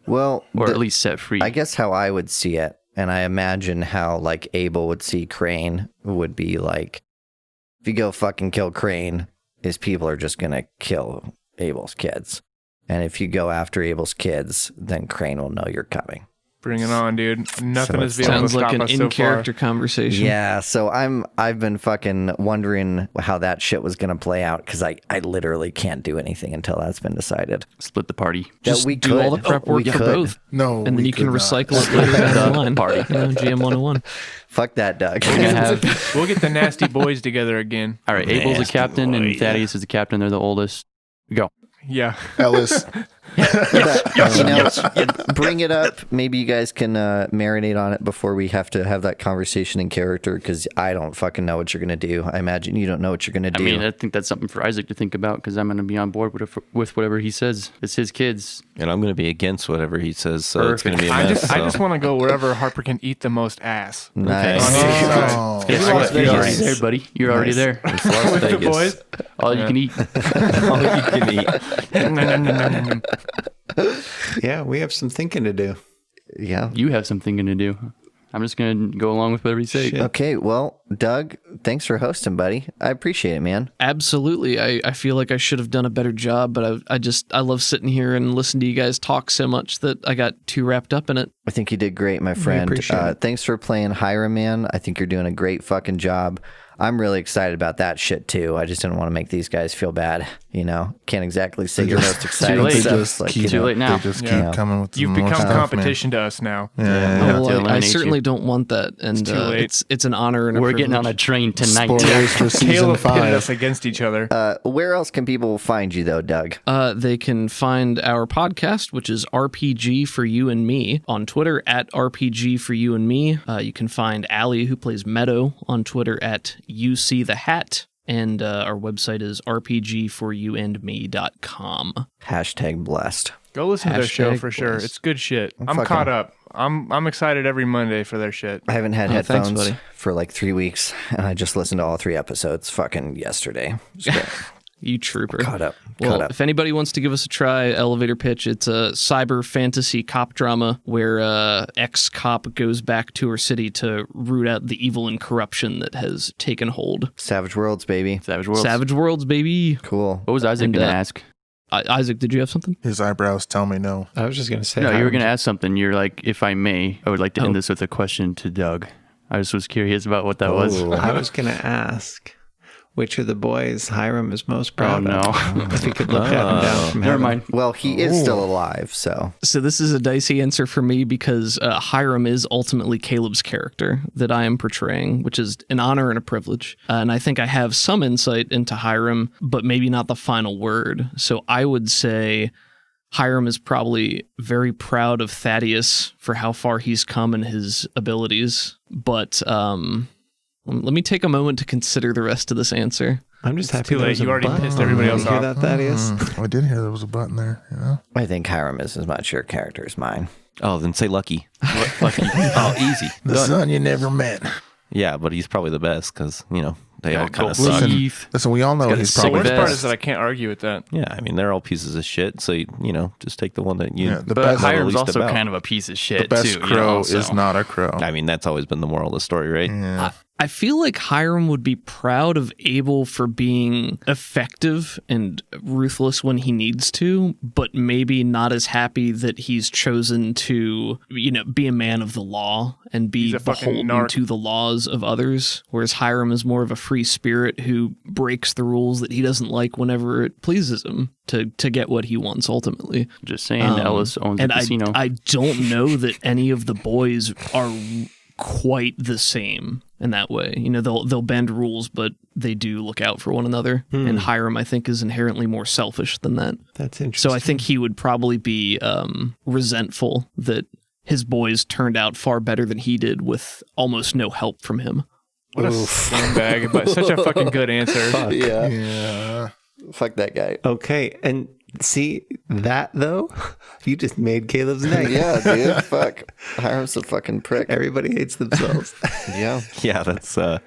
Well, or at least set free. I guess how I would see it, and I imagine how like Abel would see Crane would be like, if you go fucking kill Crane, his people are just going to kill Abel's kids. And if you go after Abel's kids, then Crane will know you're coming. Bring it on, dude. Nothing is it's- being able Sounds to like stop an us so far. in-character conversation. Yeah, so I've been fucking wondering how that shit was going to play out because I literally can't do anything until that's been decided. Split the party. Just we do all the could. prep We work for could. both. No, And then we you can could not. recycle it later down the line. Party. GM 101. Fuck that, Doug. We're gonna have, We'll get the nasty boys together again. all right, Abel's the Nasty captain boy, and yeah. Thaddeus is the captain. They're the oldest. Go. Yeah. Ellis. Bring it up. Maybe you guys can marinate on it before we have to have that conversation in character because I don't fucking know what you're going to do. I imagine you don't know what you're going to do. I mean, I think that's something for Isaac to think about because I'm going to be on board with whatever he says. It's his kids. And I'm going to be against whatever he says, so it's going to be a I mess. just want to go wherever Harper can eat the most ass. Nice. Oh, It's You're Las already Vegas. there, buddy. You're already there. It's Las With the Vegas. boys. All you can eat. All you can eat. Yeah, we have some thinking to do. Yeah. You have something to do. I'm just going to go along with whatever you say. Okay. Well, Doug, thanks for hosting, buddy. I appreciate it, man. Absolutely. I feel like I should have done a better job, but I love sitting here and listening to you guys talk so much that I got too wrapped up in it. I think you did great, my friend. appreciate it. Thanks for playing Hiram, man. I think you're doing a great fucking job. I'm really excited about that shit too. I just didn't want to make these guys feel bad. Can't exactly say your most exciting late. stuff. Just Like, keep- you Too know, late now. They just Yeah. keep coming with You've some more become stuff, competition to us now. Man. Yeah. Yeah. Well, I eliminate certainly you. don't want that, and too late. it's an honor and a We're getting on a privilege. train tonight. Spoilers for season Caleb pitted us 5. against each other. Where else can people find you though, Doug? They can find our podcast, which is RPG for You and Me, on Twitter at RPG for You and Me. You can find Allie, who plays Meadow, on Twitter at You See the Hat. And our website is rpgforyouandme.com. Hashtag blessed. Go listen to their show Hashtag for sure. blessed. It's good shit. I'm fucking- caught up. I'm excited every Monday for their shit. I haven't had Oh, thanks, headphones buddy. for like 3 weeks, and I just listened to all 3 episodes fucking yesterday. Just got You trooper. caught up. Well, Caught up. if anybody wants to give us a try, Elevator Pitch, it's a cyber fantasy cop drama where ex-cop goes back to her city to root out the evil and corruption that has taken hold. Savage Worlds, baby. Savage Worlds. Savage Worlds, baby. Cool. What was Isaac And, going to uh, ask? Isaac, did you have something? His eyebrows tell me no. I was just going to say. No, you were Hiram- going to ask something. You're like, if I may, I would like to end this with a question to Doug. I just was curious about what that was. Oh. I was going to ask which of the boys Hiram is most proud no. of. If he could look at him down from Never heaven. mind. Well, he is still alive, so So this is a dicey answer for me because Hiram is ultimately Caleb's character that I am portraying, which is an honor and a privilege. And I think I have some insight into Hiram, but maybe not the final word. So I would say Hiram is probably very proud of Thaddeus for how far he's come in his abilities. But let me take a moment to consider the rest of this answer. I'm just happy too there late. was a You already button. pissed everybody else You hear off. that, Thaddeus? I did hear there was a button there. I think Hiram is as much your character as mine. Oh, then say Lucky. Lucky. Oh, easy. The son you never met. Yeah, but he's probably the best because, they all kind of Cool. suck. Keith. Listen, we all know got he's a The sick probably worst the part best. is that I can't argue with that. Yeah, I mean, they're all pieces of shit. So, just take the one that you. Yeah, the But best, know the Hiram's least also about. kind of a piece of shit, the best too. crow so. is not a crow. I mean, that's always been the moral of the story, right? Yeah. I feel like Hiram would be proud of Abel for being effective and ruthless when he needs to, but maybe not as happy that he's chosen to, be a man of the law and be beholden to the laws of others. Whereas Hiram is more of a free spirit who breaks the rules that he doesn't like whenever it pleases him to get what he wants ultimately. Just saying, Ellis owns a casino. I don't know that any of the boys are quite the same in that way. They'll bend rules, but they do look out for one another. And Hiram, I think, is inherently more selfish than that. That's interesting. So I think he would probably be resentful that his boys turned out far better than he did with almost no help from him. What a scumbag, but such a fucking good answer. Yeah. Fuck that guy. Okay, and see that though? You just made Caleb's night. Yeah, dude. Fuck. Hiram's a fucking prick. Everybody hates themselves. Yeah. Yeah, that's I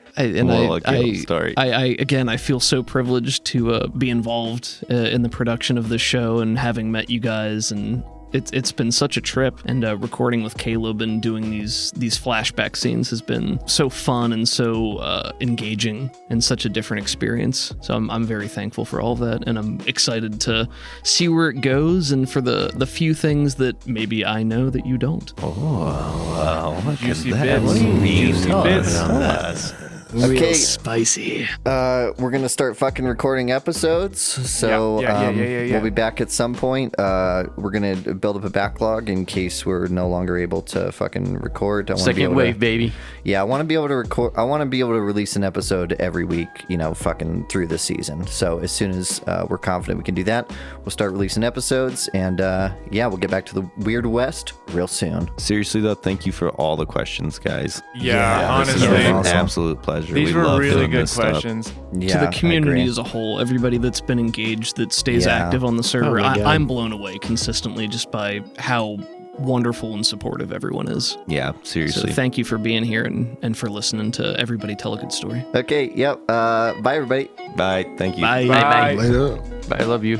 story. I feel so privileged to be involved in the production of this show and having met you guys, and it's been such a trip. And recording with Caleb and doing these flashback scenes has been so fun and so engaging and such a different experience. So I'm very thankful for all of that, and I'm excited to see where it goes and for the few things that maybe I know that you don't. Oh, wow. Juicy bits. Juicy bits. Okay, Spicy. we're gonna start fucking recording episodes. So Yeah. we'll be back at some point. We're gonna build up a backlog in case we're no longer able to fucking record. Second wave, baby. Yeah, I want to be able to record. I want to be able to release an episode every week. Fucking through the season. So as soon as we're confident we can do that, we'll start releasing episodes. And we'll get back to the Weird West real soon. Seriously though, thank you for all the questions, guys. Yeah, honestly. This is an awesome. absolute pleasure. These We were love really doing good this stuff. questions. Yeah, To the community I as a whole, everybody that's been engaged, that stays Yeah. active on the server, my God. I'm blown away consistently just by how wonderful and supportive everyone is. Yeah, So seriously. thank you for being here and for listening to everybody tell a good story. Okay. Yep. Bye, everybody. Bye. Thank you. Bye. Bye. Later. Bye, I love you.